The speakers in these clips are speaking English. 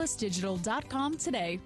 Digital.com today.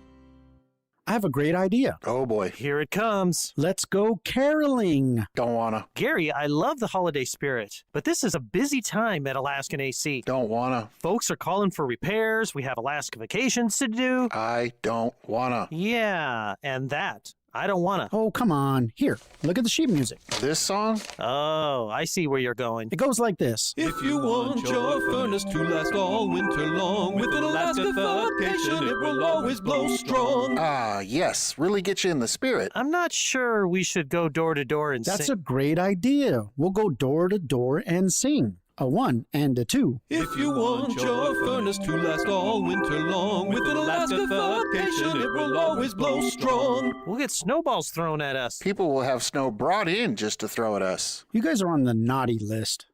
I have a great idea. Oh boy. Here it comes. Let's go caroling. Don't wanna. Gary, I love the holiday spirit, but this is a busy time at Alaskan AC. Don't wanna. Folks are calling for repairs. We have Alaska vacations to do. I don't wanna. Yeah, and that. I don't wanna. Oh, come on. Here, look at the sheet music. This song? Oh, I see where you're going. It goes like this. If you want your furnace to last all winter long, with an Alaska vacation, it will always blow strong. Ah, yes. Really get you in the spirit. I'm not sure we should go door to door and That's sing. a great idea. We'll go door to door and sing. A 1 and a 2. If you want your furnace to last all winter long, with an Alaska vacation, it will always blow strong. We'll get snowballs thrown at us. People will have snow brought in just to throw at us. You guys are on the naughty list.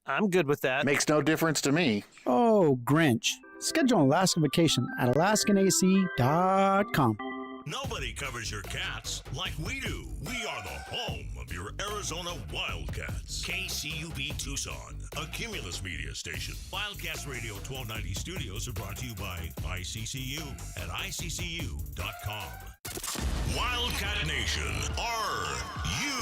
I'm good with that. Makes no difference to me. Oh, Grinch. Schedule an Alaska vacation at AlaskanAC.com. Nobody covers your cats like we do. We are the home of your Arizona Wildcats. KCUB Tucson, a Cumulus media station. Wildcats Radio 1290 studios are brought to you by ICCU at ICCU.com. Wildcat Nation, are you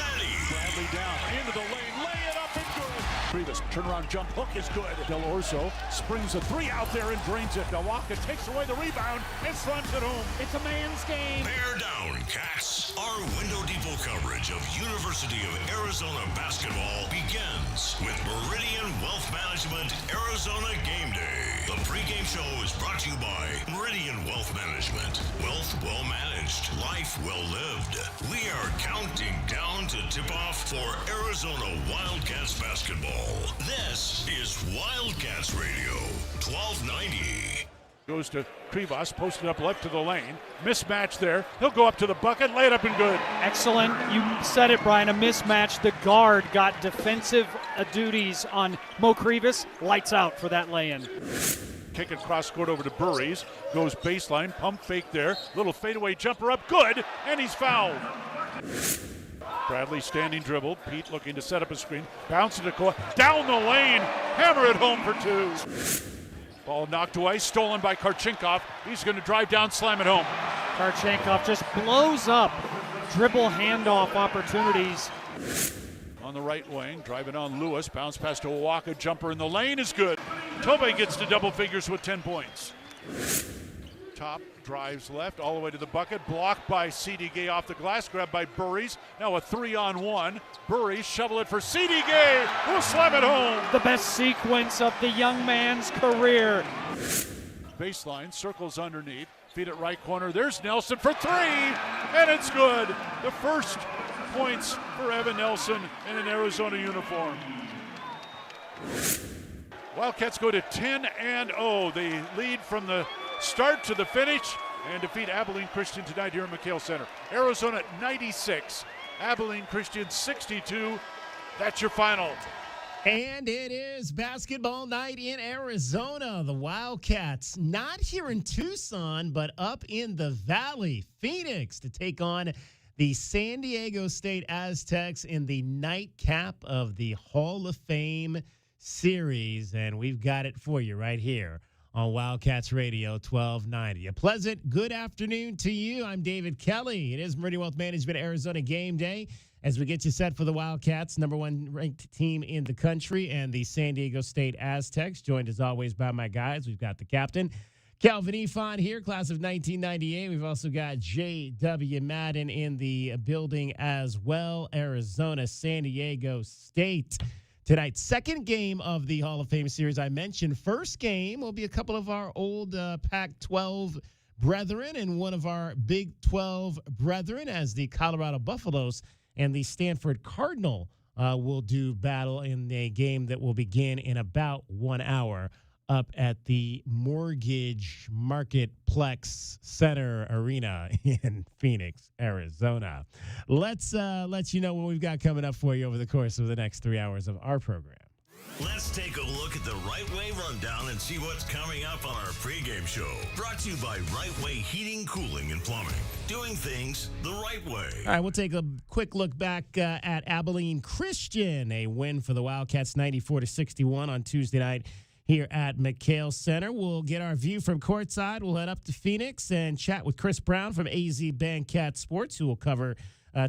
ready? Bradley down into the lane, lay it up and good. Previous turnaround jump hook is good. Del Orso springs a three out there and drains it. Milwaukee takes away the rebound and slams it home. It's a man's game. Bear down, Cats. Our window depot coverage of University of Arizona basketball begins with Meridian Wealth Management Arizona Gameday. The pregame show is brought to you by Meridian Wealth Management. Wealth well managed, life well lived. We are counting down to tip off for Arizona Wildcats basketball. This is Wildcats Radio 1290. Goes to Krivas, posted up left to the lane. Mismatch there. He'll go up to the bucket, lay it up and good. Excellent. You said it, Brian, a mismatch. The guard got defensive duties on Mo Krivas. Lights out for that lay-in. Kick it cross court over to Burries. Goes baseline, pump fake there. Little fadeaway jumper up, good, and he's fouled. Bradley standing dribble. Pete looking to set up a screen. Bounce it to court. Down the lane. Hammer it home for two. Ball knocked away. Stolen by Karchenkov. He's going to drive down, slam it home. Karchenkov just blows up dribble handoff opportunities. On the right wing, driving on Lewis. Bounce pass to Owaka. Jumper in the lane is good. Tobe gets to double figures with 10 points. Top drives left all the way to the bucket. Blocked by C.D. Gay off the glass. Grabbed by Burries. Now a 3-on-1. Burries shovel it for C.D. Gay. Who'll slam it home. The best sequence of the young man's career. Baseline, circles underneath. Feed it right corner. There's Nelson for three. And it's good. The first points for Evan Nelson in an Arizona uniform. Wildcats go to 10-0. They lead from the start to the finish and defeat Abilene Christian tonight here in McHale Center. Arizona 96, Abilene Christian 62. That's your final. And it is basketball night in Arizona. The Wildcats not here in Tucson, but up in the Valley, Phoenix, to take on the San Diego State Aztecs in the nightcap of the Hall of Fame series. And we've got it for you right here on Wildcats Radio 1290. A pleasant good afternoon to you. I'm David Kelly. It is Meridian Wealth Management Arizona Game Day as we get you set for the Wildcats, number one ranked team in the country, and the San Diego State Aztecs, joined as always by my guys. We've got the captain, Calvin Efon here, class of 1998. We've also got J.W. Madden in the building as well. Arizona, San Diego State. Tonight's second game of the Hall of Fame series I mentioned. First game will be a couple of our old Pac-12 brethren and one of our Big 12 brethren, as the Colorado Buffaloes and the Stanford Cardinal will do battle in a game that will begin in about 1 hour up at the Mortgage Marketplex Center Arena in Phoenix, Arizona. Let's let you know what we've got coming up for you over the course of the next 3 hours of our program. Let's take a look at the Right Way Rundown and see what's coming up on our pregame show. Brought to you by Right Way Heating, Cooling, and Plumbing. Doing things the right way. All right, we'll take a quick look back at Abilene Christian. A win for the Wildcats, 94-61 on Tuesday night here at McHale Center. We'll get our view from courtside. We'll head up to Phoenix and chat with Chris Brown from AZ Bandcat Sports, who will cover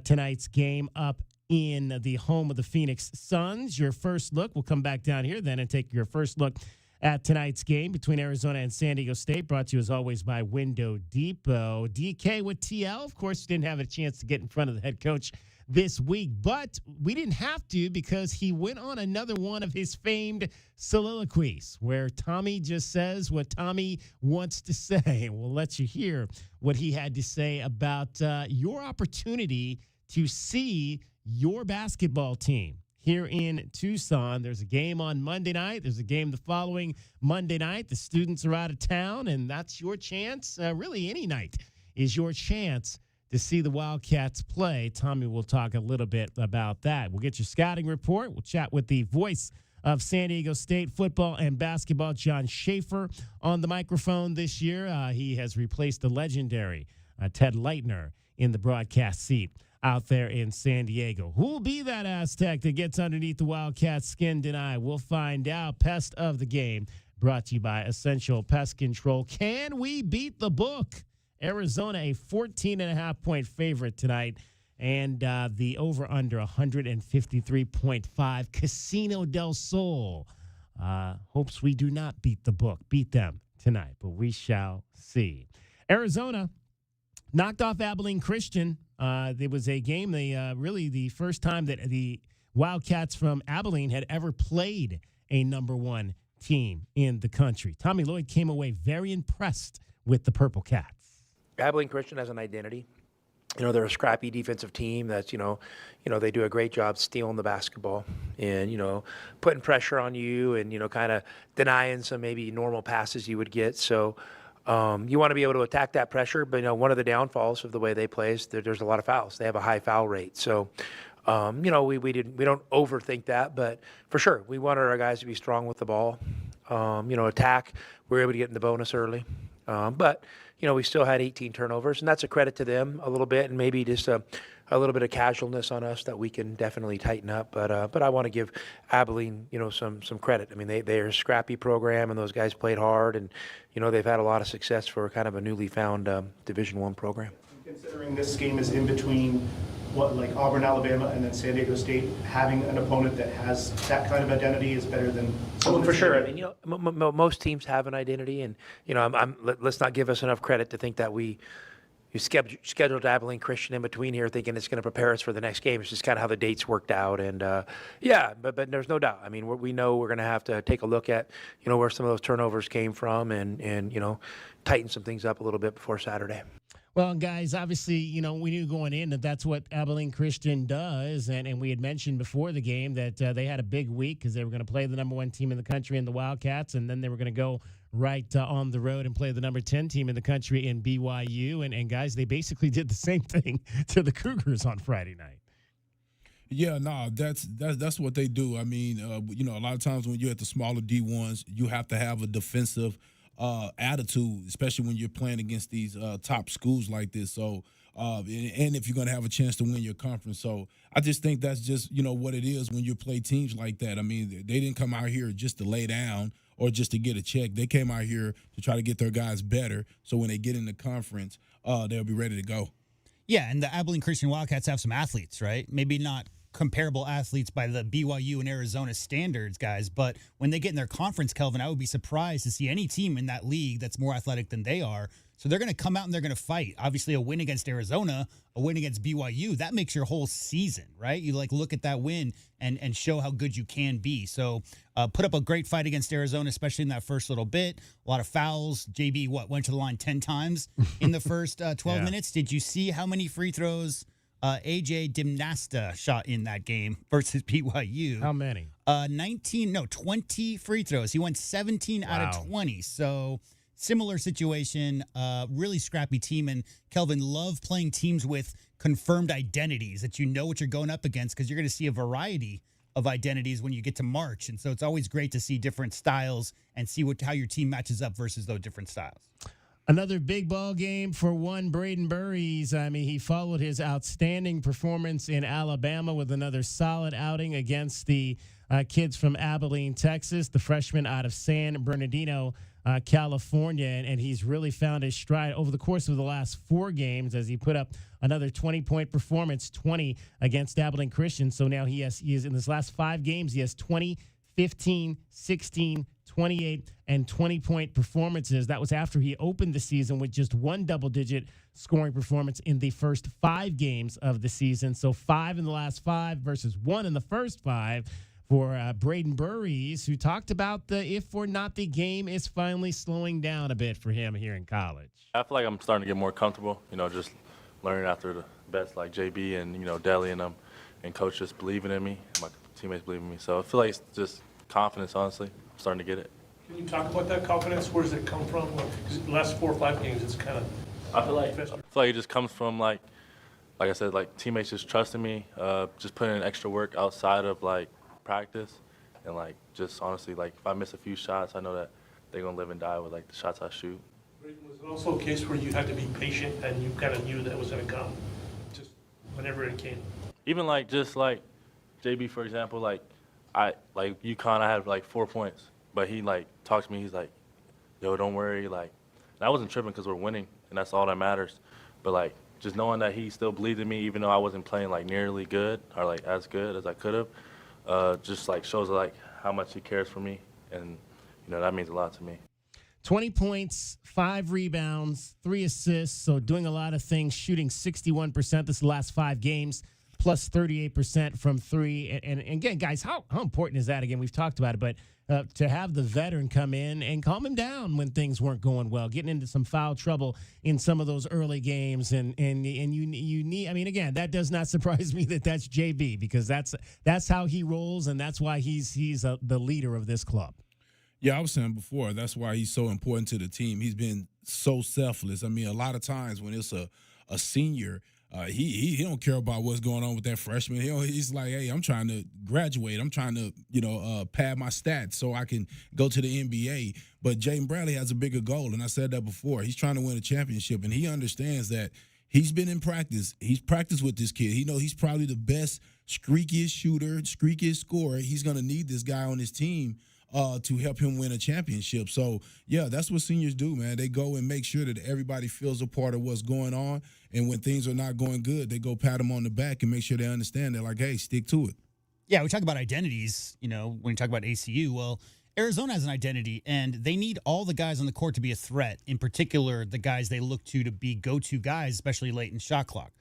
tonight's game up in the home of the Phoenix Suns. Your first look, we'll come back down here then and take your first look at tonight's game between Arizona and San Diego State, brought to you as always by Window Depot. DK with TL, of course, didn't have a chance to get in front of the head coach this week, but we didn't have to because he went on another one of his famed soliloquies where Tommy just says what Tommy wants to say. We'll let you hear what he had to say about your opportunity to see your basketball team here in Tucson. There's a game on Monday night. There's a game the following Monday night. The students are out of town, and that's your chance. Really, any night is your chance to see the Wildcats play. Tommy will talk a little bit about that. We'll get your scouting report. We'll chat with the voice of San Diego State football and basketball, John Schaefer, on the microphone this year. He has replaced the legendary Ted Leitner in the broadcast seat out there in San Diego. Who will be that Aztec that gets underneath the Wildcats' skin tonight? We'll find out. Pest of the game brought to you by Essential Pest Control. Can we beat the book? Arizona, a 14.5-point favorite tonight. And the over-under 153.5. Casino del Sol hopes we do not beat the book. Beat them tonight, but we shall see. Arizona knocked off Abilene Christian. There was a game, really the first time that the Wildcats from Abilene had ever played a number one team in the country. Tommy Lloyd came away very impressed with the Purple Cats. Abilene Christian has an identity. They're a scrappy defensive team that's, they do a great job stealing the basketball and, putting pressure on you and, kind of denying some maybe normal passes you would get. So, you want to be able to attack that pressure, but one of the downfalls of the way they play is there's a lot of fouls. They have a high foul rate, so we don't overthink that, but for sure we wanted our guys to be strong with the ball. Attack. We were able to get in the bonus early, but we still had 18 turnovers, and that's a credit to them a little bit, and maybe just a little bit of casualness on us that we can definitely tighten up. But I want to give Abilene, some credit. I mean, they're a scrappy program, and those guys played hard, and they've had a lot of success for kind of a newly found Division I program. Considering this game is in between Auburn, Alabama, and then San Diego State, having an opponent that has that kind of identity is better than. Well, for sure. I mean, most teams have an identity, and let's not give us enough credit to think that we scheduled Abilene Christian in between here thinking it's going to prepare us for the next game. It's just kind of how the dates worked out. And, but there's no doubt. I mean, we know we're going to have to take a look at, where some of those turnovers came from and tighten some things up a little bit before Saturday. Well, guys, obviously, we knew going in that that's what Abilene Christian does. And we had mentioned before the game that they had a big week because they were going to play the number one team in the country in the Wildcats, and then they were going to go right on the road and play the number 10 team in the country in BYU. And guys, they basically did the same thing to the Cougars on Friday night. Yeah, no, that's what they do. I mean, a lot of times when you're at the smaller D1s, you have to have a defensive attitude, especially when you're playing against these top schools like this. So, and if you're going to have a chance to win your conference. So I just think that's just, what it is when you play teams like that. I mean, they didn't come out here just to lay down or just to get a check. They came out here to try to get their guys better. So when they get in the conference, they'll be ready to go. Yeah, and the Abilene Christian Wildcats have some athletes, right? Maybe not comparable athletes by the BYU and Arizona standards, guys, but when they get in their conference, Kelvin, I would be surprised to see any team in that league that's more athletic than they are. So they're going to come out and they're going to fight. Obviously, a win against Arizona, a win against BYU, that makes your whole season, right? You look at that win and show how good you can be. So put up a great fight against Arizona, especially in that first little bit. A lot of fouls. JB, went to the line 10 times in the first 12 minutes? Did you see how many free throws AJ Dimnasta shot in that game versus BYU? How many? 20 free throws. He went 17 out of 20. So similar situation, really scrappy team. And Kelvin, love playing teams with confirmed identities that you know what you're going up against because you're going to see a variety of identities when you get to March. And so it's always great to see different styles and see how your team matches up versus those different styles. Another big ball game for one Braden Burries. I mean, he followed his outstanding performance in Alabama with another solid outing against the kids from Abilene, Texas, the freshman out of San Bernardino, California, and he's really found his stride over the course of the last 4 games as he put up another 20-point performance, 20 against Abilene Christian. So now he is in his last 5 games, he has 20, 15, 16, 28, and 20-point performances. That was after he opened the season with just 1 double-digit scoring performance in the first 5 games of the season. So 5 in the last 5 versus 1 in the first 5 for Braden Burries, who talked about the if or not the game is finally slowing down a bit for him here in college. I feel like I'm starting to get more comfortable, just learning after the best like JB and, Deli and them, and coach just believing in me, my teammates believe in me. So I feel like it's just confidence, honestly. I'm starting to get it. Can you talk about that confidence? Where does it come from? Because the last 4 or 5 games, it's kind of. I feel like it just comes from like I said, like teammates just trusting me, just putting in extra work outside of like practice, and like just honestly, like if I miss a few shots, I know that they're gonna live and die with like the shots I shoot. Was it also a case where you had to be patient and you kind of knew that was going to come, just whenever it came? Even like just like JB, for example, like UConn, I had like 4 points, but he like talks to me, he's like, "Yo, don't worry," like, and I wasn't tripping because we're winning, and that's all that matters. But like just knowing that he still believed in me, even though I wasn't playing like nearly good or like as good as I could have. Just like shows like how much he cares for me, and that means a lot to me. 20 points, 5 rebounds, 3 assists, so doing a lot of things, shooting 61% this last 5 games, plus 38% from 3. And again, guys, how important is that? Again, we've talked about it, but to have the veteran come in and calm him down when things weren't going well, getting into some foul trouble in some of those early games, and you need. I mean, again, that does not surprise me that that's JB, because that's how he rolls, and that's why he's the leader of this club. Yeah, I was saying before, that's why he's so important to the team. He's been so selfless. I mean, a lot of times when it's a senior, he don't care about what's going on with that freshman. He's like, hey, I'm trying to graduate. I'm trying to, pad my stats so I can go to the NBA. But Jaden Bradley has a bigger goal, and I said that before. He's trying to win a championship, and he understands that he's been in practice. He's practiced with this kid. He knows he's probably the best, streakiest shooter, streakiest scorer. He's going to need this guy on his team to help him win a championship. So, yeah, that's what seniors do, man. They go and make sure that everybody feels a part of what's going on, and when things are not going good, they go pat them on the back and make sure they understand. They're like, hey, stick to it. Yeah, we talk about identities, when we talk about ACU. Well, Arizona has an identity, and they need all the guys on the court to be a threat, in particular the guys they look to be go-to guys, especially late in shot clock.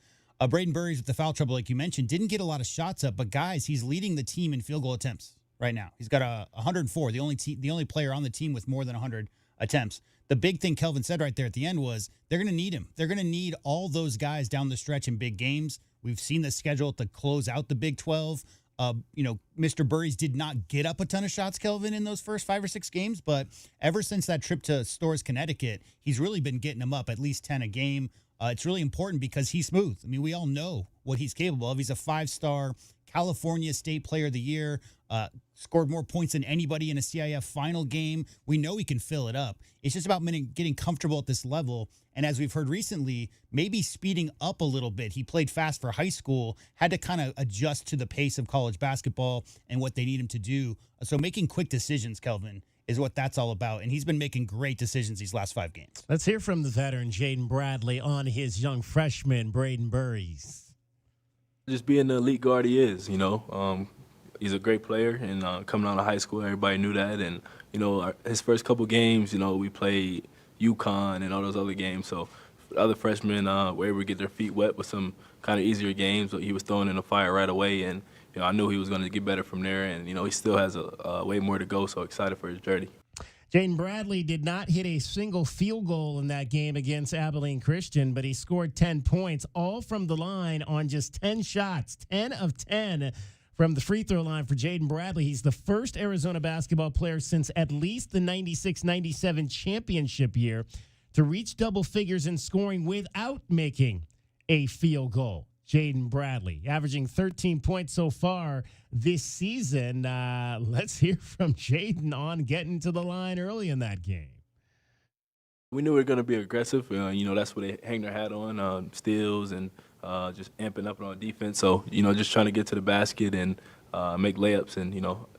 Braden Burries with the foul trouble, like you mentioned, didn't get a lot of shots up, but, guys, he's leading the team in field goal attempts right now. He's got 104, the only player on the team with more than 100 attempts. The big thing Kelvin said right there at the end was they're going to need him. They're going to need all those guys down the stretch in big games. We've seen the schedule to close out the Big 12. Mr. Burries did not get up a ton of shots, Kelvin, in those first 5 or 6 games, but ever since that trip to Storrs, Connecticut, he's really been getting them up at least 10 a game. It's really important because he's smooth. I mean, we all know what he's capable of. He's a 5-star California State Player of the Year, scored more points than anybody in a CIF final game. We know he can fill it up. It's just about getting comfortable at this level. And as we've heard recently, maybe speeding up a little bit. He played fast for high school, had to kind of adjust to the pace of college basketball and what they need him to do. So making quick decisions, Kelvin, is what that's all about. And he's been making great decisions these last 5 games. Let's hear from the veteran, Jaden Bradley, on his young freshman, Braden Burries. Just being the elite guard he is, he's a great player, and coming out of high school, everybody knew that. And, his first couple games, we played UConn and all those other games. So the other freshmen were able to get their feet wet with some kind of easier games. But he was thrown in the fire right away, and I knew he was going to get better from there. And, he still has a way more to go, so excited for his journey. Jaden Bradley did not hit a single field goal in that game against Abilene Christian, but he scored 10 points, all from the line on just 10 shots, 10 of 10 from the free throw line for Jaden Bradley. He's the first Arizona basketball player since at least the 96-97 championship year to reach double figures in scoring without making a field goal. Jaden Bradley, averaging 13 points so far this season. Let's hear from Jaden on getting to the line early in that game. We knew we were going to be aggressive. That's what they hang their hat on, steals and just amping up on defense. So, just trying to get to the basket and make layups and,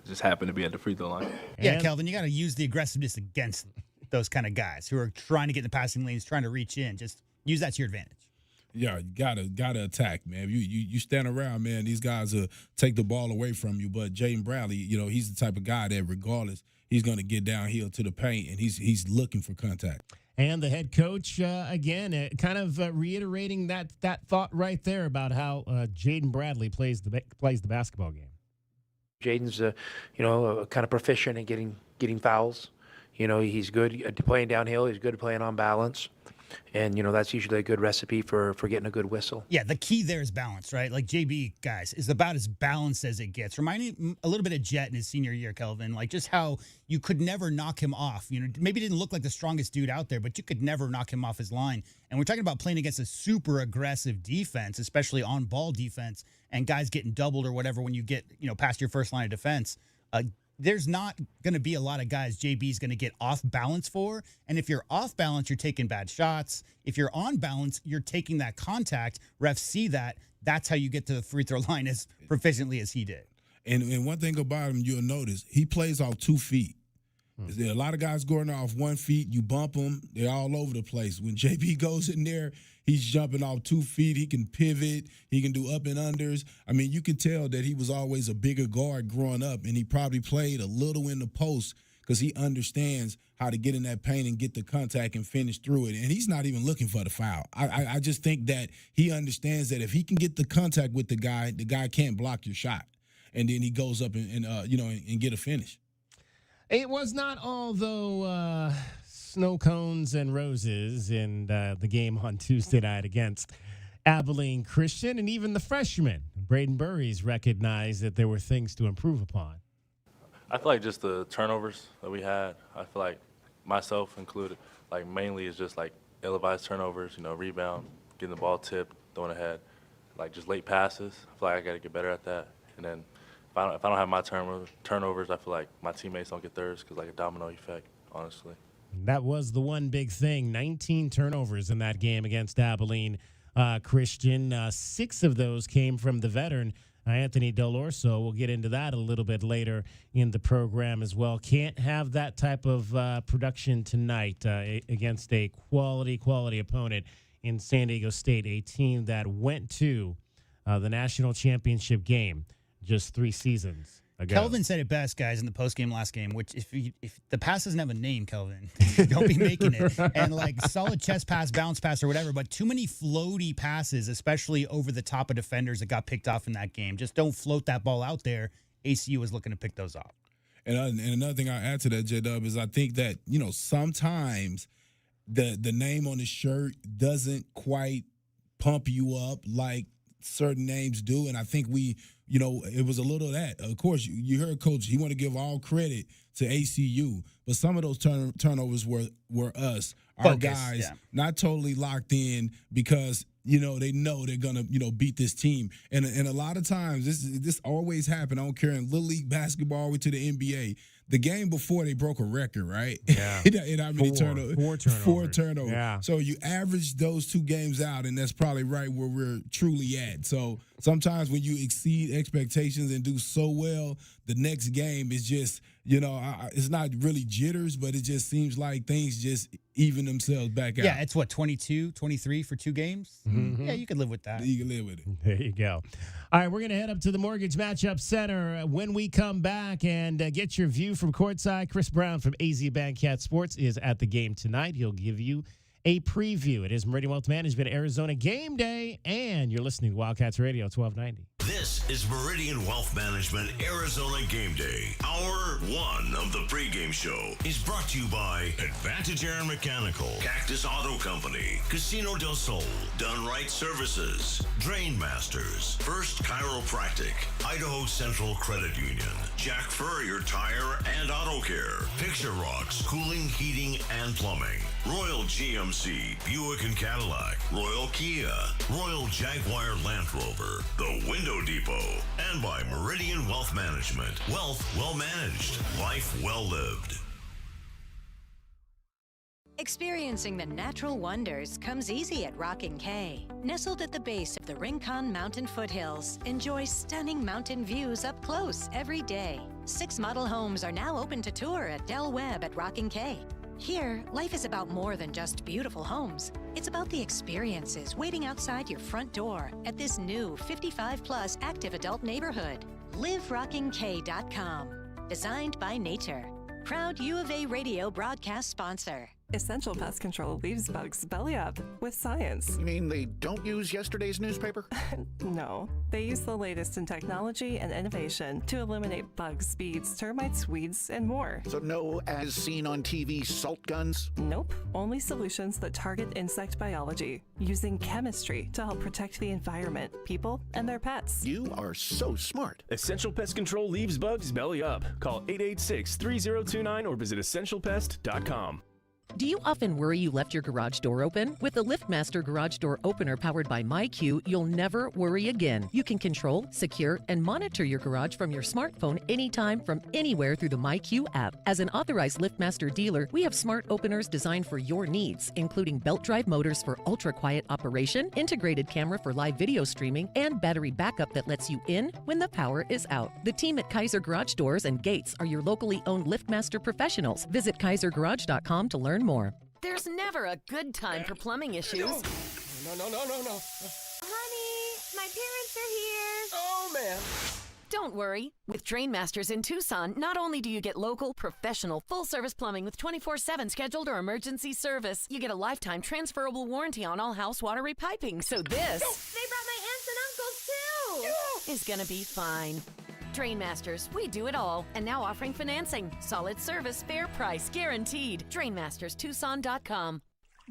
just happen to be at the free throw line. Yeah, Kelvin, you got to use the aggressiveness against those kind of guys who are trying to get in the passing lanes, trying to reach in. Just use that to your advantage. Yeah, you gotta attack, man. You stand around, man, these guys will take the ball away from you. But Jaden Bradley, he's the type of guy that regardless, he's going to get downhill to the paint, and he's looking for contact. And the head coach, again, kind of reiterating that thought right there about how Jaden Bradley plays the basketball game. Jaden's, kind of proficient in getting fouls. He's good at playing downhill. He's good at playing on balance. And, that's usually a good recipe for getting a good whistle. Yeah, the key there is balance, right? Like JB, guys, is about as balanced as it gets. Reminding me a little bit of Jet in his senior year, Kelvin, like just how you could never knock him off. Maybe didn't look like the strongest dude out there, but you could never knock him off his line. And we're talking about playing against a super aggressive defense, especially on-ball defense, and guys getting doubled or whatever when you get, past your first line of defense. There's not going to be a lot of guys JB's going to get off balance for. And if you're off balance, you're taking bad shots. If you're on balance, you're taking that contact. Refs see that. That's how you get to the free throw line as proficiently as he did. And one thing about him, you'll notice, he plays off 2 feet. There are a lot of guys going off 1 feet. You bump them, they're all over the place. When JB goes in there, he's jumping off 2 feet. He can pivot. He can do up and unders. I mean, you can tell that he was always a bigger guard growing up, and he probably played a little in the post because he understands how to get in that paint and get the contact and finish through it. And he's not even looking for the foul. I just think that he understands that if he can get the contact with the guy can't block your shot. And then he goes up and get a finish. It was not all, though, snow cones and roses in the game on Tuesday night against Abilene Christian, and even the freshman, Braden Burries, recognized that there were things to improve upon. I feel like just the turnovers that we had, I feel like myself included, like mainly is just like ill-advised turnovers, rebound, getting the ball tipped, throwing ahead, like just late passes. I feel like I got to get better at that. And then if I don't have my turnovers, I feel like my teammates don't get theirs because like a domino effect, honestly. That was the one big thing. 19 turnovers in that game against Abilene Christian. 6 of those came from the veteran, Anthony Del Orso. We'll get into that a little bit later in the program as well. Can't have that type of production tonight against a quality opponent in San Diego State, a team that went to the national championship game just 3 seasons ago. Kelvin said it best, guys, in the postgame last game, which if the pass doesn't have a name, Kelvin, don't be making it. And like solid chest pass, bounce pass, or whatever, but too many floaty passes, especially over the top of defenders that got picked off in that game. Just don't float that ball out there. ACU is looking to pick those off. And another thing I add to that, J-Dub, is I think that, sometimes the name on the shirt doesn't quite pump you up like certain names do. And I think it was a little of that. Of course, you heard Coach, he want to give all credit to ACU, but some of those turnovers were us, our guys, not totally locked in because, they know they're going to, beat this team. And a lot of times, this always happened. I don't care in Little League basketball all the way to the NBA. The game before, they broke a record, right? Yeah. And how many turnovers? 4 turnovers. Yeah. So you average those 2 games out, and that's probably right where we're truly at. So sometimes when you exceed expectations and do so well, the next game is just, it's not really jitters, but it just seems like things just even themselves back out. Yeah, it's 22, 23 for 2 games? Mm-hmm. Yeah, you could live with that. You can live with it. There you go. All right, we're going to head up to the Mortgage Matchup Center when we come back and get your view from courtside. Chris Brown from AZ Bandcat Sports is at the game tonight. He'll give you a preview. It is Meridian Wealth Management Arizona Game Day, and you're listening to Wildcats Radio 1290. This is Meridian Wealth Management Arizona Game Day. Hour 1 of the pregame show is brought to you by Advantage Air and Mechanical, Cactus Auto Company, Casino del Sol, Done Right Services, Drain Masters, First Chiropractic, Idaho Central Credit Union, Jack Furrier Tire and Auto Care, Picture Rocks Cooling, Heating, and Plumbing, Royal GMC, Buick and Cadillac, Royal Kia, Royal Jaguar Land Rover, The Window Depot, and by Meridian Wealth Management. Wealth well managed, life well lived. Experiencing the natural wonders comes easy at Rockin' K. Nestled at the base of the Rincon Mountain foothills, enjoy stunning mountain views up close every day. 6 model homes are now open to tour at Del Webb at Rockin' K. Here, life is about more than just beautiful homes. It's about the experiences waiting outside your front door at this new 55-plus active adult neighborhood. LiveRockingK.com. Designed by nature. Proud U of A radio broadcast sponsor. Essential Pest Control leaves bugs belly up with science. You mean they don't use yesterday's newspaper? No, they use the latest in technology and innovation to eliminate bugs, bees, termites, weeds, and more. So no as seen on TV salt guns? Nope, only solutions that target insect biology, using chemistry to help protect the environment, people, and their pets. You are so smart. Essential Pest Control leaves bugs belly up. Call 886-3029 or visit essentialpest.com. Do you often worry you left your garage door open? With the LiftMaster Garage Door Opener powered by MyQ, you'll never worry again. You can control, secure, and monitor your garage from your smartphone anytime from anywhere through the MyQ app. As an authorized LiftMaster dealer, we have smart openers designed for your needs, including belt drive motors for ultra-quiet operation, integrated camera for live video streaming, and battery backup that lets you in when the power is out. The team at Kaiser Garage Doors and Gates are your locally owned LiftMaster professionals. Visit KaiserGarage.com to learn more. There's never a good time for plumbing issues. No. Honey, my parents are here. Oh, man. Don't worry. With Drain Masters in Tucson, not only do you get local, professional, full-service plumbing with 24/7 scheduled or emergency service, you get a lifetime transferable warranty on all house water repiping. So this... They brought my aunts and uncles, too! ...is gonna be fine. Drain Masters, we do it all. And now offering financing. Solid service, fair price, guaranteed. DrainMastersTucson.com.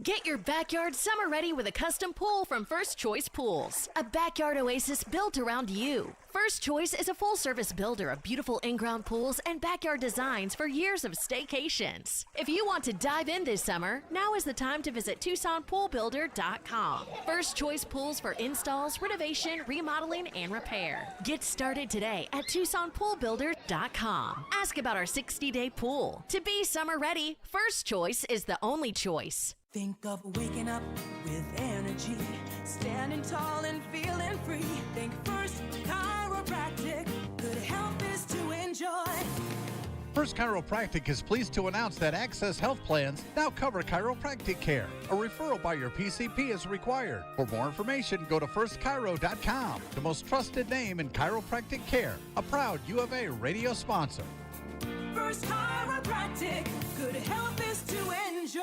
Get your backyard summer ready with a custom pool from First Choice Pools. A backyard oasis built around you. First Choice is a full-service builder of beautiful in-ground pools and backyard designs for years of staycations. If you want to dive in this summer, now is the time to visit TucsonPoolBuilder.com. First Choice Pools for installs, renovation, remodeling, and repair. Get started today at TucsonPoolBuilder.com. Ask about our 60-day pool. To be summer ready, First Choice is the only choice. Think of waking up with energy, standing tall and feeling free. Think First Chiropractic, good health is to enjoy. First Chiropractic is pleased to announce that Access Health Plans now cover chiropractic care. A referral by your PCP is required. For more information, go to firstchiro.com, the most trusted name in chiropractic care. A proud U of A radio sponsor. First Chiropractic, good health is to enjoy.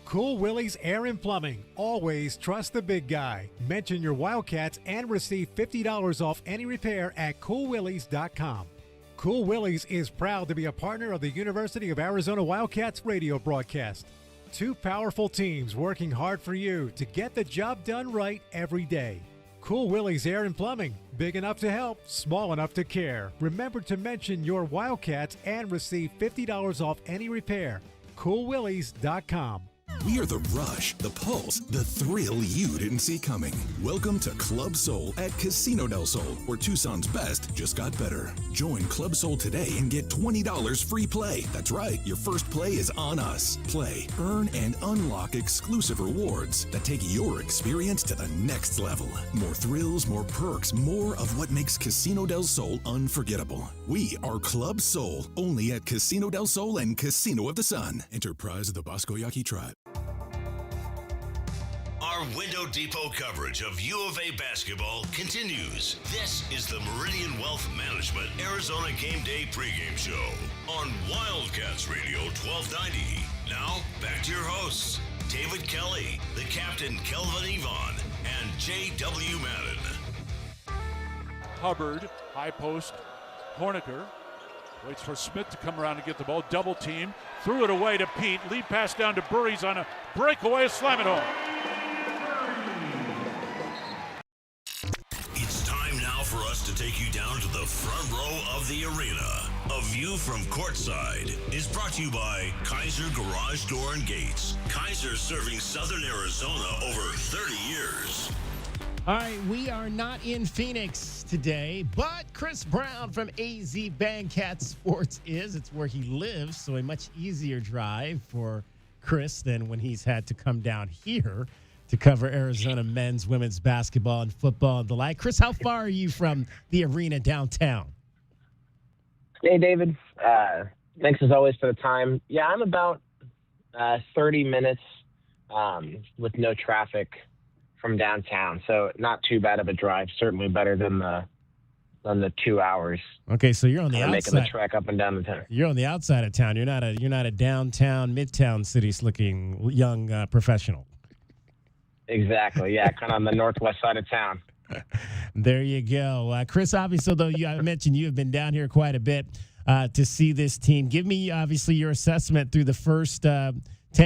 Cool Willie's Air and Plumbing. Always trust the big guy. Mention your Wildcats and receive $50 off any repair at coolwillies.com. Cool Willie's is proud to be a partner of the University of Arizona Wildcats radio broadcast. 2 powerful teams working hard for you to get the job done right every day. Cool Willie's Air and Plumbing. Big enough to help, small enough to care. Remember to mention your Wildcats and receive $50 off any repair. coolwillies.com. We are the rush, the pulse, the thrill you didn't see coming. Welcome to Club Soul at Casino del Sol, where Tucson's best just got better. Join Club Soul today and get $20 free play. That's right, your first play is on us. Play, earn, and unlock exclusive rewards that take your experience to the next level. More thrills, more perks, more of what makes Casino del Sol unforgettable. We are Club Soul, only at Casino del Sol and Casino of the Sun. Enterprise of the Bosco Yaqui Tribe. Our Window Depot coverage of U of A basketball continues. This is the Meridian Wealth Management Arizona Gameday pregame show on Wildcats Radio 1290. Now, back to your hosts, David Kelly, the captain Kelvin Yvonne, and J.W. Madden. Hubbard, high post, Horniker. Waits for Smith to come around and get the ball. Double team. Threw it away to Pete. Lead pass down to Burries on a breakaway. Slam it home. It's time now for us to take you down to the front row of the arena. A view from courtside is brought to you by Kaiser Garage Door and Gates. Kaiser serving Southern Arizona over 30 years. All right, we are not in Phoenix today, but Chris Brown from AZ Bandcat Sports is. It's where he lives, so a much easier drive for Chris than when he's had to come down here to cover Arizona men's, women's basketball, and football and the like. Chris, how far are you from the arena downtown? Hey, David. Thanks as always for the time. Yeah, I'm about 30 minutes with no traffic from downtown, so not too bad of a drive. Certainly better than the 2 hours. Okay, so you're on the making outside. the trek up and down the town. You're on the outside of town. You're not a downtown, midtown cities looking young professional. Exactly. Yeah, kind of on the northwest side of town. There you go. Chris, obviously, though, I mentioned you have been down here quite a bit to see this team. Give me, obviously, your assessment through the first 10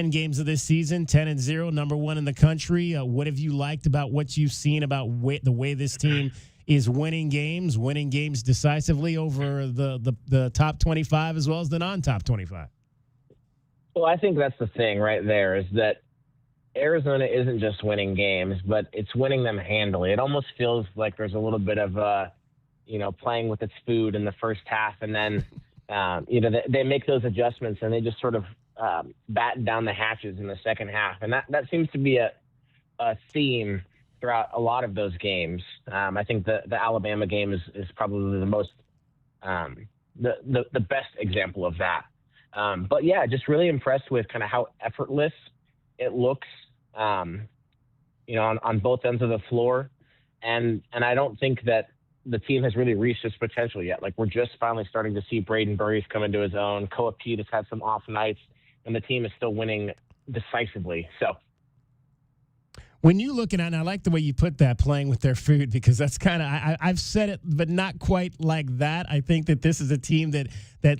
games of this season, 10-0, number one in the country. What have you liked about what you've seen about the way this team is winning games decisively over the top 25 as well as the non-top 25? Well, I think that's the thing right there is that Arizona isn't just winning games, but it's winning them handily. It almost feels like there's a little bit of, playing with its food in the first half, and then, they make those adjustments and they just sort of batten down the hatches in the second half. And that seems to be a theme throughout a lot of those games. I think the Alabama game is probably the most, the best example of that. But yeah, just really impressed with kind of how effortless it looks, on both ends of the floor. And I don't think that the team has really reached its potential yet. Like, we're just finally starting to see Braden Burries come into his own. Koa Pete has had some off nights, and the team is still winning decisively. So when you look at it, and I like the way you put that, playing with their food, because that's kind of, I've said it, but not quite like that. I think that this is a team that they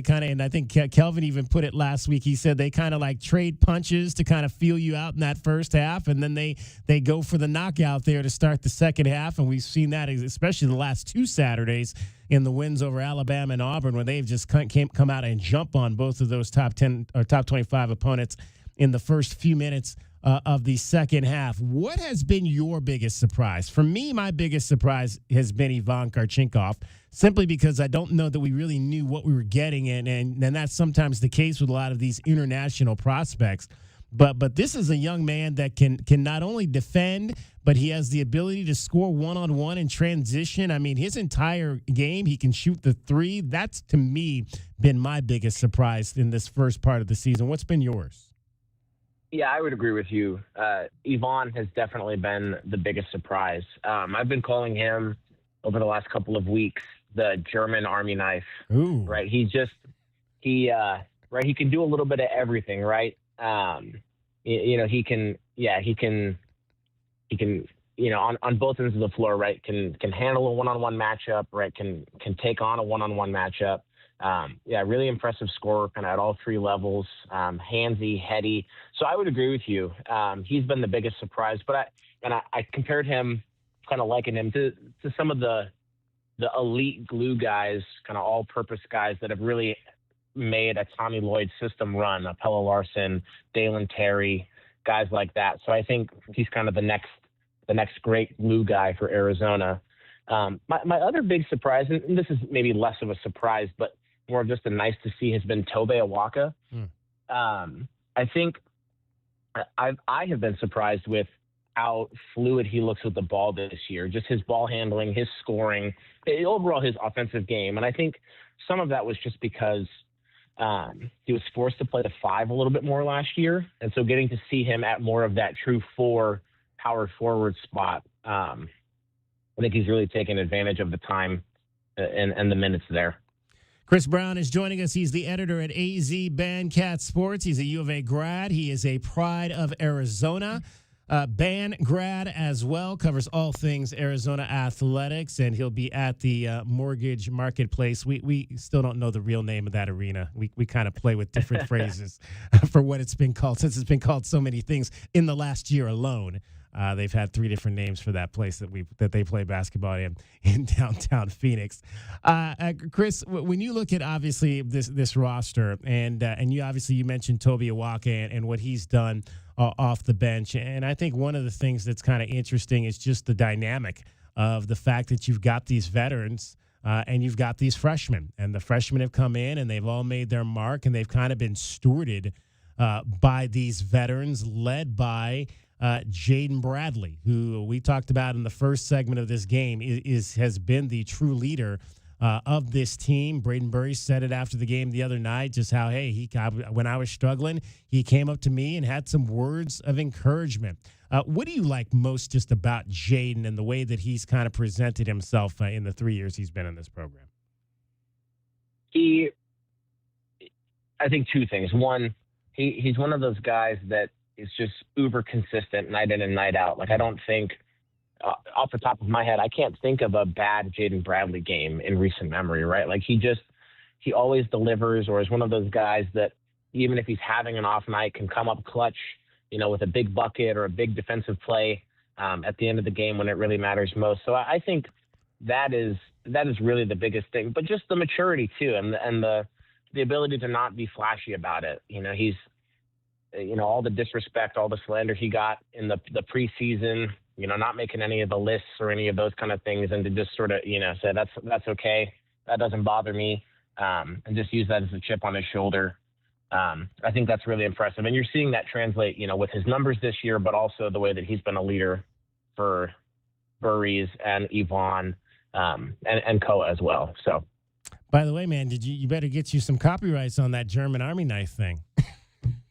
kind of, and I think Kelvin even put it last week. He said they kind of like trade punches to kind of feel you out in that first half, and then they go for the knockout there to start the second half. And we've seen that, especially the last two Saturdays in the wins over Alabama and Auburn, where they've just come out and jump on both of those top 10 or top 25 opponents in the first few minutes of the second half. What has been your biggest surprise? For me, my biggest surprise has been Ivan Karchinkov, simply because I don't know that we really knew what we were getting, and that's sometimes the case with a lot of these international prospects. But this is a young man that can not only defend, but he has the ability to score one-on-one in transition. I mean, his entire game, he can shoot the three. That's, to me, been my biggest surprise in this first part of the season. What's been yours? Yeah, I would agree with you. Ivan has definitely been the biggest surprise. I've been calling him over the last couple of weeks the German Army knife. Ooh. Right? He can do a little bit of everything, right? He can on both ends of the floor, right? Can handle a one-on-one matchup, right? Can take on a one-on-one matchup. Really impressive scorer kind of at all three levels, handsy, heady. So I would agree with you. He's been the biggest surprise, but I compared him, kind of likened him to some of the elite glue guys, kind of all-purpose guys that have really made a Tommy Lloyd system run, a Pella Larson, Dalen Terry, guys like that. So I think he's kind of the next great glue guy for Arizona. My other big surprise, and this is maybe less of a surprise, but more of just a nice to see, has been Tobe Awaka. I think I have been surprised with how fluid he looks with the ball this year, just his ball handling, his scoring, overall his offensive game. And I think some of that was just because he was forced to play the 5 a little bit more last year. And so getting to see him at more of that true 4 power forward spot, I think he's really taken advantage of the time and the minutes there. Chris Brown is joining us. He's the editor at AZ Bandcat Sports. He's a U of A grad. He is a Pride of Arizona band grad as well. Covers all things Arizona athletics, and he'll be at the Mortgage Marketplace. We still don't know the real name of that arena. We kind of play with different phrases for what it's been called, since it's been called so many things in the last year alone. They've had 3 different names for that place that they play basketball in downtown Phoenix. Chris, when you look at obviously this roster, and you mentioned Tobe Awaka and what he's done off the bench, and I think one of the things that's kind of interesting is just the dynamic of the fact that you've got these veterans and you've got these freshmen, and the freshmen have come in and they've all made their mark, and they've kind of been stewarded by these veterans, led by Jaden Bradley, who we talked about in the first segment of this game, has been the true leader of this team. Braden Burry said it after the game the other night, just how, hey, when I was struggling, he came up to me and had some words of encouragement. What do you like most just about Jaden and the way that he's kind of presented himself in the 3 years he's been in this program? I think two things. One, he's one of those guys that is just uber consistent night in and night out. Like, I don't think, off the top of my head, I can't think of a bad Jaden Bradley game in recent memory, right? Like, he always delivers, or is one of those guys that even if he's having an off night can come up clutch, with a big bucket or a big defensive play at the end of the game when it really matters most. So I think that is really the biggest thing, but just the maturity too, and the ability to not be flashy about it. He's, all the disrespect, all the slander he got in the preseason, not making any of the lists or any of those kind of things, and to just sort of, say that's okay, that doesn't bother me, and just use that as a chip on his shoulder. I think that's really impressive, and you're seeing that translate, with his numbers this year, but also the way that he's been a leader for Burries and Yvonne, and Koa as well. So, by the way, man, you better get you some copyrights on that German Army knife thing?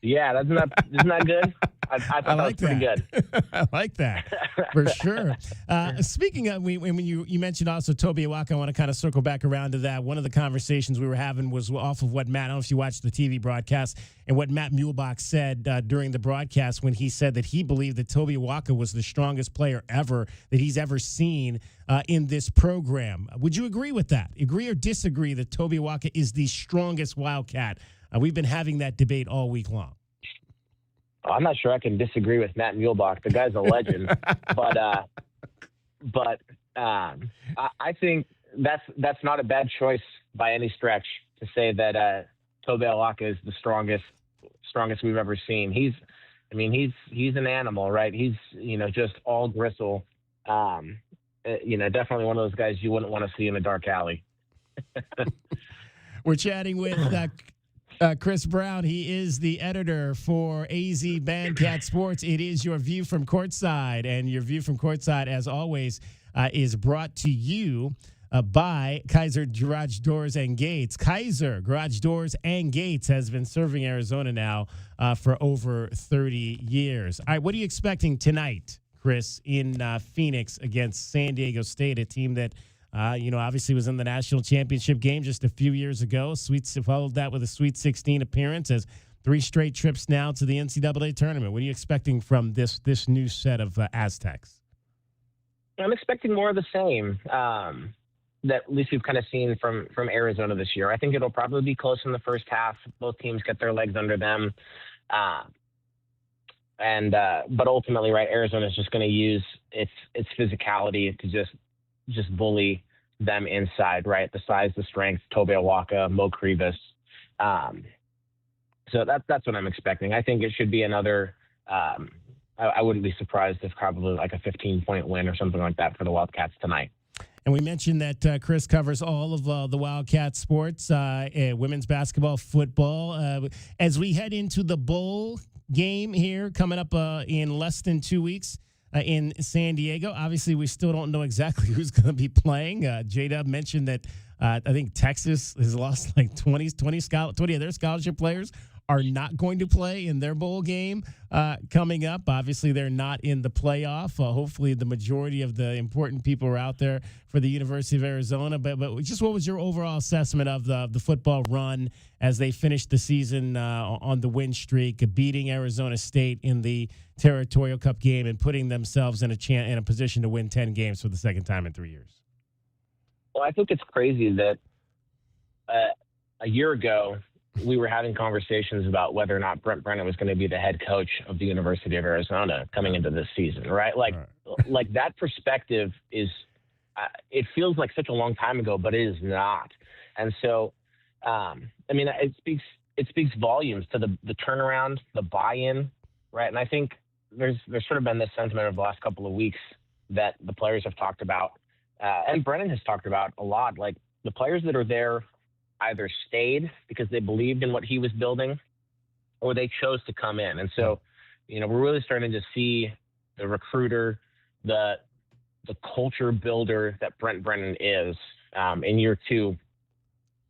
Yeah, isn't that good? I thought that was pretty good. I like that, for sure. Speaking of, when you mentioned also Toby Awaka, I want to kind of circle back around to that. One of the conversations we were having was off of what Matt, I don't know if you watched the TV broadcast, and what Matt Muehlbach said during the broadcast when he said that he believed that Toby Awaka was the strongest player ever that he's ever seen in this program. Would you agree with that? Agree or disagree that Toby Awaka is the strongest Wildcat? We've been having that debate all week long. I'm not sure I can disagree with Matt Muehlbach. The guy's a legend, but I think that's not a bad choice by any stretch to say that Toby Awaka is the strongest we've ever seen. He's an animal, right? He's just all gristle. Definitely one of those guys you wouldn't want to see in a dark alley. We're chatting with Chris Brown. He is the editor for AZ Bandcat Sports. It is your view from courtside, and your view from courtside, as always, is brought to you by Kaiser Garage Doors and Gates. Kaiser Garage Doors and Gates has been serving Arizona now for over 30 years. All right, what are you expecting tonight, Chris, in Phoenix against San Diego State, a team that obviously was in the national championship game just a few years ago. Followed that with a Sweet 16 appearance, as 3 straight trips now to the NCAA tournament. What are you expecting from this new set of Aztecs? I'm expecting more of the same that at least we've kind of seen from Arizona this year. I think it'll probably be close in the first half. Both teams get their legs under them. But ultimately, right, Arizona's just going to use its physicality to just bully them inside, right? The size, the strength, Toby Awaka, Mo Krivas. So that's what I'm expecting. I think it should be another, I wouldn't be surprised if probably like a 15-point win or something like that for the Wildcats tonight. And we mentioned that Chris covers all of the Wildcat sports, women's basketball, football. As we head into the bowl game here coming up in less than 2 weeks, in San Diego. Obviously, we still don't know exactly who's going to be playing. J-Dub mentioned that I think Texas has lost like 20 of their scholarship players are not going to play in their bowl game coming up. Obviously, they're not in the playoff. Hopefully, the majority of the important people are out there for the University of Arizona. But just what was your overall assessment of the football run as they finished the season on the win streak, beating Arizona State in the Territorial Cup game and putting themselves in a position to win 10 games for the second time in 3 years? Well, I think it's crazy that a year ago, we were having conversations about whether or not Brent Brennan was going to be the head coach of the University of Arizona coming into this season, right? Like that perspective is, it feels like such a long time ago, but it is not. And so, it speaks volumes to the turnaround, the buy-in, right? And I think there's sort of been this sentiment over the last couple of weeks that the players have talked about, and Brennan has talked about a lot. Like, the players that are there either stayed because they believed in what he was building, or they chose to come in. And so, we're really starting to see the recruiter, the culture builder that Brent Brennan is in year 2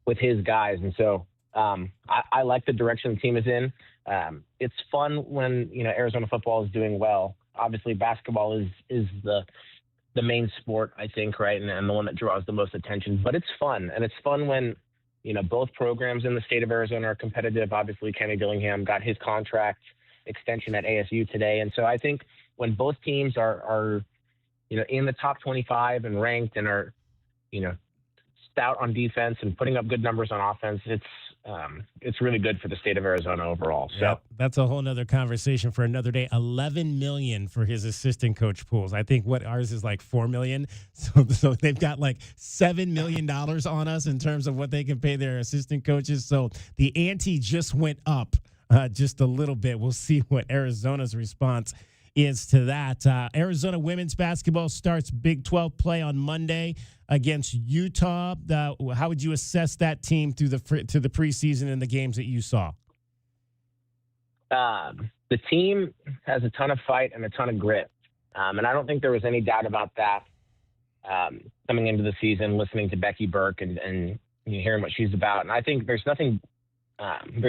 with his guys. And so I like the direction the team is in. It's fun when, Arizona football is doing well. Obviously, basketball is the main sport, I think, right, and the one that draws the most attention. But it's fun, and it's fun when, both programs in the state of Arizona are competitive. Obviously, Kenny Dillingham got his contract extension at ASU today. And so I think when both teams are in the top 25 and ranked and are, stout on defense and putting up good numbers on offense, it's really good for the state of Arizona overall. So Yep, that's a whole nother conversation for another day. $11 million for his assistant coach pools. I think ours is like $4 million. So they've got like $7 million on us in terms of what they can pay their assistant coaches. So the ante just went up just a little bit. We'll see what Arizona's response is to that. Arizona women's basketball starts Big 12 play on Monday against Utah. How would you assess that team to the preseason and the games that you saw? The team has a ton of fight and a ton of grit. And I don't think there was any doubt about that coming into the season, listening to Becky Burke and hearing what she's about. And I think there's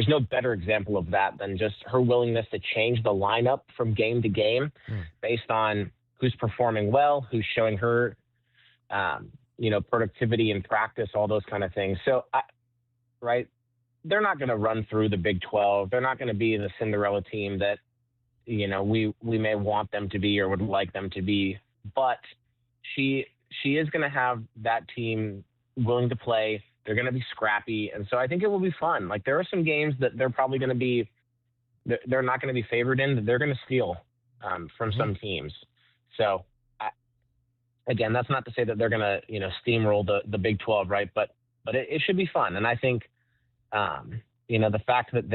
no better example of that than just her willingness to change the lineup from game to game based on who's performing well, who's showing her, productivity in practice, all those kind of things. So, they're not going to run through the Big 12. They're not going to be the Cinderella team that, we may want them to be or would like them to be. But she is going to have that team willing to play. They're going to be scrappy. And so I think it will be fun. Like, there are some games that they're probably going to be, they're not going to be favored in, that they're going to steal from some teams. So, again, that's not to say that they're going to, steamroll the Big 12, right? But it should be fun. And I think, the fact that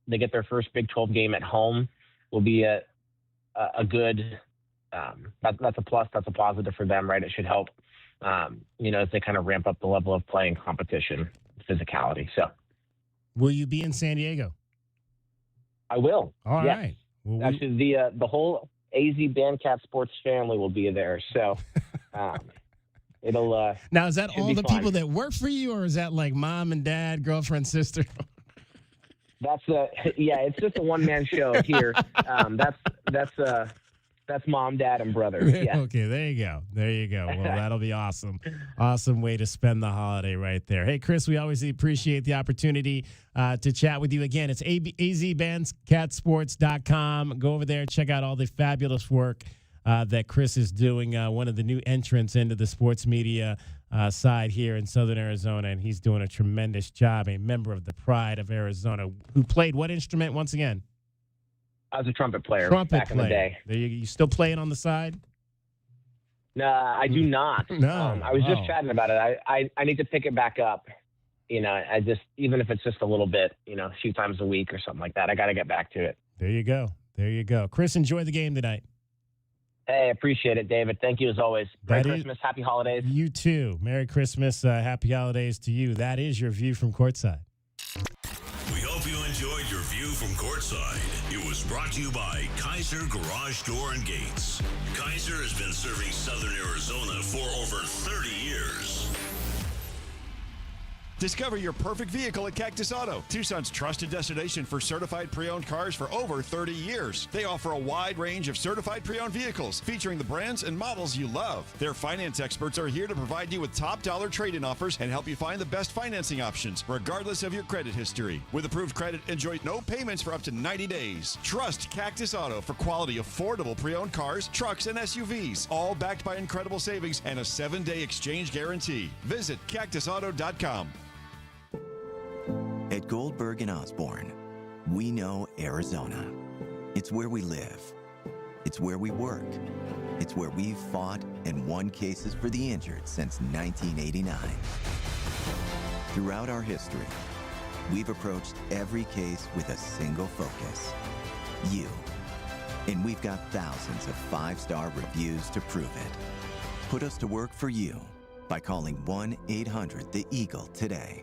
they get their first Big 12 game at home will be a good, that's a plus, that's a positive for them, right? It should help. As they kind of ramp up the level of play and competition, physicality. So, will you be in San Diego? I will. All yes. right. Well, actually, the whole AZ Bandcat Sports family will be there. So, it'll. Now, is that should all be the fun. people that work for you, or is that like mom and dad, girlfriend, sister? That's it's just a one-man show here. That's mom, dad, and brother. Yeah. Okay, there you go. Well, that'll be awesome. Awesome way to spend the holiday right there. Hey, Chris, we always appreciate the opportunity to chat with you again. It's azbandcatsports.com. Go over there, check out all the fabulous work that Chris is doing, one of the new entrants into the sports media side here in Southern Arizona, and he's doing a tremendous job, a member of the Pride of Arizona, who played what instrument once again? I was a trumpet player back in the day. You still playing on the side? No, I do not. No. I was just chatting about it. I need to pick it back up. I just, even if it's just a little bit, a few times a week or something like that, I got to get back to it. There you go. Chris, enjoy the game tonight. Hey, appreciate it, David. Thank you as always. Merry Christmas. Happy holidays. You too. Merry Christmas. Happy holidays to you. That is your view from courtside. We hope you enjoyed your view from courtside. It was brought to you by Kaiser Garage Door and Gates. Kaiser has been serving Southern Arizona for over 30 years. Discover your perfect vehicle at Cactus Auto, Tucson's trusted destination for certified pre-owned cars for over 30 years. They offer a wide range of certified pre-owned vehicles featuring the brands and models you love. Their finance experts are here to provide you with top dollar trade-in offers and help you find the best financing options, regardless of your credit history. With approved credit, enjoy no payments for up to 90 days. Trust Cactus Auto for quality, affordable pre-owned cars, trucks, and SUVs, all backed by incredible savings and a 7-day exchange guarantee. Visit cactusauto.com. At Goldberg and Osborne, we know Arizona. It's where we live. It's where we work. It's where we've fought and won cases for the injured since 1989. Throughout our history, we've approached every case with a single focus: you. And we've got thousands of 5-star reviews to prove it. Put us to work for you by calling 1-800-THE-EAGLE today.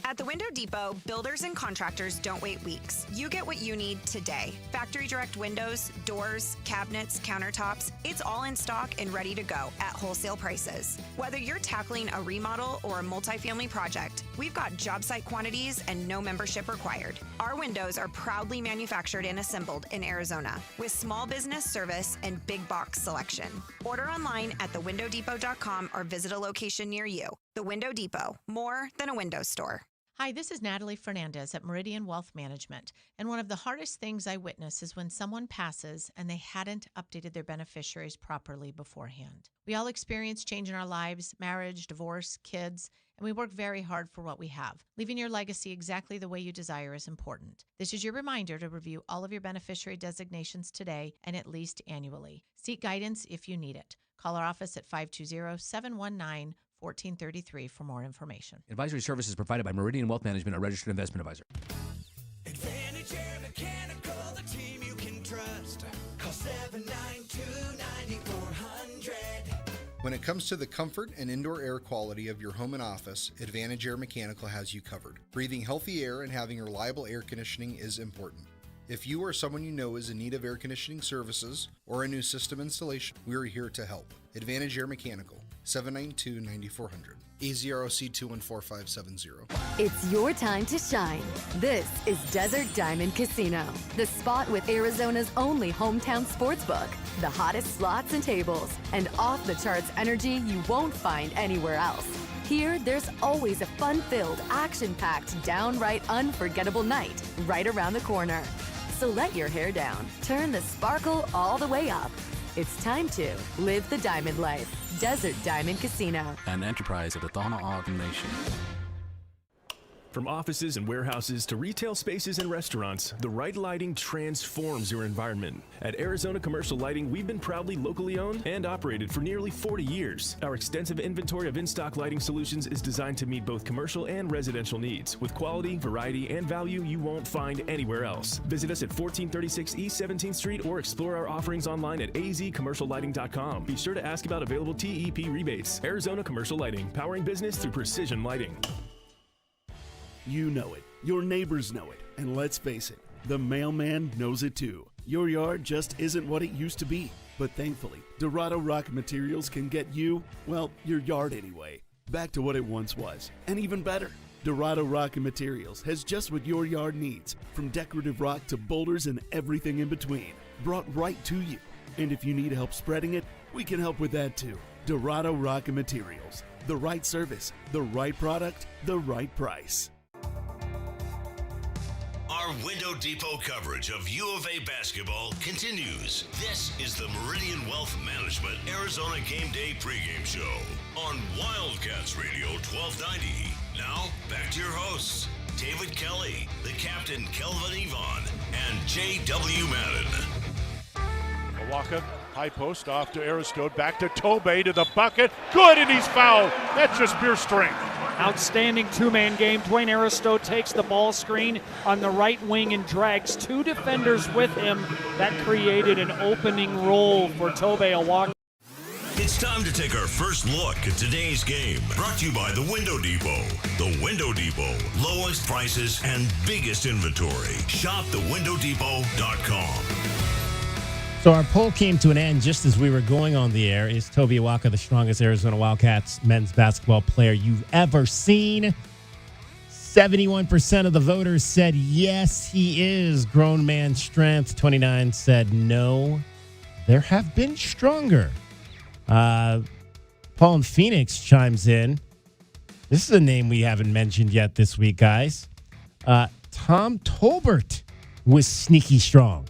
At the Window Depot, builders and contractors don't wait weeks. You get what you need today. Factory direct windows, doors, cabinets, countertops, it's all in stock and ready to go at wholesale prices. Whether you're tackling a remodel or a multifamily project, we've got job site quantities and no membership required. Our windows are proudly manufactured and assembled in Arizona with small business service and big box selection. Order online at thewindowdepot.com or visit a location near you. The Window Depot, more than a window store. Hi, this is Natalie Fernandez at Meridian Wealth Management, and one of the hardest things I witness is when someone passes and they hadn't updated their beneficiaries properly beforehand. We all experience change in our lives, marriage, divorce, kids, and we work very hard for what we have. Leaving your legacy exactly the way you desire is important. This is your reminder to review all of your beneficiary designations today and at least annually. Seek guidance if you need it. Call our office at 520-719-1433 for more information. Advisory services provided by Meridian Wealth Management, a registered investment advisor. Advantage Air Mechanical, the team you can trust. Call 792-9400. When it comes to the comfort and indoor air quality of your home and office, Advantage Air Mechanical has you covered. Breathing healthy air and having reliable air conditioning is important. If you or someone you know is in need of air conditioning services or a new system installation, we are here to help. Advantage Air Mechanical, 792-9400. AZROC 214570. It's your time to shine. This is Desert Diamond Casino, the spot with Arizona's only hometown sportsbook, the hottest slots and tables, and off-the-charts energy you won't find anywhere else. Here, there's always a fun-filled, action-packed, downright unforgettable night right around the corner. So let your hair down, turn the sparkle all the way up. It's time to live the diamond life. Desert Diamond Casino. An enterprise of the Thana Ogden Nation. From offices and warehouses to retail spaces and restaurants, the right lighting transforms your environment. At Arizona Commercial Lighting, we've been proudly locally owned and operated for nearly 40 years. Our extensive inventory of in-stock lighting solutions is designed to meet both commercial and residential needs, with quality, variety, and value you won't find anywhere else. Visit us at 1436 East 17th Street or explore our offerings online at azcommerciallighting.com. Be sure to ask about available TEP rebates. Arizona Commercial Lighting, powering business through precision lighting. You know it, your neighbors know it, and let's face it, the mailman knows it too. Your yard just isn't what it used to be, but thankfully, Dorado Rock Materials can get you, well, your yard anyway, back to what it once was, and even better. Dorado Rock Materials has just what your yard needs, from decorative rock to boulders and everything in between, brought right to you. And if you need help spreading it, we can help with that too. Dorado Rock Materials, the right service, the right product, the right price. Our Window Depot coverage of U of A basketball continues. This is the Meridian Wealth Management Arizona Gameday pregame show on Wildcats Radio 1290. Now, back to your hosts, David Kelly, the captain Kelvin Yvonne, and J.W. Madden. Awaka, high post off to Aristode, back to Tobey to the bucket. Good, and he's fouled. That's just pure strength. Outstanding two-man game. Dwayne Aristode takes the ball screen on the right wing and drags two defenders with him. That created an opening role for Tobey Awaka. It's time to take our first look at today's game. Brought to you by the Window Depot. The Window Depot. Lowest prices and biggest inventory. Shop thewindowdepot.com. So our poll came to an end just as we were going on the air. Is Tobey Awaka the strongest Arizona Wildcats men's basketball player you've ever seen? 71% of the voters said yes, he is. Grown man strength. 29 said no. There have been stronger. Paul in Phoenix chimes in. This is a name we haven't mentioned yet this week, guys. Tom Tolbert was sneaky strong.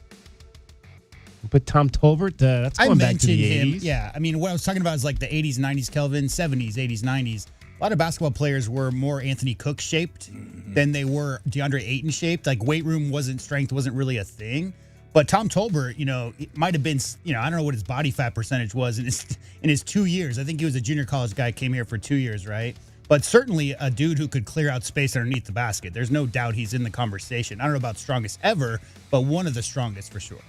But Tom Tolbert, that's going back to the 80s. Yeah, I mean, what I was talking about is like the 80s, 90s, Kelvin, 70s, 80s, 90s. A lot of basketball players were more Anthony Cook shaped than they were DeAndre Ayton shaped. Like weight room strength wasn't really a thing. But Tom Tolbert, it might have been, I don't know what his body fat percentage was in his 2 years. I think he was a junior college guy, came here for 2 years, right? But certainly a dude who could clear out space underneath the basket. There's no doubt he's in the conversation. I don't know about strongest ever, but one of the strongest for sure.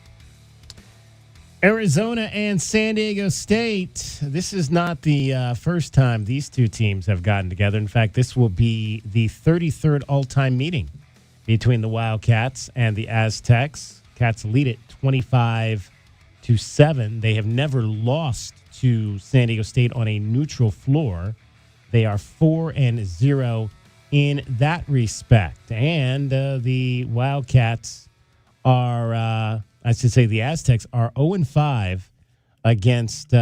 Arizona and San Diego State. This is not the first time these two teams have gotten together. In fact, this will be the 33rd all-time meeting between the Wildcats and the Aztecs. Cats lead it 25-7. They have never lost to San Diego State on a neutral floor. They are 4-0 in that respect. And the Wildcats are... I should say the Aztecs are 0-5 against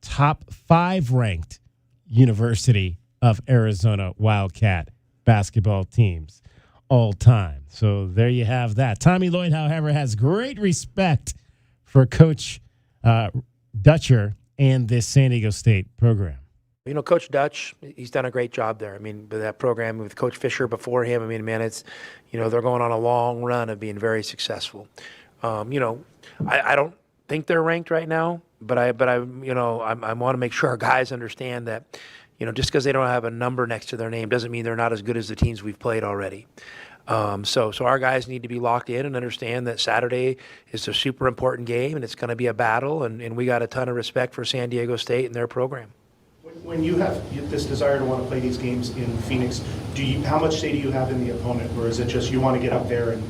top 5 ranked University of Arizona Wildcat basketball teams all time. So there you have that. Tommy Lloyd, however, has great respect for Coach Dutcher and this San Diego State program. You know, Coach Dutch, he's done a great job there. I mean, with that program, with Coach Fisher before him, I mean, man, it's, you know, they're going on a long run of being very successful. You know, I don't think they're ranked right now, but I you know, I want to make sure our guys understand that, you know, just because they don't have a number next to their name doesn't mean they're not as good as the teams we've played already. So our guys need to be locked in and understand that Saturday is a super important game and it's going to be a battle, and we got a ton of respect for San Diego State and their program. When you have this desire to want to play these games in Phoenix, how much say do you have in the opponent, or is it just you want to get up there and?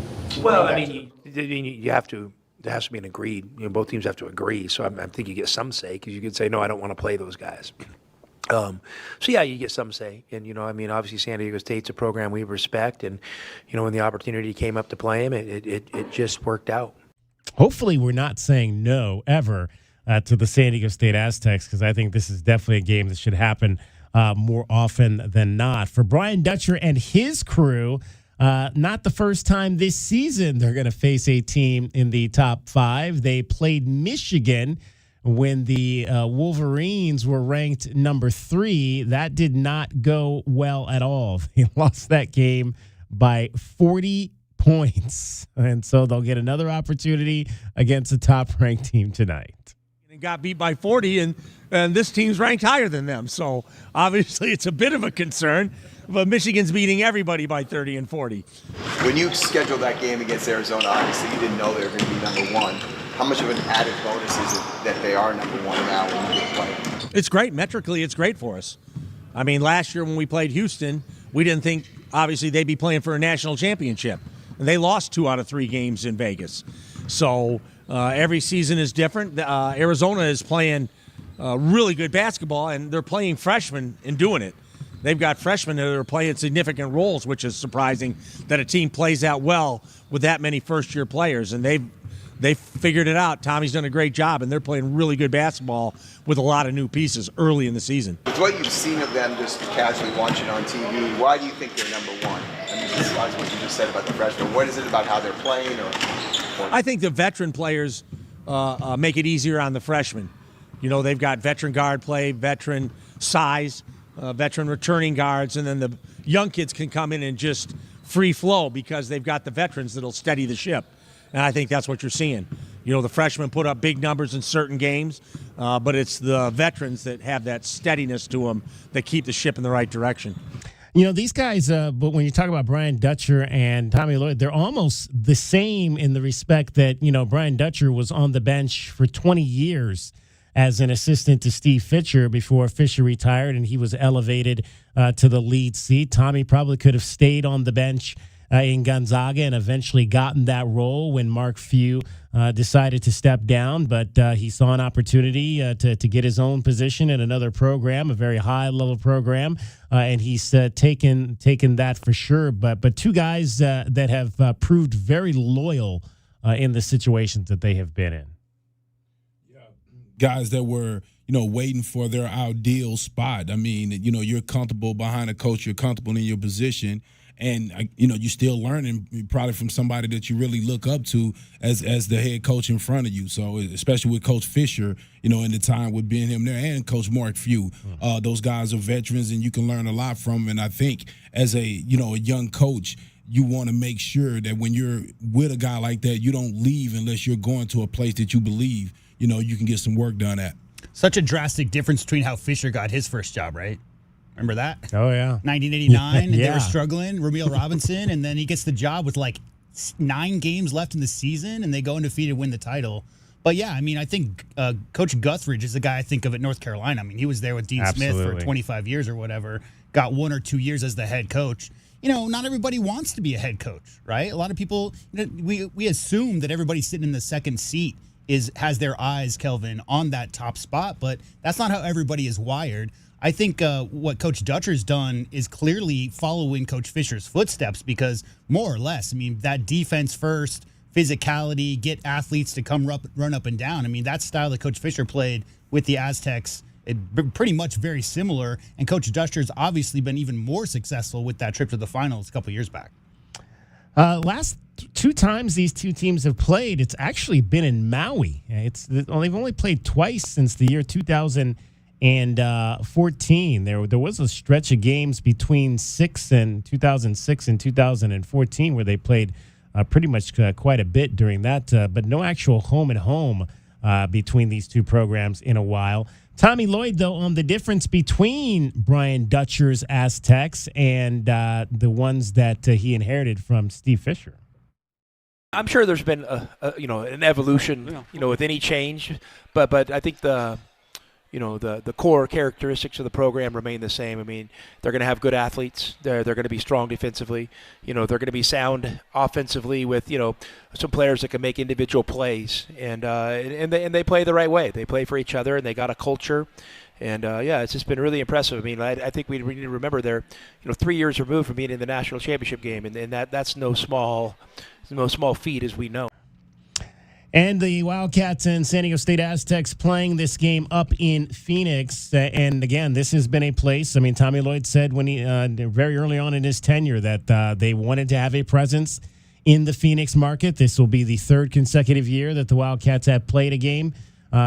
Well, I mean, you have to. There has to be an agreed. You know, both teams have to agree. So I think you get some say, because you could say, no, I don't want to play those guys. So yeah, you get some say. And you know, I mean, obviously San Diego State's a program we respect, and you know, when the opportunity came up to play them, it just worked out. Hopefully, we're not saying no ever to the San Diego State Aztecs, because I think this is definitely a game that should happen more often than not. For Brian Dutcher and his crew, not the first time this season they're going to face a team in the top 5. They played Michigan when the Wolverines were ranked number 3. That did not go well at all. They lost that game by 40 points. And so they'll get another opportunity against a top-ranked team tonight. Got beat by 40, and this team's ranked higher than them. So obviously it's a bit of a concern. But Michigan's beating everybody by 30 and 40. When you scheduled that game against Arizona, obviously you didn't know they were going to be number 1. How much of an added bonus is it that they are number 1 now when you get play? It's great. Metrically, it's great for us. I mean, last year when we played Houston, we didn't think, obviously, they'd be playing for a national championship. And they lost 2 out of 3 games in Vegas. So every season is different. Arizona is playing really good basketball, and they're playing freshmen and doing it. They've got freshmen that are playing significant roles, which is surprising that a team plays out well with that many first-year players. And they've figured it out. Tommy's done a great job, and they're playing really good basketball with a lot of new pieces early in the season. With what you've seen of them just casually watching on TV, why do you think they're number 1? I mean, besides what you just said about the freshmen, what is it about how they're playing? Or I think the veteran players make it easier on the freshmen. You know, they've got veteran guard play, veteran size, veteran returning guards, and then the young kids can come in and just free flow because they've got the veterans that'll steady the ship. And I think that's what you're seeing. You know, the freshmen put up big numbers in certain games, but it's the veterans that have that steadiness to them that keep the ship in the right direction. You know, these guys, but when you talk about Brian Dutcher and Tommy Lloyd, they're almost the same in the respect that, you know, Brian Dutcher was on the bench for 20 years as an assistant to Steve Fisher before Fisher retired, and he was elevated to the lead seat. Tommy probably could have stayed on the bench in Gonzaga and eventually gotten that role when Mark Few decided to step down, but he saw an opportunity to get his own position in another program, a very high-level program, and he's taken that for sure. But two guys that have proved very loyal in the situations that they have been in. Guys that were, you know, waiting for their ideal spot. I mean, you know, you're comfortable behind a coach, you're comfortable in your position, and, you know, you're still learning probably from somebody that you really look up to as the head coach in front of you. So especially with Coach Fisher, you know, in the time with being him there, and Coach Mark Few. Those guys are veterans, and you can learn a lot from them. And I think as a young coach, you want to make sure that when you're with a guy like that, you don't leave unless you're going to a place that you believe, you know, you can get some work done at. Such a drastic difference between how Fisher got his first job, right? Remember that? Oh, yeah. 1989, and yeah. they were struggling, Ramil Robinson, and then he gets the job with like 9 games left in the season, and they go undefeated, win the title. But yeah, I mean, I think Coach Guthridge is the guy I think of at North Carolina. I mean, he was there with Dean Smith for 25 years or whatever, got 1 or 2 years as the head coach. You know, not everybody wants to be a head coach, right? A lot of people, we assume that everybody sitting in the second seat has their eyes, Kelvin, on that top spot, but that's not how everybody is wired. I think what Coach Dutcher's done is clearly following Coach Fisher's footsteps because more or less, I mean, that defense first, physicality, get athletes to come run up and down. I mean, that style that Coach Fisher played with the Aztecs, pretty much very similar. And Coach Dutcher's obviously been even more successful with that trip to the finals a couple years back. Last 2 times these two teams have played, it's actually been in Maui. They've only played twice since the year 2014. There was a stretch of games between 2006 and 2014 where they played pretty much quite a bit during that, but no actual home and home between these two programs in a while. Tommy Lloyd, though, on the difference between Brian Dutcher's Aztecs and the ones that he inherited from Steve Fisher. I'm sure there's been an evolution, with any change, but I think the core characteristics of the program remain the same. I mean, they're going to have good athletes. They're going to be strong defensively. They're going to be sound offensively with some players that can make individual plays, and they play the right way. They play for each other, and they got a culture. And it's just been really impressive. I mean, I think we need to remember they're 3 years removed from being in the national championship game, and that's no small feat, as we know. And the Wildcats and San Diego State Aztecs playing this game up in Phoenix. And again, this has been a place. I mean, Tommy Lloyd said when he very early on in his tenure that they wanted to have a presence in the Phoenix market. This will be the 3rd consecutive year that the Wildcats have played a game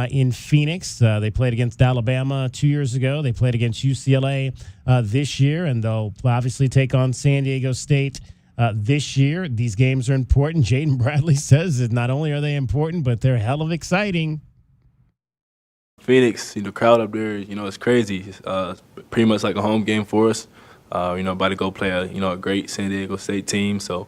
in Phoenix. They played against Alabama 2 years ago. They played against UCLA this year, and they'll obviously take on San Diego State this year. These games are important. Jaden Bradley says that not only are they important, but they're hell of exciting. Phoenix, crowd up there, it's crazy. It's pretty much like a home game for us. About to go play a great San Diego State team. So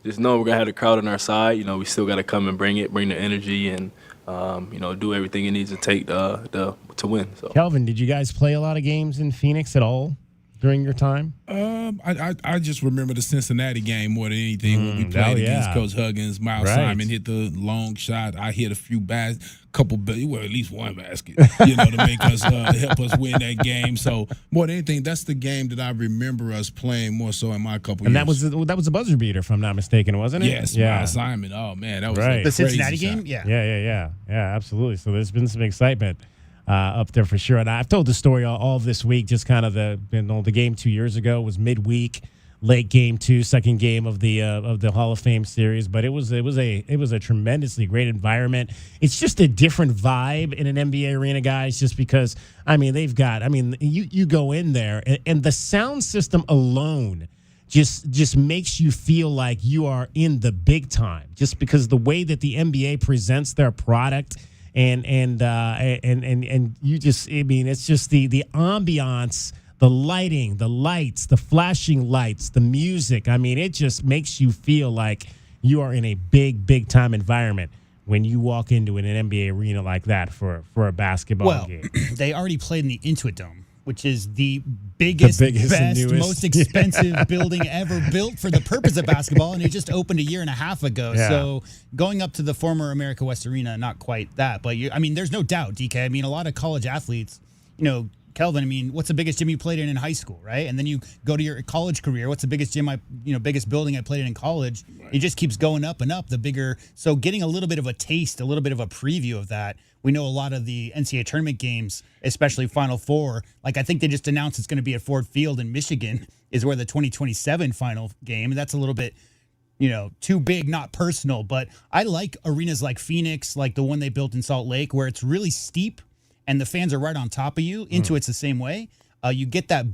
just know we're gonna have the crowd on our side. We still got to come and bring the energy and do everything it needs to take to win. So, Kelvin, did you guys play a lot of games in Phoenix at all during your time? I just remember the Cincinnati game more than anything when we played against Coach Huggins. Miles Simon hit the long shot. I hit a few at least one basket, to make us help us win that game. So more than anything, that's the game that I remember us playing more so in my couple years. And that was a buzzer beater, if I'm not mistaken, wasn't it? Yes, Miles Simon. Oh man, that was the Cincinnati shot. game. Yeah, absolutely. So there's been some excitement up there for sure. And I've told the story all this week, just kind of the game 2 years ago was midweek, late game 2, second game of the Hall of Fame series. But it was a tremendously great environment. It's just a different vibe in an NBA arena, guys, just because, you go in there and the sound system alone just makes you feel like you are in the big time, just because the way that the NBA presents their product. And you just, it's just the ambiance, the lighting, the lights, the flashing lights, the music. It just makes you feel like you are in a big time environment when you walk into an NBA arena like that for a basketball game. They already played in the Intuit Dome, which is the biggest best, most expensive building ever built for the purpose of basketball, and it just opened a year and a half ago. Yeah. So going up to the former America West Arena, not quite that, but there's no doubt, DK. A lot of college athletes, Kelvin, what's the biggest gym you played in high school, right? And then you go to your college career. What's the biggest gym biggest building I played in college? Right. It just keeps going up and up. The bigger, so getting a little bit of a taste, a little bit of a preview of that. We know a lot of the NCAA tournament games, especially Final Four. I think they just announced it's going to be at Ford Field in Michigan, is where the 2027 final game. And that's a little bit, too big, not personal. But I like arenas like Phoenix, like the one they built in Salt Lake, where it's really steep and the fans are right on top of you. Intuit's the same way. You get that,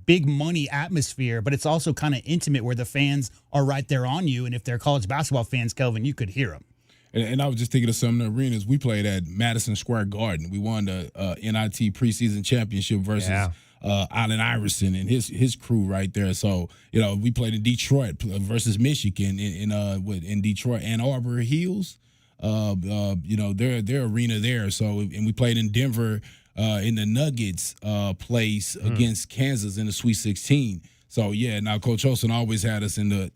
big money atmosphere, but it's also kind of intimate where the fans are right there on you. And if they're college basketball fans, Kelvin, you could hear them. And I was just thinking of some of the arenas we played at Madison Square Garden. We won the NIT preseason championship versus Allen Iverson and his crew right there. So we played in Detroit versus Michigan in Detroit. Ann Arbor Hills. their arena there. So, and we played in Denver in the Nuggets place against Kansas in the Sweet 16. So yeah, now Coach Olsen always had us in the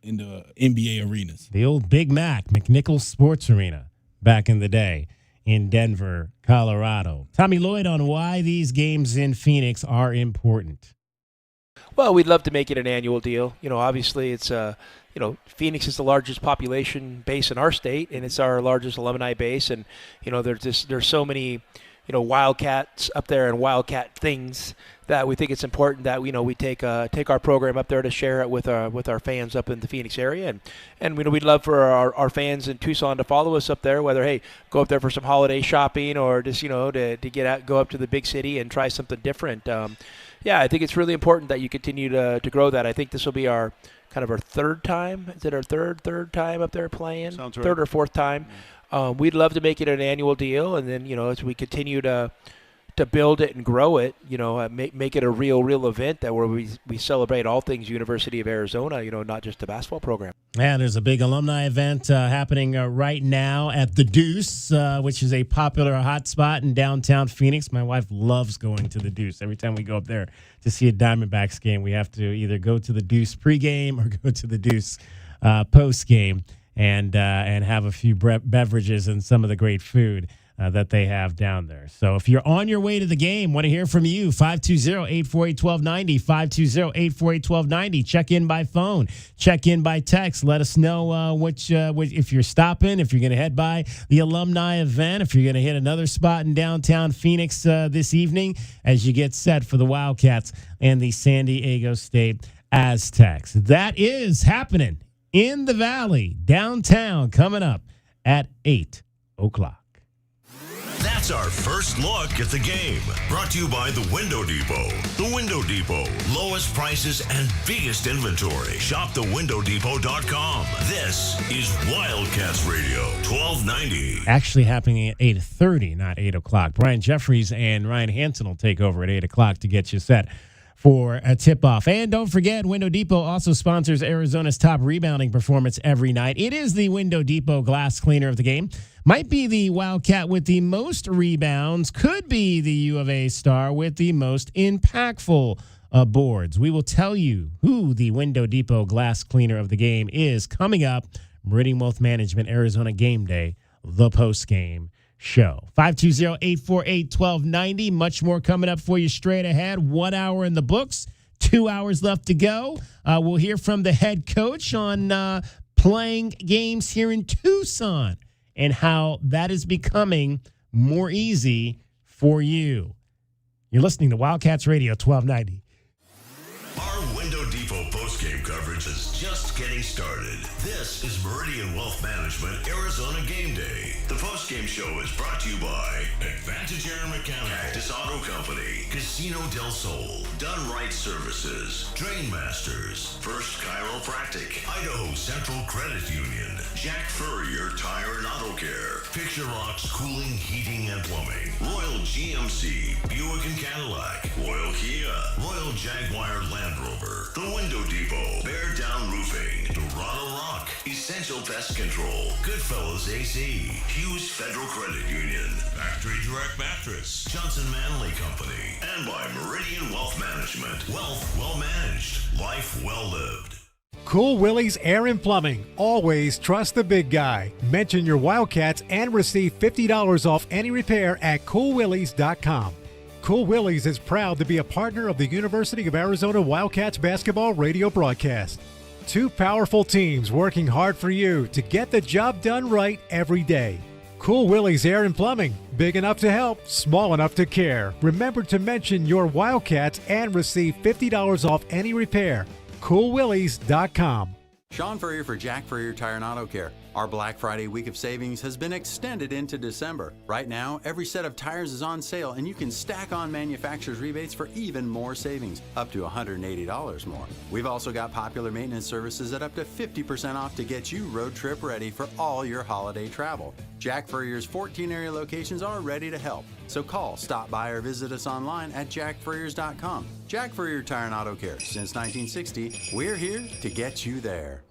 NBA arenas. The old Big Mac, McNichols Sports Arena, back in the day in Denver, Colorado. Tommy Lloyd on why these games in Phoenix are important. Well, we'd love to make it an annual deal. Obviously it's Phoenix is the largest population base in our state, and it's our largest alumni base. And there's so many Wildcats up there and Wildcat things that we think it's important that we take our program up there to share it with our fans up in the Phoenix area, and we'd love for our fans in Tucson to follow us up there, whether go up there for some holiday shopping or just to get out, go up to the big city and try something different. I think it's really important that you continue to grow that. I think this will be our third time. Is it our third time up there playing? Sounds right. Third or fourth time. We'd love to make it an annual deal, and then as we continue to build it and grow it, make it a real event where we celebrate all things University of Arizona, not just the basketball program. Yeah, there's a big alumni event happening right now at the Deuce, which is a popular hot spot in downtown Phoenix. My wife loves going to the Deuce. Every time we go up there to see a Diamondbacks game, we have to either go to the Deuce pregame or go to the Deuce postgame and have a few beverages and some of the great food that they have down there. So if you're on your way to the game, want to hear from you, 520-848-1290, 520-848-1290. Check in by phone, check in by text. Let us know which if you're stopping, if you're going to head by the alumni event, if you're going to hit another spot in downtown Phoenix this evening as you get set for the Wildcats and the San Diego State Aztecs. That is happening in the Valley, downtown, coming up at 8 o'clock. That's our first look at the game. Brought to you by the Window Depot. The Window Depot. Lowest prices and biggest inventory. Shop thewindowdepot.com. This is Wildcats Radio, 1290. Actually happening at 8:30, not 8 o'clock. Brian Jeffries and Ryan Hansen will take over at 8 o'clock to get you set for a tip-off. And don't forget, Window Depot also sponsors Arizona's top rebounding performance every night. It is the Window Depot glass cleaner of the game. Might be the Wildcat with the most rebounds. Could be the U of A star with the most impactful boards. We will tell you who the Window Depot glass cleaner of the game is coming up. Meridian Wealth Management, Arizona Game Day, the post-game show. 520-848-1290. Much more coming up for you straight ahead. 1 hour in the books, 2 hours left to go. We'll hear from the head coach on playing games here in Tucson and how that is becoming more easy for you. You're listening to Wildcats Radio 1290. Our Window Depot postgame coverage is just getting started. This is Meridian Wealth Management Arizona Game Day. The postgame show is brought to you by Advantage Air Mechanical, Cactus Auto Company, Casino del Sol, Done Right Services, Drain Masters, First Chiropractic, Idaho Central Credit Union, Jack Furrier Tire and Auto Care, Picture Rocks Cooling, Heating and Plumbing, Royal GMC, Buick and Cadillac, Royal Kia, Royal Jaguar Land Rover, The Window Depot, Bear Down Roofing, Dorado Rock, Essential Pest Control, Goodfellas AC, Hughes Federal Credit Union, Factory Direct Mattress, Johnson Manley Company, and by Meridian Wealth Management. Wealth well managed, life well lived. Cool Willie's Air and Plumbing. Always trust the big guy. Mention your Wildcats and receive $50 off any repair at coolwillies.com. Cool Willie's is proud to be a partner of the University of Arizona Wildcats basketball radio broadcast. Two powerful teams working hard for you to get the job done right every day. Cool Willie's Air and Plumbing. Big enough to help, small enough to care. Remember to mention your Wildcats and receive $50 off any repair. coolwillies.com. Sean Furrier for Jack Furrier Tire and Auto Care. Our Black Friday week of savings has been extended into December. Right now, every set of tires is on sale and you can stack on manufacturer's rebates for even more savings, up to $180 more. We've also got popular maintenance services at up to 50% off to get you road trip ready for all your holiday travel. Jack Furrier's 14 area locations are ready to help. So call, stop by, or visit us online at jackfurriers.com. Jack Furrier Tire and Auto Care. Since 1960, we're here to get you there.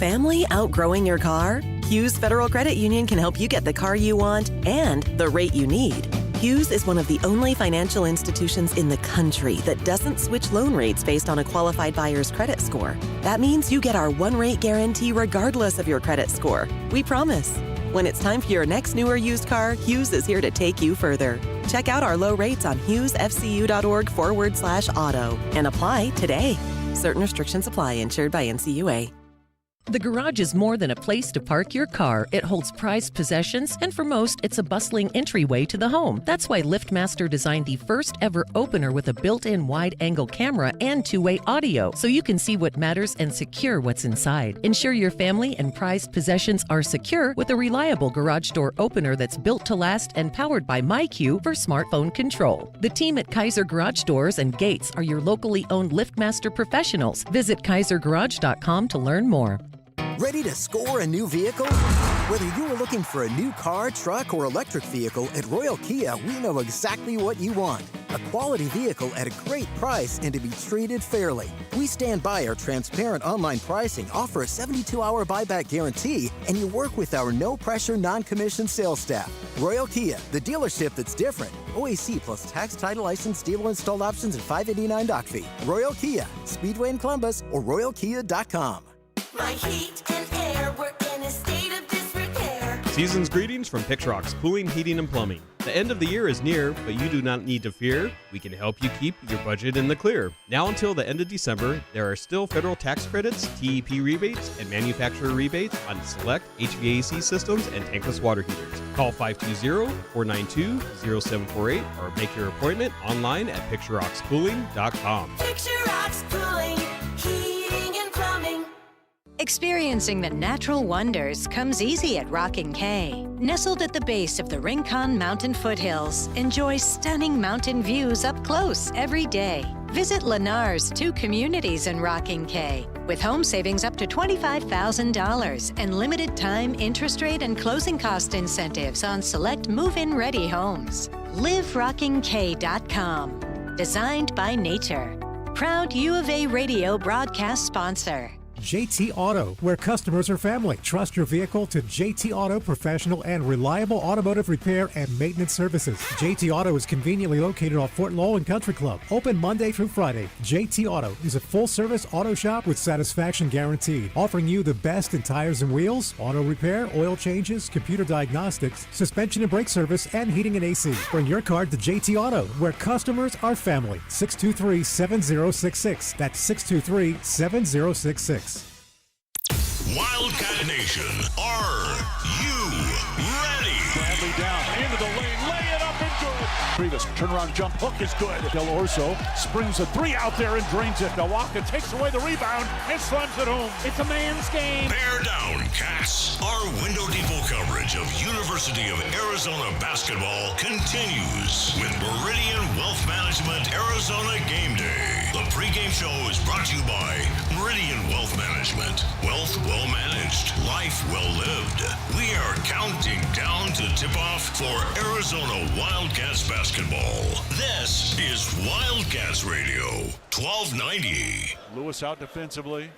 family outgrowing your car? Hughes Federal Credit Union can help you get the car you want and the rate you need. Hughes is one of the only financial institutions in the country that doesn't switch loan rates based on a qualified buyer's credit score. That means you get our one-rate guarantee regardless of your credit score. We promise. When it's time for your next new or used car, Hughes is here to take you further. Check out our low rates on hughesfcu.org/auto and apply today. Certain restrictions apply. Insured by NCUA. The garage is more than a place to park your car. It holds prized possessions, and for most, it's a bustling entryway to the home. That's why LiftMaster designed the first ever opener with a built-in wide-angle camera and two-way audio, so you can see what matters and secure what's inside. Ensure your family and prized possessions are secure with a reliable garage door opener that's built to last and powered by MyQ for smartphone control. The team at Kaiser Garage Doors and Gates are your locally owned LiftMaster professionals. Visit kaisergarage.com to learn more. Ready to score a new vehicle? Whether you are looking for a new car, truck, or electric vehicle, at Royal Kia, we know exactly what you want. A quality vehicle at a great price and to be treated fairly. We stand by our transparent online pricing, offer a 72-hour buyback guarantee, and you work with our no-pressure, non-commissioned sales staff. Royal Kia, the dealership that's different. OAC plus tax, title, license, dealer installed options, and $589 doc fee. Royal Kia, Speedway in Columbus, or royalkia.com. My heat and air were in a state of disrepair. Season's greetings from Pixrox Cooling, Heating, and Plumbing. The end of the year is near, but you do not need to fear. We can help you keep your budget in the clear. Now until the end of December, there are still federal tax credits, TEP rebates, and manufacturer rebates on select HVAC systems and tankless water heaters. Call 520-492-0748 or make your appointment online at PixroxCooling.com. Pixrox Cooling, Heating, and Plumbing. Experiencing the natural wonders comes easy at Rockin' K. Nestled at the base of the Rincon Mountain foothills, enjoy stunning mountain views up close every day. Visit Lennar's 2 communities in Rockin' K, with home savings up to $25,000 and limited time interest rate and closing cost incentives on select move-in ready homes. LiveRockingK.com. Designed by nature. Proud U of A radio broadcast sponsor. JT Auto, where customers are family. Trust your vehicle to JT Auto professional and reliable automotive repair and maintenance services. JT Auto is conveniently located off Fort Lowell and Country Club. Open Monday through Friday. JT Auto is a full-service auto shop with satisfaction guaranteed, offering you the best in tires and wheels, auto repair, oil changes, computer diagnostics, suspension and brake service, and heating and AC. Bring your car to JT Auto, where customers are family. 623-7066. That's 623-7066. Wildcat Nation, are you ready? Bradley down into the lane, lay it up and good. Previous turnaround jump hook is good. Del Orso springs a 3 out there and drains it. Milwaukee takes away the rebound and slams it home. It's a man's game. Bear down, Cats. Our window depot coverage of University of Arizona basketball continues with Meridian Wealth Management Arizona Game Day. The pregame show is brought to you by Meridian Wealth Management. Wealth well managed, life well lived. We are counting down to tip off for Arizona Wildcats basketball. This is Wildcats Radio, 1290. Lewis out defensively.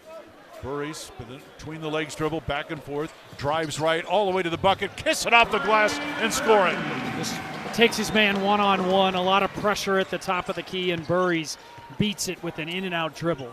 Burries between the legs dribble back and forth. Drives right all the way to the bucket. Kiss it off the glass and score it. Just takes his man one-on-one. A lot of pressure at the top of the key, and Burries beats it with an in-and-out dribble.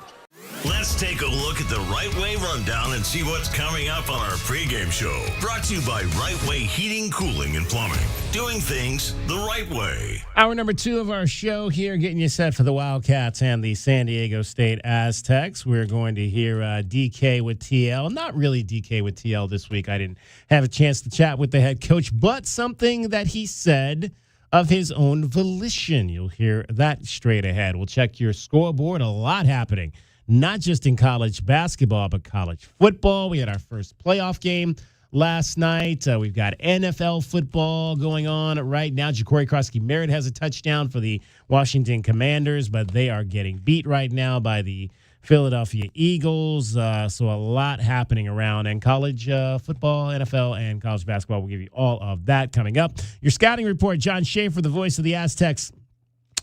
Let's take a look at the Right Way Rundown and see what's coming up on our pregame show. Brought to you by Right Way Heating, Cooling, and Plumbing. Doing things the right way. Hour number 2 of our show here, getting you set for the Wildcats and the San Diego State Aztecs. We're going to hear DK with TL. Not really DK with TL this week. I didn't have a chance to chat with the head coach, but something that he said of his own volition. You'll hear that straight ahead. We'll check your scoreboard. A lot happening. Not just in college basketball, but college football. We had our first playoff game last night. We've got NFL football going on right now. Ja'Cory Krosky-Merritt has a touchdown for the Washington Commanders, but they are getting beat right now by the Philadelphia Eagles. So a lot happening around. And college football, NFL, and college basketball. We'll give you all of that coming up. Your scouting report, John Schaefer, the voice of the Aztecs,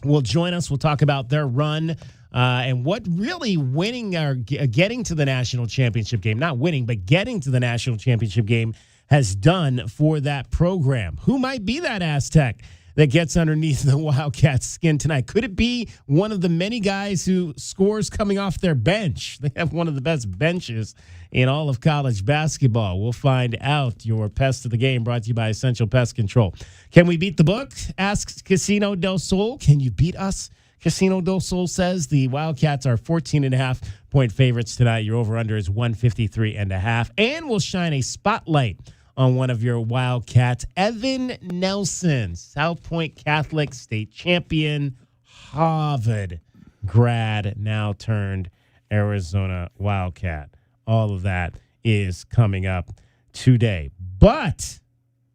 will join us. We'll talk about their run and what really winning or getting to the national championship game, not winning, but getting to the national championship game has done for that program. Who might be that Aztec that gets underneath the Wildcats' skin tonight? Could it be one of the many guys who scores coming off their bench? They have one of the best benches in all of college basketball. We'll find out. Your Pest of the Game brought to you by Essential Pest Control. Can we beat the book? Asks Casino del Sol. Can you beat us? Casino del Sol says the Wildcats are 14.5-point favorites tonight. Your over-under is 153.5. And we'll shine a spotlight on one of your Wildcats, Evan Nelson, South Point Catholic state champion, Harvard grad, now turned Arizona Wildcat. All of that is coming up today. But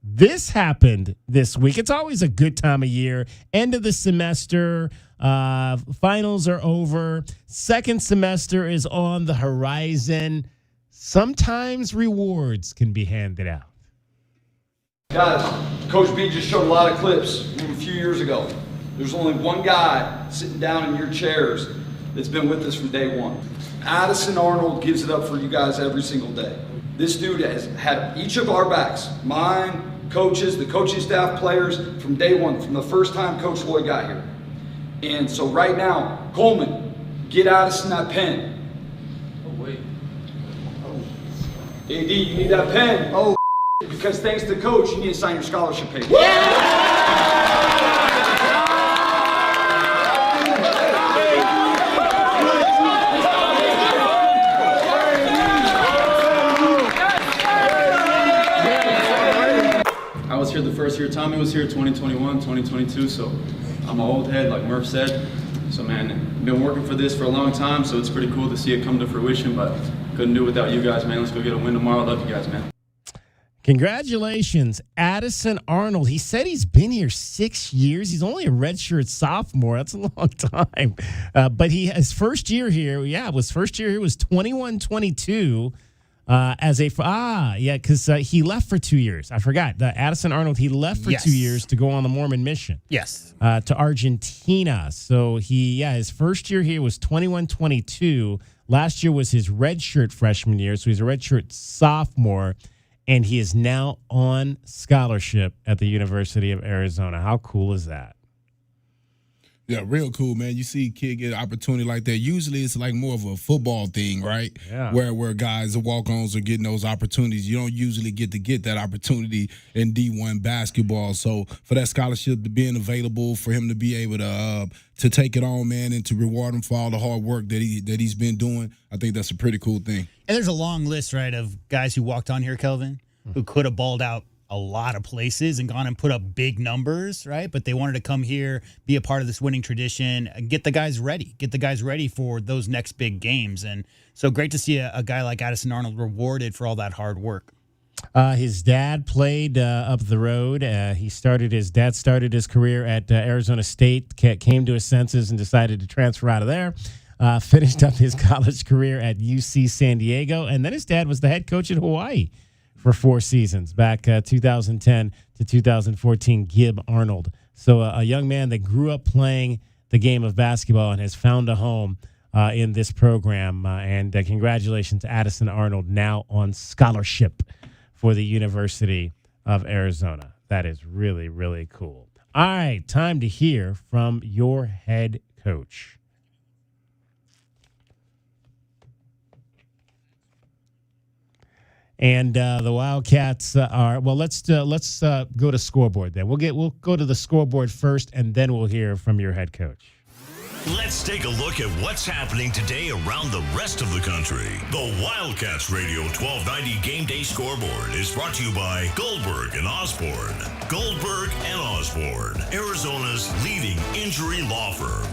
this happened this week. It's always a good time of year. End of the semester. Finals are over. Second semester is on the horizon. Sometimes rewards can be handed out. Guys, Coach B just showed a lot of clips from a few years ago. There's only one guy sitting down in your chairs that's been with us from day one. Addison Arnold gives it up for you guys every single day. This dude has had each of our backs, mine, coaches, the coaching staff, players, from day one, from the first time Coach Lloyd got here. And so right now, Coleman, get Addison that pen. Oh, wait. AD, you need that pen. Oh, because thanks to Coach, you need to sign your scholarship paper. I was here the first year. Tommy was here 2021, 2022, so I'm an old head, like Murph said. So, man, been working for this for a long time, so it's pretty cool to see it come to fruition, but couldn't do it without you guys, man. Let's go get a win tomorrow. Love you guys, man. Congratulations, Addison Arnold. He said he's been here 6 years. He's only a redshirt sophomore. That's a long time. But his first year here, was 21-22 because he left for 2 years. I forgot. Addison Arnold, he left for 2 years to go on the Mormon mission. Yes. To Argentina. So his first year here was 21-22. Last year was his redshirt freshman year, so he's a redshirt sophomore. And he is now on scholarship at the University of Arizona. How cool is that? Yeah, real cool, man. You see a kid get an opportunity like that. Usually it's like more of a football thing, right? Yeah. Where guys, the walk-ons are getting those opportunities. You don't usually get that opportunity in D1 basketball. So for that scholarship to being available, for him to be able to take it on, man, and to reward him for all the hard work that he's been doing, I think that's a pretty cool thing. And there's a long list, right, of guys who walked on here, Kelvin, who could have balled out a lot of places and gone and put up big numbers, right? But they wanted to come here, be a part of this winning tradition, and get the guys ready for those next big games. And so great to see a guy like Addison Arnold rewarded for all that hard work. His dad played up the road. His dad started his career at Arizona State, came to his senses and decided to transfer out of there. Finished up his college career at UC San Diego, and then his dad was the head coach at Hawaii for 4 seasons, back 2010 to 2014, Gib Arnold. So a young man that grew up playing the game of basketball and has found a home in this program. And congratulations to Addison Arnold, now on scholarship for the University of Arizona. That is really, really cool. All right, time to hear from your head coach. And the Wildcats are Let's go to scoreboard then. We'll go to the scoreboard first, and then we'll hear from your head coach. Let's take a look at what's happening today around the rest of the country. The Wildcats Radio 1290 Game Day Scoreboard is brought to you by Goldberg and Osborne. Goldberg and Osborne, Arizona's leading injury law firm.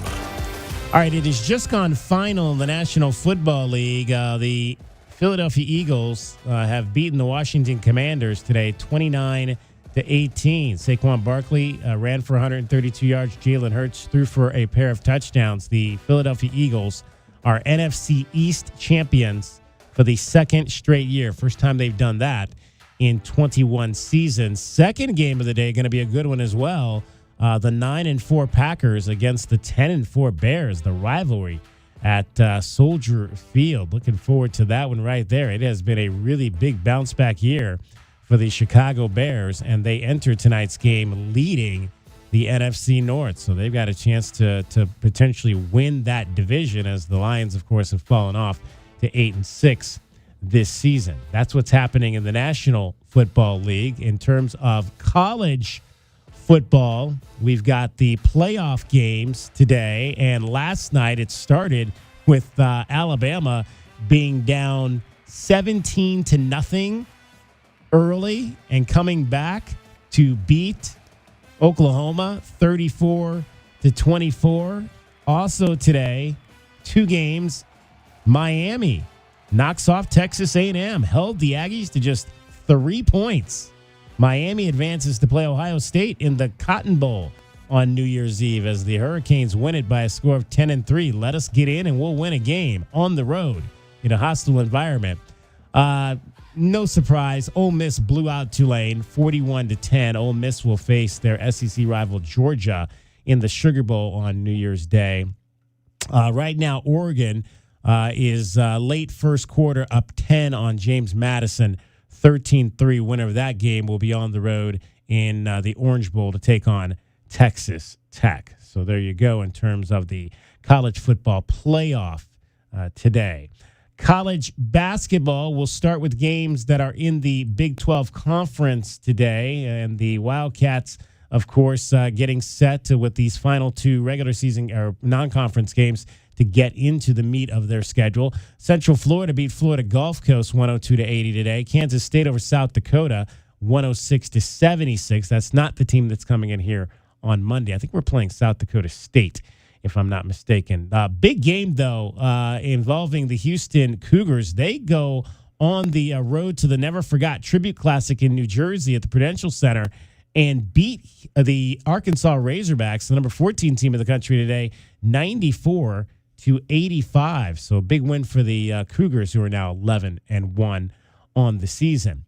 All right, it has just gone final in the National Football League. The Philadelphia Eagles have beaten the Washington Commanders today, 29-18. Saquon Barkley ran for 132 yards. Jalen Hurts threw for a pair of touchdowns. The Philadelphia Eagles are NFC East champions for the second straight year. First time they've done that in 21 seasons. Second game of the day, going to be a good one as well. The 9-4 Packers against the 10-4 Bears. The rivalry at Soldier Field. Looking forward to that one right there. It has been a really big bounce back year for the Chicago Bears, and they enter tonight's game leading the NFC North. So they've got a chance to potentially win that division, as the Lions, of course, have fallen off to 8-6 this season. That's what's happening in the National Football League. In terms of college football, we've got the playoff games today, and last night it started with Alabama being down 17-0 early and coming back to beat Oklahoma 34-24. Also today, 2 games. Miami knocks off Texas A&M, held the Aggies to just 3 points. Miami advances to play Ohio State in the Cotton Bowl on New Year's Eve as the Hurricanes win it by a score of 10-3. Let us get in and we'll win a game on the road in a hostile environment. No surprise, Ole Miss blew out Tulane 41-10. Ole Miss will face their SEC rival Georgia in the Sugar Bowl on New Year's Day. Right now, Oregon is late first quarter up 10 on James Madison, 13-3. Winner of that game will be on the road in the Orange Bowl to take on Texas Tech. So there you go in terms of the college football playoff today. College basketball will start with games that are in the Big 12 Conference today, and the Wildcats, of course, getting set with these final 2 regular season or non-conference games to get into the meat of their schedule. Central Florida beat Florida Gulf Coast 102-80 today. Kansas State over South Dakota 106-76. That's not the team that's coming in here on Monday. I think we're playing South Dakota State, if I'm not mistaken. Big game, though, involving the Houston Cougars. They go on the road to the Never Forgot Tribute Classic in New Jersey at the Prudential Center and beat the Arkansas Razorbacks, the number 14 team in the country today, 94-85. So a big win for the Cougars, who are now 11-1 on the season.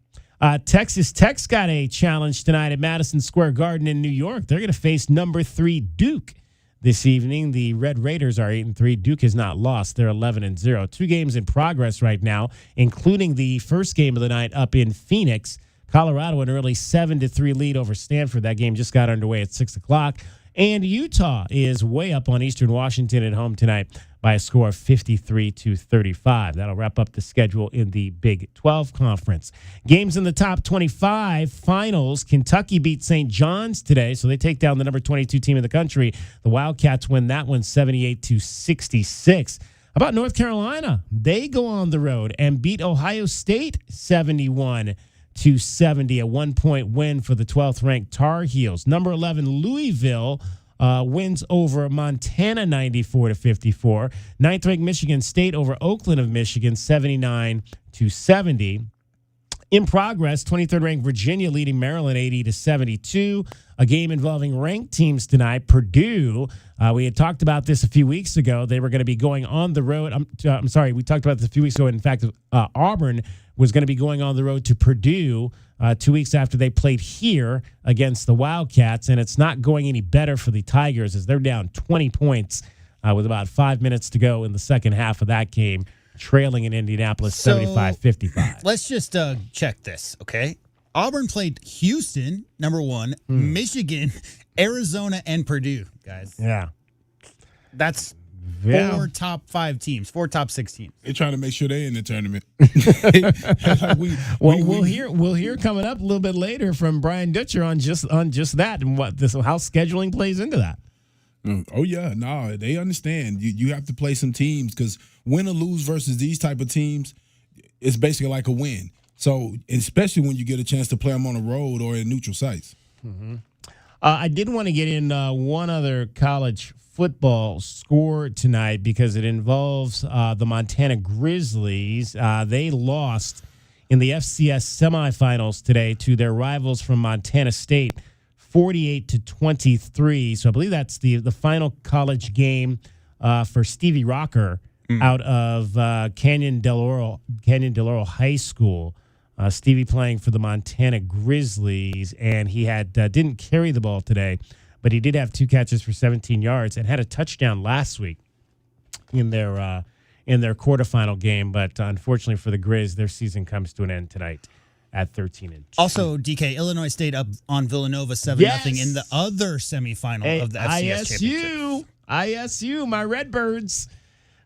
Texas Tech's got a challenge tonight at Madison Square Garden in New York. They're going to face number 3 Duke this evening. The Red Raiders are 8-3. Duke has not lost. They're 11-0. 2 games in progress right now, including the first game of the night up in Phoenix. Colorado an early 7-3 lead over Stanford. That game just got underway at 6 o'clock. And Utah is way up on Eastern Washington at home tonight by a score of 53-35. That'll wrap up the schedule in the Big 12 Conference. Games in the top 25 finals. Kentucky beat St. John's today, so they take down the number 22 team in the country. The Wildcats win that one 78-66. How about North Carolina? They go on the road and beat Ohio State 71-70, a 1-point win for the 12th-ranked Tar Heels. Number 11, Louisville, wins over Montana 94-54. 9th-ranked Michigan State over Oakland of Michigan 79-70. In progress, 23rd-ranked Virginia leading Maryland 80-72. A game involving ranked teams tonight. Purdue, we had talked about this a few weeks ago. They were going to be going on the road. I'm sorry, we talked about this a few weeks ago. In fact, Auburn was going to be going on the road to Purdue 2 weeks after they played here against the Wildcats, and it's not going any better for the Tigers as they're down 20 points with about 5 minutes to go in the second half of that game, trailing in Indianapolis 75-55. Let's just check this, okay? Auburn played Houston, number 1, Michigan, Arizona, and Purdue, guys. Yeah. That's 4 top 5 teams, 4 top 6 teams. They're trying to make sure they're in the tournament. We'll hear coming up a little bit later from Brian Dutcher on just that and how scheduling plays into that. Oh yeah, no, they understand. You have to play some teams because win or lose versus these type of teams, it's basically like a win. So especially when you get a chance to play them on the road or in neutral sites. Mm-hmm. I did want to get in one other college football score tonight because it involves the Montana Grizzlies. They lost in the FCS semifinals today to their rivals from Montana State, 48-23. So I believe that's the final college game for Stevie Rocker out of Canyon Del Oro High School. Stevie playing for the Montana Grizzlies, and he had didn't carry the ball today, but he did have 2 catches for 17 yards and had a touchdown last week in their quarterfinal game. But unfortunately for the Grizz, their season comes to an end tonight at 13-2. Also, DK, Illinois State up on Villanova 7-0 in the other semifinal of the FCS Championship. ISU, my Redbirds,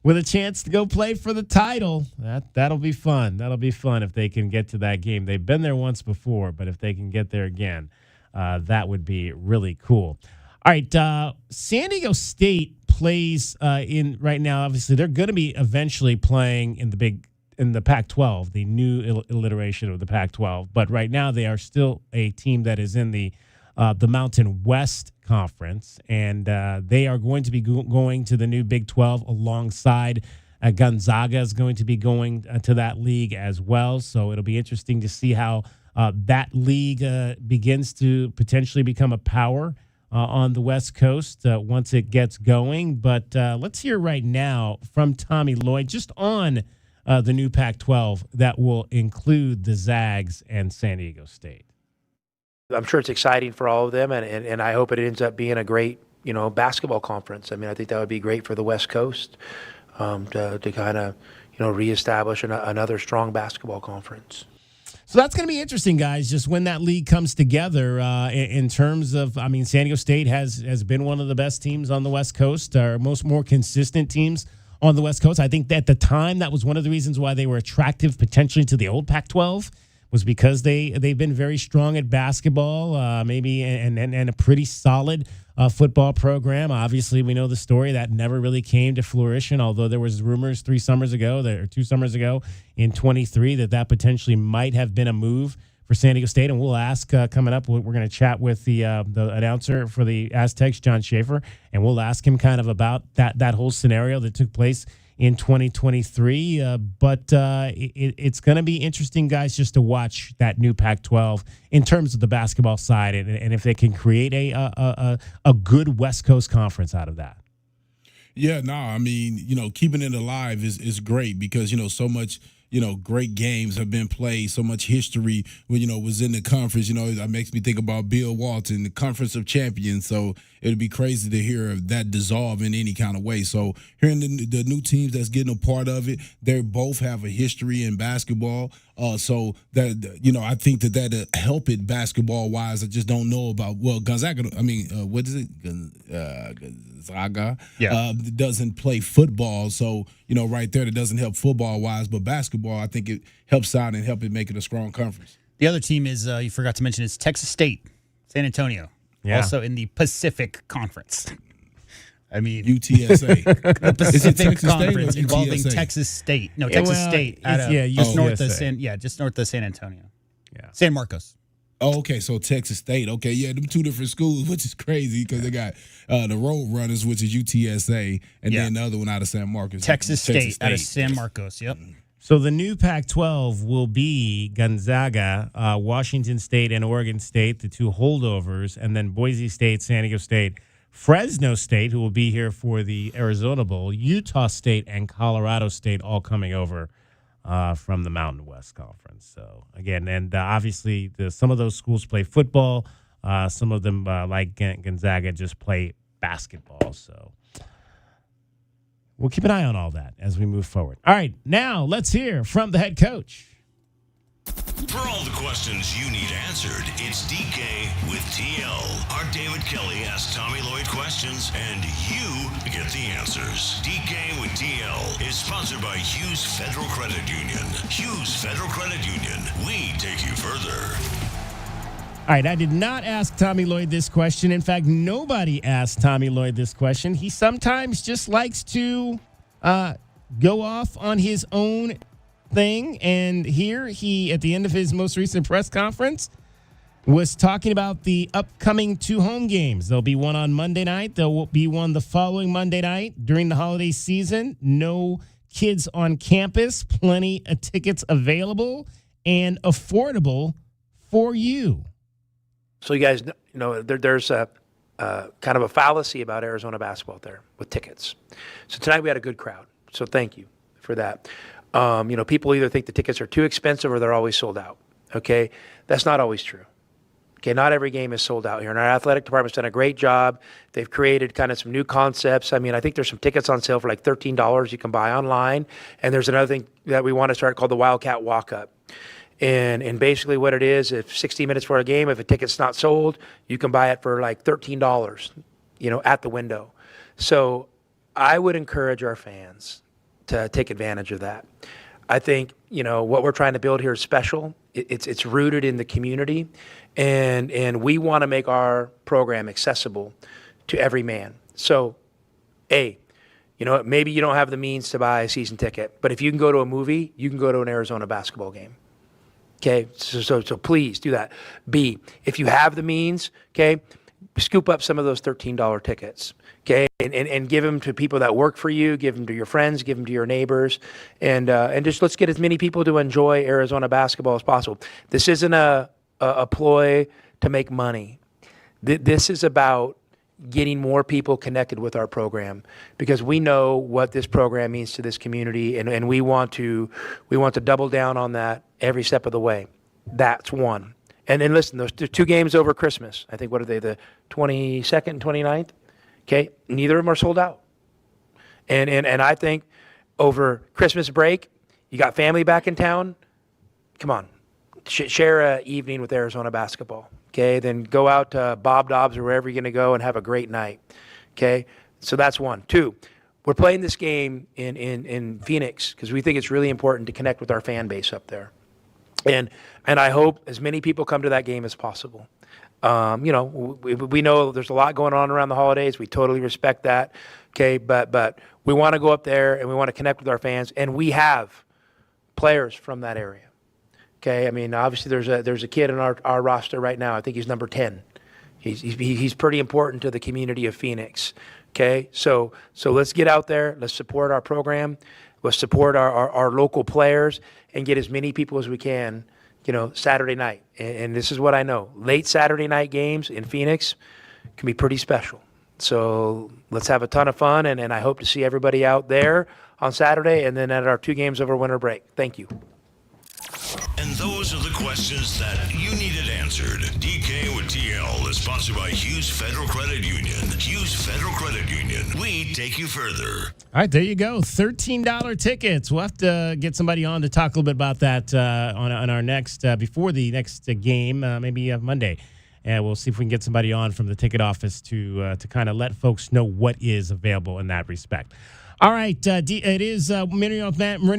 with a chance to go play for the title. That'll be fun. That'll be fun if they can get to that game. They've been there once before, but if they can get there again, that would be really cool. All right, San Diego State plays in right now. Obviously, they're going to be eventually playing in the Pac-12, the new iteration of the Pac-12. But right now, they are still a team that is in the Mountain West Conference, and they are going to be going to the new Big 12 alongside Gonzaga is going to be going to that league as well. So it'll be interesting to see how that league begins to potentially become a power on the West Coast once it gets going. But let's hear right now from Tommy Lloyd just on the new Pac-12 that will include the Zags and San Diego State. I'm sure it's exciting for all of them, and I hope it ends up being a great, basketball conference. I mean, I think that would be great for the West Coast to kind of, reestablish another strong basketball conference. So that's going to be interesting, guys, just when that league comes together in terms of, San Diego State has been one of the best teams on the West Coast, or more consistent teams on the West Coast. I think that at the time, that was one of the reasons why they were attractive potentially to the old Pac-12. Was because they've been very strong at basketball, maybe, and a pretty solid football program. Obviously, we know the story that never really came to fruition, although there was rumors 2 summers ago in 23 that potentially might have been a move for San Diego State. And we'll ask coming up, we're going to chat with the announcer for the Aztecs, John Schaefer, and we'll ask him kind of about that whole scenario that took place in 2023, but it's going to be interesting, guys, just to watch that new Pac-12 in terms of the basketball side, and if they can create a good West Coast conference out of that. Yeah, no, keeping it alive is great because, so much, great games have been played, so much history, was in the conference. That makes me think about Bill Walton, the Conference of Champions. So it'd be crazy to hear that dissolve in any kind of way. So hearing the new teams that's getting a part of it, they both have a history in basketball. So that, I think that help it basketball wise. I just don't know about, Gonzaga, what is it? Gonzaga doesn't play football. So, right there, that doesn't help football wise, but basketball, I think it helps out and help it make it a strong conference. The other team is, you forgot to mention, is Texas State, San Antonio. Yeah. Also in the Pacific Conference. UTSA. The Pacific Conference State involving Texas State. No, Texas State. Just north of San Antonio. Yeah. San Marcos. Oh, okay, so Texas State. Okay, yeah, them 2 different schools, which is crazy because they got the Road Runners, which is UTSA, and then the other one out of San Marcos. Texas State out of San Marcos, yep. So the new Pac-12 will be Gonzaga, Washington State, and Oregon State, the 2 holdovers, and then Boise State, San Diego State, Fresno State, who will be here for the Arizona Bowl, Utah State, and Colorado State all coming over from the Mountain West Conference. So, again, and obviously some of those schools play football. Some of them, like Gonzaga, just play basketball. So we'll keep an eye on all that as we move forward. All right, now let's hear from the head coach. For all the questions you need answered, it's DK with TL. Our David Kelly asks Tommy Lloyd questions, and you get the answers. DK with TL is sponsored by Hughes Federal Credit Union. Hughes Federal Credit Union. We take you further. All right, I did not ask Tommy Lloyd this question. In fact, nobody asked Tommy Lloyd this question. He sometimes just likes to go off on his own thing, and here he, at the end of his most recent press conference, was talking about the upcoming 2 home games. There'll be one on Monday night. There will be one the following Monday night during the holiday season. No kids on campus. Plenty of tickets available and affordable for you. So you guys know there's a kind of a fallacy about Arizona basketball there with tickets. So tonight we had a good crowd. So thank you for that. People either think the tickets are too expensive or they're always sold out. Okay, that's not always true. Okay, not every game is sold out here. And our athletic department's done a great job. They've created kind of some new concepts. I mean, I think there's some tickets on sale for like $13 you can buy online. And there's another thing that we want to start called the Wildcat Walk-Up. And basically what it is, if 60 minutes for a game, if a ticket's not sold, you can buy it for like $13, at the window. So I would encourage our fans to take advantage of that. I think, what we're trying to build here is special. It's rooted in the community, and we want to make our program accessible to every man. So, maybe you don't have the means to buy a season ticket, but if you can go to a movie, you can go to an Arizona basketball game. Okay, so please do that. B, if you have the means, okay, scoop up some of those $13 tickets, okay, and give them to people that work for you, give them to your friends, give them to your neighbors, and just let's get as many people to enjoy Arizona basketball as possible. This isn't a ploy to make money. This is about getting more people connected with our program, because we know what this program means to this community, and we want to double down on that every step of the way. That's one. And then listen, those two games over Christmas, I think, what are they, the 22nd and 29th? Okay, neither of them are sold out. And I think over Christmas break, you got family back in town, come on, share an evening with Arizona basketball. Okay, then go out to Bob Dobbs or wherever you're going to go and have a great night. Okay, so that's one. Two, we're playing this game in Phoenix because we think it's really important to connect with our fan base up there. And I hope as many people come to that game as possible. We know there's a lot going on around the holidays. We totally respect that. Okay, but we want to go up there and we want to connect with our fans, and we have players from that area. Okay, I mean, obviously there's a kid in our roster right now. I think he's number 10. He's pretty important to the community of Phoenix. Okay, so let's get out there. Let's support our program. Let's support our local players and get as many people as we can, Saturday night. And this is what I know. Late Saturday night games in Phoenix can be pretty special. So let's have a ton of fun, and I hope to see everybody out there on Saturday and then at our 2 games over winter break. Thank you. And those are the questions that you needed answered. DK with TL is sponsored by Hughes Federal Credit Union. Hughes Federal Credit Union. We take you further. All right, there you go. $13 tickets. We'll have to get somebody on to talk a little bit about that on our next, before the next game, maybe Monday. And we'll see if we can get somebody on from the ticket office to kind of let folks know what is available in that respect. All right, it is Meridian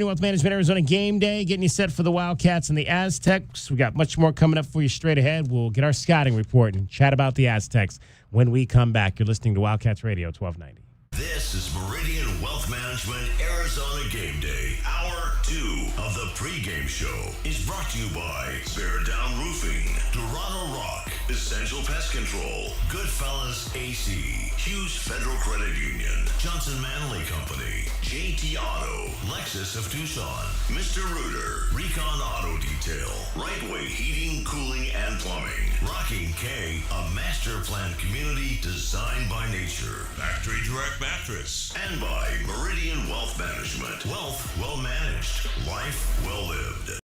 Wealth Management Arizona Game Day, getting you set for the Wildcats and the Aztecs. We got much more coming up for you straight ahead. We'll get our scouting report and chat about the Aztecs when we come back. You're listening to Wildcats Radio 1290. This is Meridian Wealth Management Arizona Game Day. Hour 2 of the pregame show is brought to you by Bear Down Roofing, Dorado Rock, Essential Pest Control, Goodfellas AC, Hughes Federal Credit Union, Johnson Manley Company, JT Auto, Lexus of Tucson, Mr. Rooter, Recon Auto Detail, Rightway Heating, Cooling, and Plumbing, Rocking K, a master planned community designed by nature, Factory Direct Mattress, and by Meridian Wealth Management. Wealth well managed, life well lived.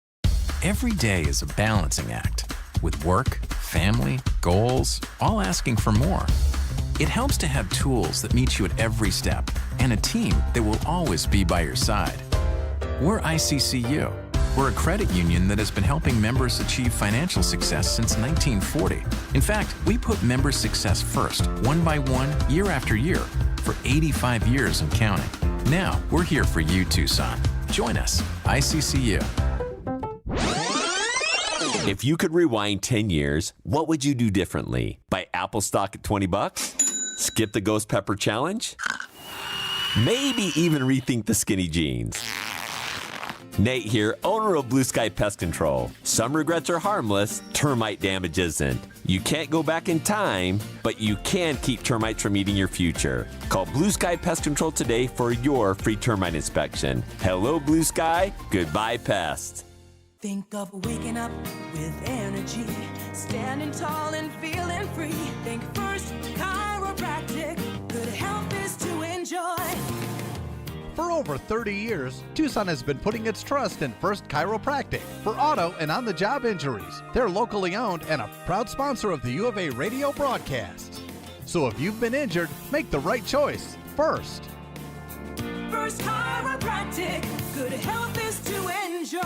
Every day is a balancing act, with work, family, goals, all asking for more. It helps to have tools that meet you at every step and a team that will always be by your side. We're ICCU. We're a credit union that has been helping members achieve financial success since 1940. In fact, we put member success first, one by one, year after year, for 85 years and counting. Now, we're here for you, Tucson. Join us, ICCU. If you could rewind 10 years, what would you do differently? Buy Apple stock at $20? Skip the Ghost Pepper Challenge? Maybe even rethink the skinny jeans. Nate here, owner of Blue Sky Pest Control. Some regrets are harmless, termite damage isn't. You can't go back in time, but you can keep termites from eating your future. Call Blue Sky Pest Control today for your free termite inspection. Hello, Blue Sky. Goodbye, pests. Think of waking up with energy, standing tall and feeling free. Think first chiropractic, good health is to enjoy. For over 30 years, Tucson has been putting its trust in First Chiropractic for auto and on-the-job injuries. They're locally owned and a proud sponsor of the U of A radio broadcast. So if you've been injured, make the right choice. First. First Chiropractic, good health is to enjoy.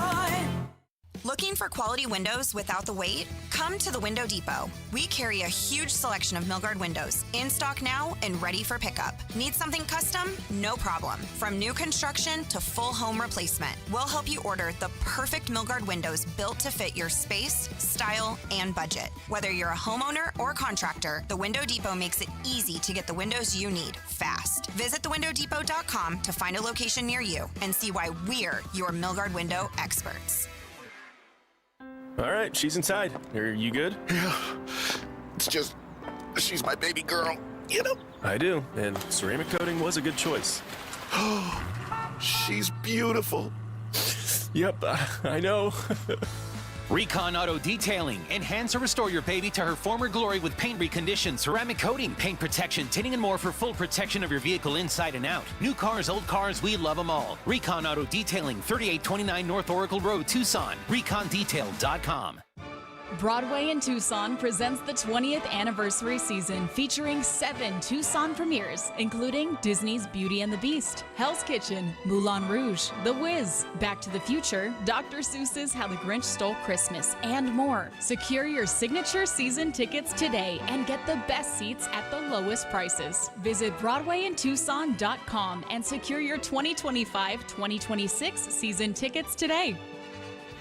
Looking for quality windows without the wait? Come to the Window Depot. We carry a huge selection of Milgard windows, in stock now and ready for pickup. Need something custom? No problem. From new construction to full home replacement, we'll help you order the perfect Milgard windows built to fit your space, style, and budget. Whether you're a homeowner or contractor, the Window Depot makes it easy to get the windows you need fast. Visit thewindowdepot.com to find a location near you and see why we're your Milgard window experts. All right, she's inside. Are you good? Yeah. It's just, she's my baby girl, you know? I do, and ceramic coating was a good choice. Oh, she's beautiful. Yep, I know. Recon Auto Detailing. Enhance or restore your baby to her former glory with paint recondition, ceramic coating, paint protection, tinting, and more for full protection of your vehicle inside and out. New cars, old cars, we love them all. Recon Auto Detailing, 3829 North Oracle Road, Tucson. ReconDetail.com. Broadway in Tucson presents the 20th anniversary season featuring 7 Tucson premieres, including Disney's Beauty and the Beast, Hell's Kitchen, Moulin Rouge, The Wiz, Back to the Future, Dr. Seuss's How the Grinch Stole Christmas, and more. Secure your signature season tickets today and get the best seats at the lowest prices. Visit BroadwayInTucson.com and secure your 2025-2026 season tickets today.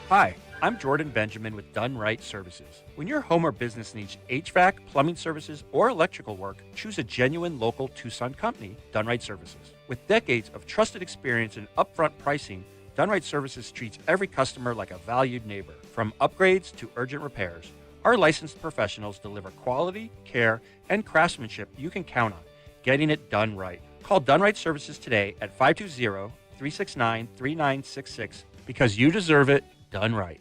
Hi, I'm Jordan Benjamin with Done Right Services. When your home or business needs HVAC, plumbing services, or electrical work, choose a genuine local Tucson company, Done Right Services. With decades of trusted experience and upfront pricing, Done Right Services treats every customer like a valued neighbor. From upgrades to urgent repairs, our licensed professionals deliver quality, care, and craftsmanship you can count on, getting it done right. Call Done Right Services today at 520-369-3966 because you deserve it done right.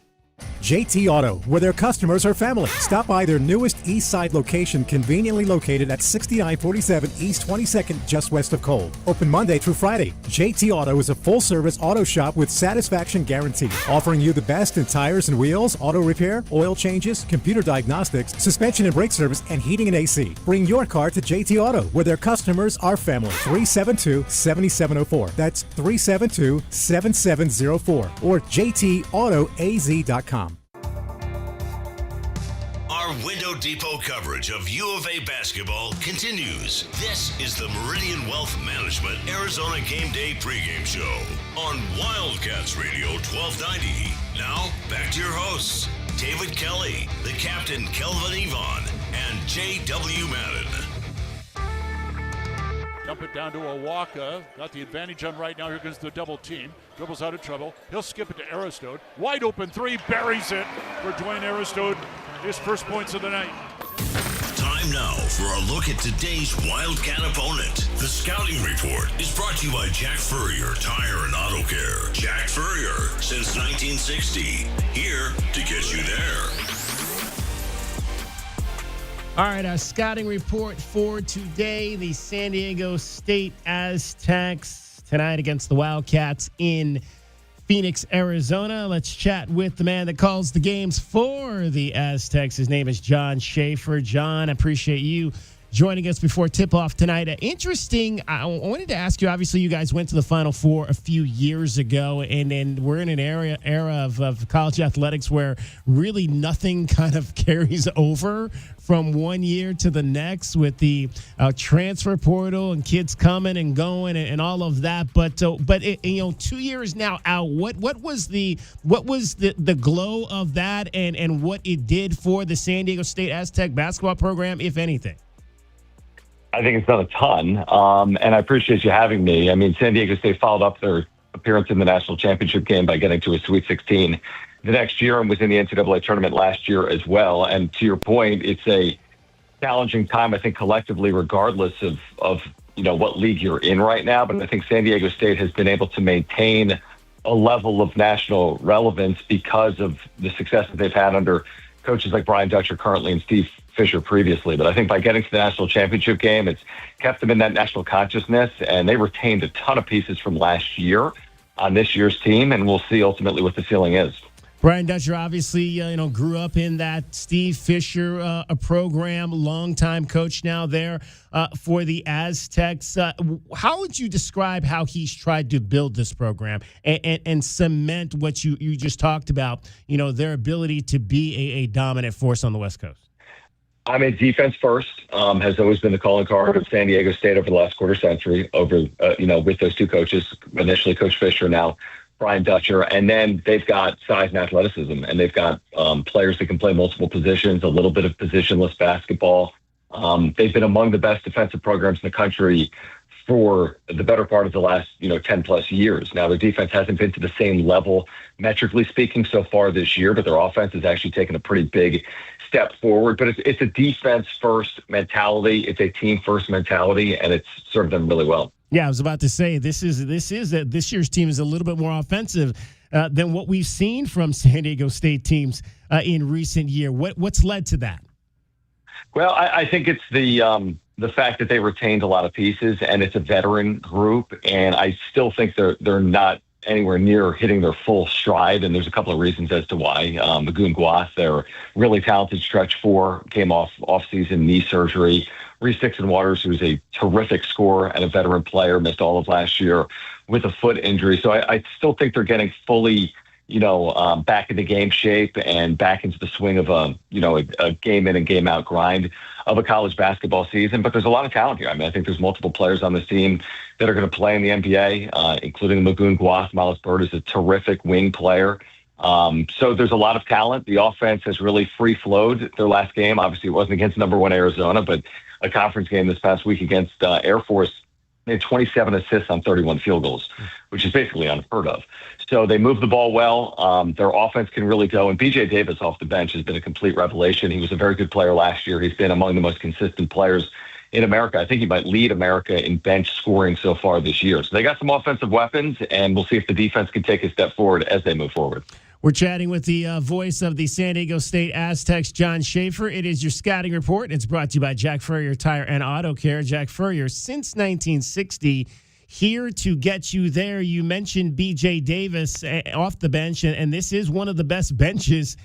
JT Auto, where their customers are family. Stop by their newest East Side location, conveniently located at 6947 East 22nd, just west of Cole. Open Monday through Friday. JT Auto is a full-service auto shop with satisfaction guarantee, offering you the best in tires and wheels, auto repair, oil changes, computer diagnostics, suspension and brake service, and heating and AC. Bring your car to JT Auto, where their customers are family. 372-7704. That's 372-7704 or jtautoaz.com. Our Window Depot coverage of U of A basketball continues. This is the Meridian Wealth Management Arizona Gameday pregame show on Wildcats Radio 1290. Now, back to your hosts, David Kelly, the captain Kelvin Yvonne, and J.W. Madden. Dump it down to Owaka. Got the advantage on right now. Here comes the double team. Dribbles out of trouble. He'll skip it to Aristode. Wide open three. Buries it for Dwayne Aristode. His first points of the night. Time now for a look at today's Wildcat opponent. The Scouting Report is brought to you by Jack Furrier Tire and Auto Care. Jack Furrier since 1960. Here to get you there. All right, our scouting report for today. The San Diego State Aztecs tonight against the Wildcats in Phoenix, Arizona. Let's chat with the man that calls the games for the Aztecs. His name is John Schaefer. John, I appreciate you joining us before tip-off tonight. Interesting, I wanted to ask you, obviously you guys went to the Final Four a few years ago, and then we're in an era of college athletics where really nothing kind of carries over from one year to the next with the transfer portal and kids coming and going and all of that. But 2 years now out, what was the glow of that and what it did for the San Diego State Aztec basketball program, if anything? I think it's done a ton, and I appreciate you having me. I mean, San Diego State followed up their appearance in the national championship game by getting to a Sweet 16 the next year and was in the NCAA tournament last year as well. And to your point, it's a challenging time, I think, collectively, regardless of what league you're in right now. But I think San Diego State has been able to maintain a level of national relevance because of the success that they've had under coaches like Brian Dutcher currently and Steve Fisher previously. But I think by getting to the national championship game, it's kept them in that national consciousness, and they retained a ton of pieces from last year on this year's team, and we'll see ultimately what the ceiling is. Brian Dutcher obviously, grew up in that Steve Fisher program, longtime coach now there for the Aztecs. How would you describe how he's tried to build this program and cement what you just talked about, their ability to be a dominant force on the West Coast? I mean, defense first has always been the calling card of San Diego State over the last quarter century, with those two coaches, initially Coach Fisher, now Brian Dutcher. And then they've got size and athleticism, and they've got players that can play multiple positions, a little bit of positionless basketball. They've been among the best defensive programs in the country for the better part of the last, 10 plus years. Now, their defense hasn't been to the same level, metrically speaking, so far this year, but their offense has actually taken a pretty big step forward. But it's a defense first mentality. It's a team first mentality, and it's served them really well. Yeah, I was about to say this year's team is a little bit more offensive than what we've seen from San Diego State teams in recent year. What's led to that? Well, I think it's the fact that they retained a lot of pieces, and it's a veteran group, and I still think they're not anywhere near hitting their full stride, and there's a couple of reasons as to why. Magoon Guath, their really talented stretch four, came off-season knee surgery. Reese Dixon-Waters, who's a terrific scorer and a veteran player, missed all of last year with a foot injury. So I still think they're getting fully, back into game shape and back into the swing of a game in and game out grind of a college basketball season. But there's a lot of talent here. I mean, I think there's multiple players on this team that are going to play in the NBA, including Magoon Guath. Miles Bird is a terrific wing player. So there's a lot of talent. The offense has really free-flowed their last game. Obviously, it wasn't against number one Arizona, but a conference game this past week against Air Force. They had 27 assists on 31 field goals, which is basically unheard of. So they move the ball well. Their offense can really go. And B.J. Davis off the bench has been a complete revelation. He was a very good player last year. He's been among the most consistent players in America. I think he might lead America in bench scoring so far this year. So they got some offensive weapons, and we'll see if the defense can take a step forward as they move forward. We're chatting with the voice of the San Diego State Aztecs, John Schaefer. It is your scouting report. It's brought to you by Jack Furrier Tire and Auto Care. Jack Furrier, since 1960, here to get you there. You mentioned B.J. Davis off the bench, and this is one of the best benches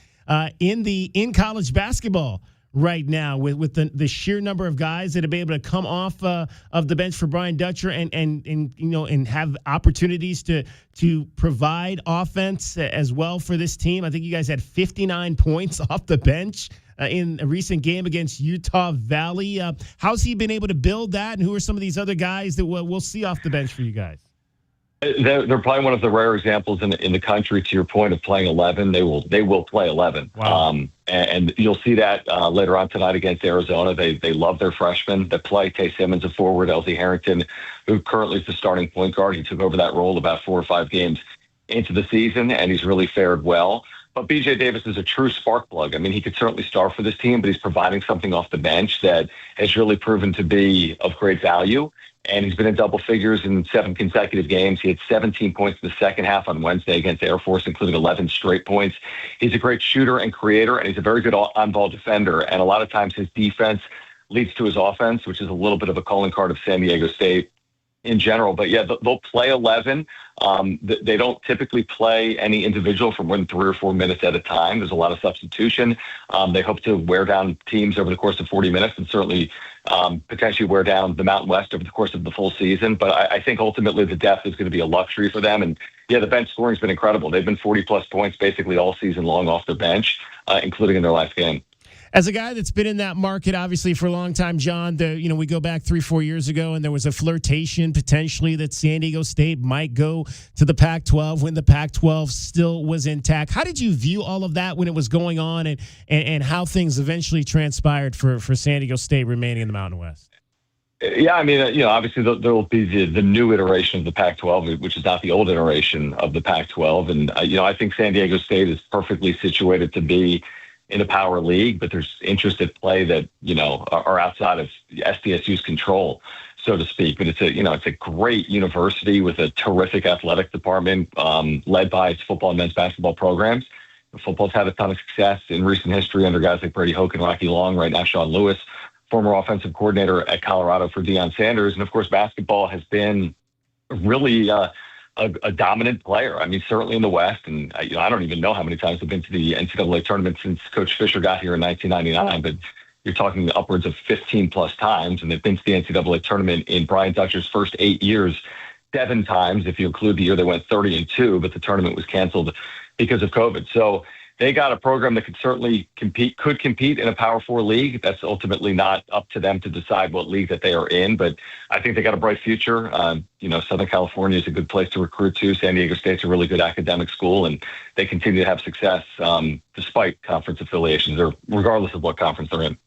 in college basketball right now, with the sheer number of guys that have been able to come off of the bench for Brian Dutcher and have opportunities to provide offense as well for this team. I think you guys had 59 points off the bench in a recent game against Utah Valley. How's he been able to build that, and who are some of these other guys that we'll see off the bench for you guys? They're probably one of the rare examples in the country, to your point, of playing 11. They will play 11. Wow. And you'll see that later on tonight against Arizona. They love their freshmen that play. Tay Simmons, a forward, Elsie Harrington, who currently is the starting point guard. He took over that role about 4 or 5 games into the season, and he's really fared well. But B.J. Davis is a true spark plug. I mean, he could certainly start for this team, but he's providing something off the bench that has really proven to be of great value. And he's been in double figures in 7 consecutive games. He had 17 points in the second half on Wednesday against Air Force, including 11 straight points. He's a great shooter and creator, and he's a very good on-ball defender. And a lot of times his defense leads to his offense, which is a little bit of a calling card of San Diego State in general. But yeah, they'll play 11. They don't typically play any individual for more than 3 or 4 minutes at a time. There's a lot of substitution. They hope to wear down teams over the course of 40 minutes and certainly potentially wear down the Mountain West over the course of the full season. But I think ultimately the depth is going to be a luxury for them. And yeah, the bench scoring has been incredible. They've been 40-plus points basically all season long off their bench, including in their last game. As a guy that's been in that market, obviously, for a long time, John, we go back 3-4 years ago, and there was a flirtation potentially that San Diego State might go to the Pac-12 when the Pac-12 still was intact. How did you view all of that when it was going on, and how things eventually transpired for San Diego State remaining in the Mountain West? Yeah, I mean, obviously there will be the new iteration of the Pac-12, which is not the old iteration of the Pac-12. And, I think San Diego State is perfectly situated to be in a power league, but there's interest at play that, are outside of SDSU's control, so to speak. But it's a great university with a terrific athletic department, led by its football and men's basketball programs. Football's had a ton of success in recent history under guys like Brady Hoke and Rocky Long. Right now, Sean Lewis, former offensive coordinator at Colorado for Deion Sanders. And, of course, basketball has been really a dominant player. I mean, certainly in the West. And, I don't even know how many times they've been to the NCAA tournament since Coach Fisher got here in 1999. But you're talking upwards of 15-plus times. And they've been to the NCAA tournament in Brian Dutcher's first 8 years 7 times, if you include the year they went 30-2, but the tournament was canceled because of COVID. So they got a program that could certainly compete in a Power 4 league. That's ultimately not up to them to decide what league that they are in, but I think they got a bright future. Southern California is a good place to recruit to. San Diego State's a really good academic school, and they continue to have success despite conference affiliations or regardless of what conference they're in.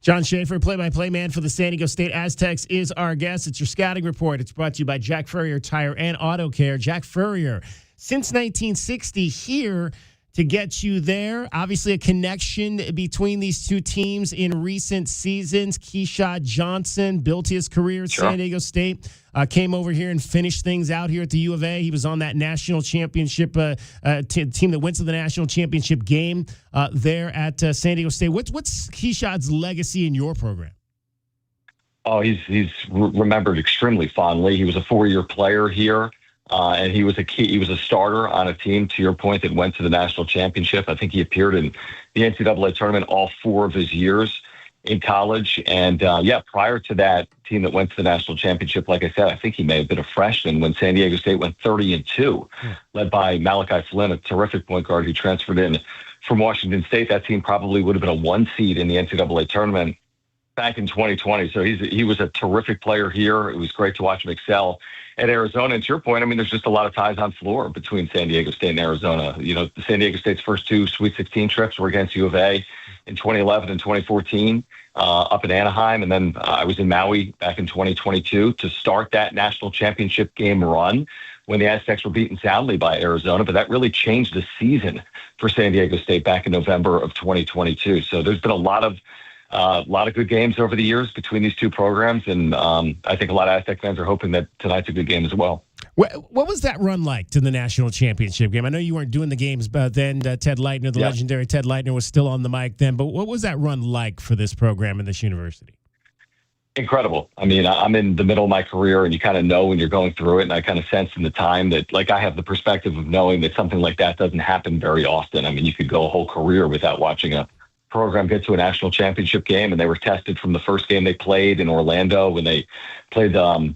John Schaefer, play-by-play man for the San Diego State Aztecs, is our guest. It's your scouting report. It's brought to you by Jack Furrier Tire and Auto Care. Jack Furrier, since 1960, here to get you there. Obviously, a connection between these two teams in recent seasons. Keyshawn Johnson built his career at San Diego State, came over here and finished things out here at the U of A. He was on that national championship team that went to the national championship game there at San Diego State. What's Keyshawn's legacy in your program? Oh, he's remembered extremely fondly. He was a 4-year player here. And he was a starter on a team, to your point, that went to the national championship. I think he appeared in the NCAA tournament all 4 of his years in college. And prior to that team that went to the national championship, like I said, I think he may have been a freshman when San Diego State went 30-2, led by Malachi Flynn, a terrific point guard who transferred in from Washington State. That team probably would have been a 1 seed in the NCAA tournament back in 2020. So he was a terrific player here. It was great to watch him excel at Arizona. And to your point, I mean, there's just a lot of ties on floor between San Diego State and Arizona. The San Diego State's first 2 Sweet 16 trips were against U of A in 2011 and 2014 up in Anaheim. And then I was in Maui back in 2022 to start that national championship game run when the Aztecs were beaten soundly by Arizona. But that really changed the season for San Diego State back in November of 2022. So there's been a lot of good games over the years between these two programs, and I think a lot of Aztec fans are hoping that tonight's a good game as well. What was that run like to the national championship game? I know you weren't doing the games, but then Ted Leitner, the legendary Ted Leitner, was still on the mic then. But what was that run like for this program and this university? Incredible. I mean, I'm in the middle of my career, and you kind of know when you're going through it, and I kind of sense in the time that, like, I have the perspective of knowing that something like that doesn't happen very often. I mean, you could go a whole career without watching a program get to a national championship game, and they were tested from the first game they played in Orlando when they played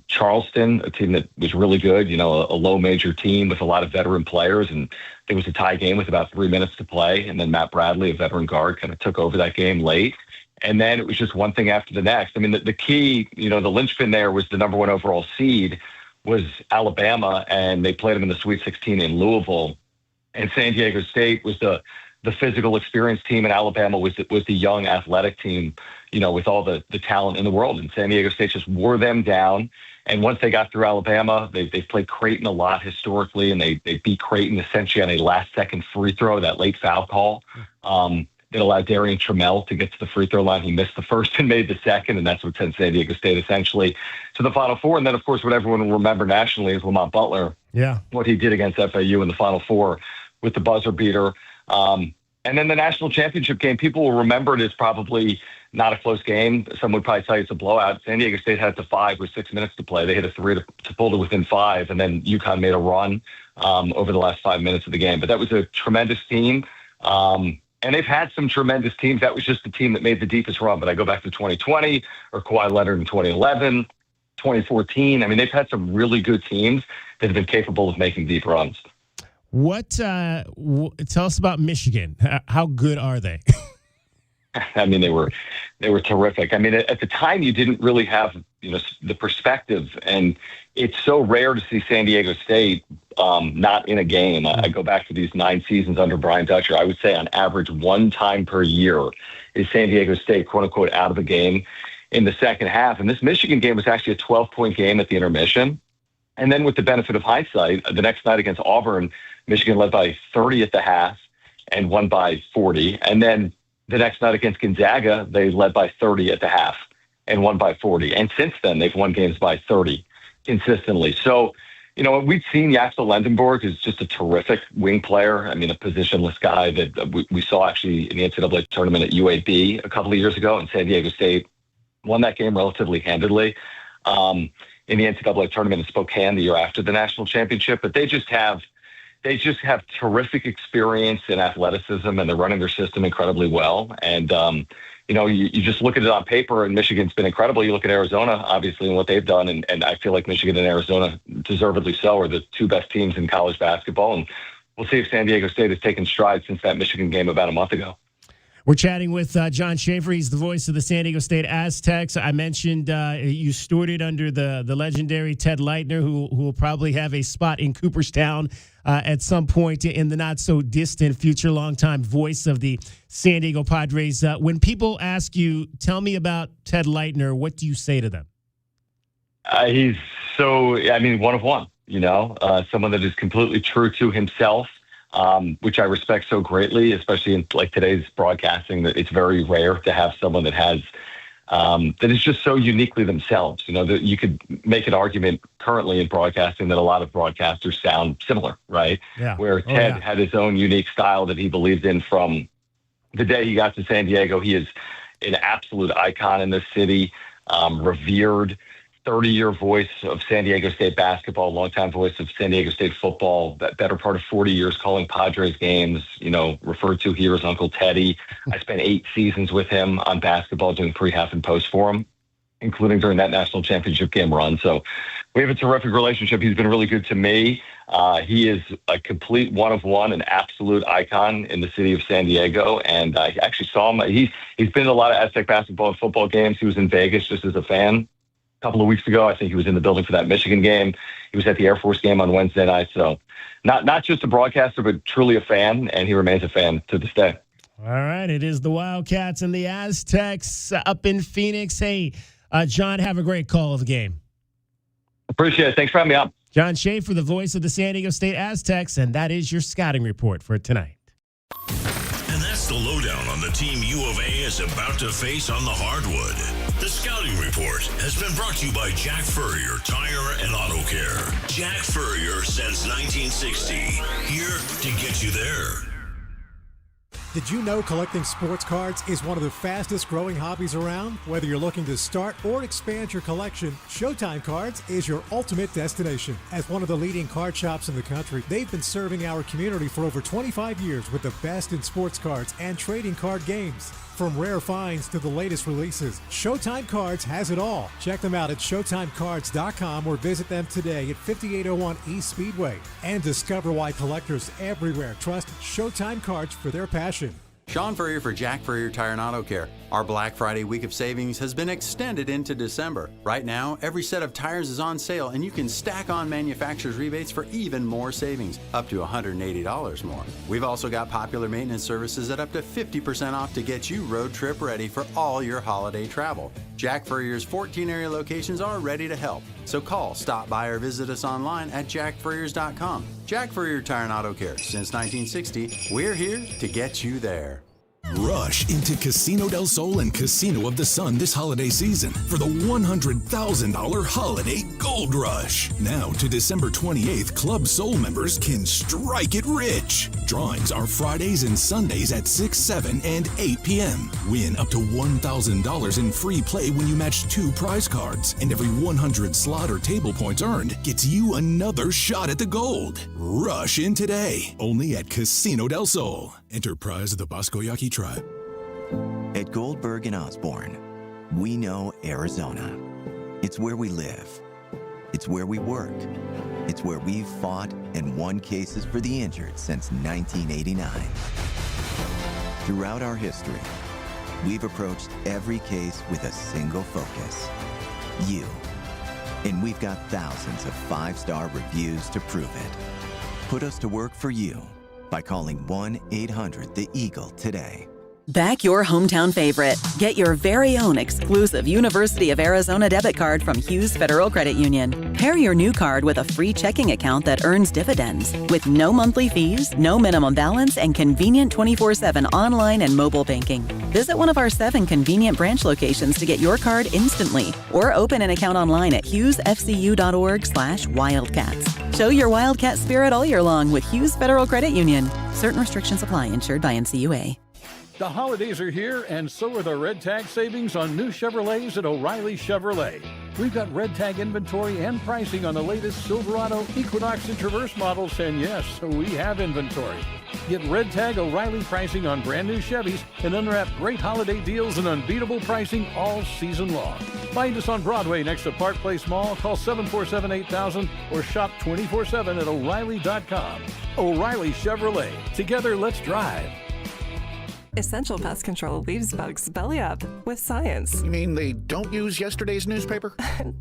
Charleston, a team that was really good, a low major team with a lot of veteran players, and it was a tie game with about 3 minutes to play, and then Matt Bradley, a veteran guard, kind of took over that game late, and then it was just one thing after the next. I mean, the key, the linchpin there was the number 1 overall seed was Alabama, and they played them in the Sweet 16 in Louisville, and San Diego State was the physical experienced team, and Alabama was the young athletic team, with all the talent in the world. And San Diego State just wore them down. And once they got through Alabama, they've played Creighton a lot historically, and they beat Creighton essentially on a last-second free throw, that late foul call. It allowed Darian Trammell to get to the free throw line. He missed the first and made the second, and that's what sent San Diego State essentially to the Final Four. And then, of course, what everyone will remember nationally is Lamont Butler, what he did against FAU in the Final Four with the buzzer beater. And then the national championship game, people will remember it as probably not a close game. Some would probably tell you it's a blowout. San Diego State had it to 5 with 6 minutes to play. They hit a 3 to pull to within 5, and then UConn made a run over the last 5 minutes of the game. But that was a tremendous team. And they've had some tremendous teams. That was just the team that made the deepest run. But I go back to 2020 or Kawhi Leonard in 2011, 2014. I mean, they've had some really good teams that have been capable of making deep runs. Tell us about Michigan. How good are they? I mean, they were terrific. I mean, at the time, you didn't really have the perspective, and it's so rare to see San Diego State not in a game. I go back to these 9 seasons under Brian Dutcher. I would say on average 1 time per year is San Diego State, quote unquote, out of a game in the second half. And this Michigan game was actually a 12-point game at the intermission. And then with the benefit of hindsight, the next night against Auburn, Michigan led by 30 at the half and won by 40. And then the next night against Gonzaga, they led by 30 at the half and won by 40. And since then, they've won games by 30 consistently. So we've seen Yaxel Lendenborg, who's just a terrific wing player. I mean, a positionless guy that we saw actually in the NCAA tournament at UAB a couple of years ago, and San Diego State won that game relatively handedly. In the NCAA tournament in Spokane the year after the national championship, but they just have terrific experience and athleticism, and they're running their system incredibly well. And you just look at it on paper, and Michigan's been incredible. You look at Arizona, obviously, and what they've done, and I feel like Michigan and Arizona, deservedly so, are the two best teams in college basketball. And we'll see if San Diego State has taken strides since that Michigan game about a month ago. We're chatting with John Schaefer. He's the voice of the San Diego State Aztecs. I mentioned you stewarded under the legendary Ted Leitner, who will probably have a spot in Cooperstown at some point in the not-so-distant future, longtime voice of the San Diego Padres. When people ask you, tell me about Ted Leitner, what do you say to them? He's one of one, someone that is completely true to himself. Which I respect so greatly, especially in like today's broadcasting, that it's very rare to have someone that has that is just so uniquely themselves. That you could make an argument currently in broadcasting that a lot of broadcasters sound similar, right? Yeah. Where Ted had his own unique style that he believed in from the day he got to San Diego. He is an absolute icon in this city, revered. 30-year voice of San Diego State basketball, longtime voice of San Diego State football, that better part of 40 years calling Padres games, referred to here as Uncle Teddy. I spent 8 seasons with him on basketball doing pre, half, and post for him, including during that national championship game run. So we have a terrific relationship. He's been really good to me. He is a complete one of one, an absolute icon in the city of San Diego. And I actually saw him. He's been to a lot of Aztec basketball and football games. He was in Vegas just as a fan couple of weeks ago. I think he was in the building for that Michigan game. He was at the Air Force game on Wednesday night. So not just a broadcaster, but truly a fan, and he remains a fan to this day. All right. It is the Wildcats and the Aztecs up in Phoenix. Hey, John, have a great call of the game. Appreciate it. Thanks for having me on. John Schaefer, the voice of the San Diego State Aztecs, and that is your scouting report for tonight. And that's the lowdown on the team U of A is about to face on the hardwood. The Scouting Report has been brought to you by Jack Furrier Tire and Auto Care. Jack Furrier since 1960. Here to get you there. Did you know collecting sports cards is one of the fastest growing hobbies around? Whether you're looking to start or expand your collection, Showtime Cards is your ultimate destination. As one of the leading card shops in the country, they've been serving our community for over 25 years with the best in sports cards and trading card games. From rare finds to the latest releases, Showtime Cards has it all. Check them out at ShowtimeCards.com or visit them today at 5801 East Speedway. And discover why collectors everywhere trust Showtime Cards for their passion. Sean Furrier for Jack Furrier Tire and Auto Care. Our Black Friday week of savings has been extended into December. Right now, every set of tires is on sale, and you can stack on manufacturer's rebates for even more savings, up to $180 more. We've also got popular maintenance services at up to 50% off to get you road trip ready for all your holiday travel. Jack Furrier's 14 area locations are ready to help. So call, stop by, or visit us online at jackfurriers.com. Jack Furrier Tire and Auto Care. Since 1960, we're here to get you there. Rush into Casino del Sol and Casino of the Sun this holiday season for the $100,000 Holiday Gold Rush. Now to December 28th, Club Soul members can strike it rich. Drawings are Fridays and Sundays at 6, 7, and 8 p.m. Win up to $1,000 in free play when you match 2 prize cards. And every 100 slot or table points earned gets you another shot at the gold. Rush in today, only at Casino del Sol. Enterprise of the Bosco Yaqui Tribe. At Goldberg and Osborne, we know Arizona. It's where we live. It's where we work. It's where we've fought and won cases for the injured since 1989. Throughout our history, we've approached every case with a single focus: you. And we've got thousands of 5-star reviews to prove it. Put us to work for you by calling 1-800-THE-EAGLE today. Back your hometown favorite. Get your very own exclusive University of Arizona debit card from Hughes Federal Credit Union. Pair your new card with a free checking account that earns dividends with no monthly fees, no minimum balance, and convenient 24/7 online and mobile banking. Visit one of our 7 convenient branch locations to get your card instantly or open an account online at hughesfcu.org/wildcats. Show your Wildcat spirit all year long with Hughes Federal Credit Union. Certain restrictions apply. Insured by NCUA. The holidays are here, and so are the Red Tag savings on new Chevrolets at O'Reilly Chevrolet. We've got Red Tag inventory and pricing on the latest Silverado, Equinox, and Traverse models, and yes, we have inventory. Get Red Tag O'Reilly pricing on brand new Chevys and unwrap great holiday deals and unbeatable pricing all season long. Find us on Broadway next to Park Place Mall. Call 747-8000 or shop 24/7 at O'Reilly.com. O'Reilly Chevrolet. Together, let's drive. Essential Pest Control leaves bugs belly up with science. You mean they don't use yesterday's newspaper?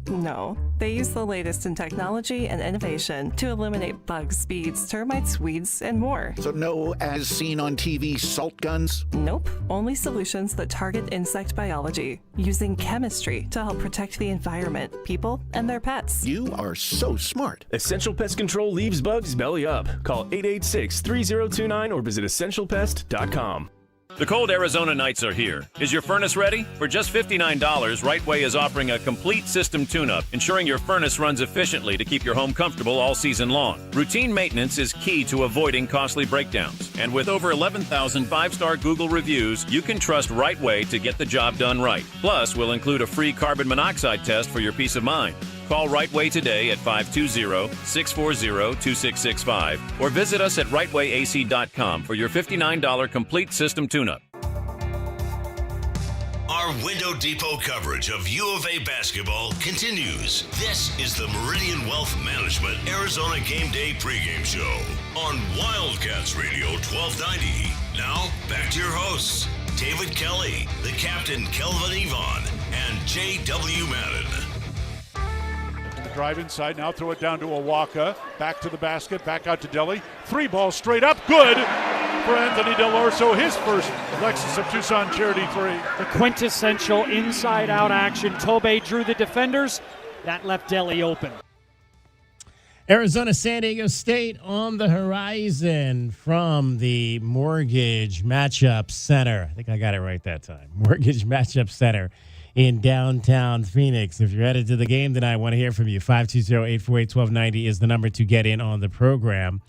No, they use the latest in technology and innovation to eliminate bugs, bees, termites, weeds, and more. So no as seen on TV salt guns? Nope, only solutions that target insect biology, using chemistry to help protect the environment, people, and their pets. You are so smart. Essential Pest Control leaves bugs belly up. Call 886-3029 or visit essentialpest.com. The cold Arizona nights are here. Is your furnace ready? For just $59, Right Way is offering a complete system tune-up, ensuring your furnace runs efficiently to keep your home comfortable all season long. Routine maintenance is key to avoiding costly breakdowns. And with over 11,000 5-star Google reviews, you can trust Right Way to get the job done right. Plus, we'll include a free carbon monoxide test for your peace of mind. Call Right Way today at 520-640-2665 or visit us at rightwayac.com for your $59 complete system tune-up. Our Window Depot coverage of U of A basketball continues. This is the Meridian Wealth Management Arizona Game Day pregame show on Wildcats Radio 1290. Now, back to your hosts, David Kelly, the captain Kelvin Yvonne, and J.W. Madden. Drive inside, now throw it down to Awaka. Back to the basket, back out to Delhi. 3 balls straight up, good for Anthony Del Orso, his first Lexus of Tucson Charity 3. The quintessential inside-out action. Tobey drew the defenders. That left Delhi open. Arizona, San Diego State on the horizon from the Mortgage Matchup Center. I think I got it right that time. Mortgage Matchup Center in downtown Phoenix. If you're headed to the game tonight, I want to hear from you. 520-848-1290 is the number to get in on the program.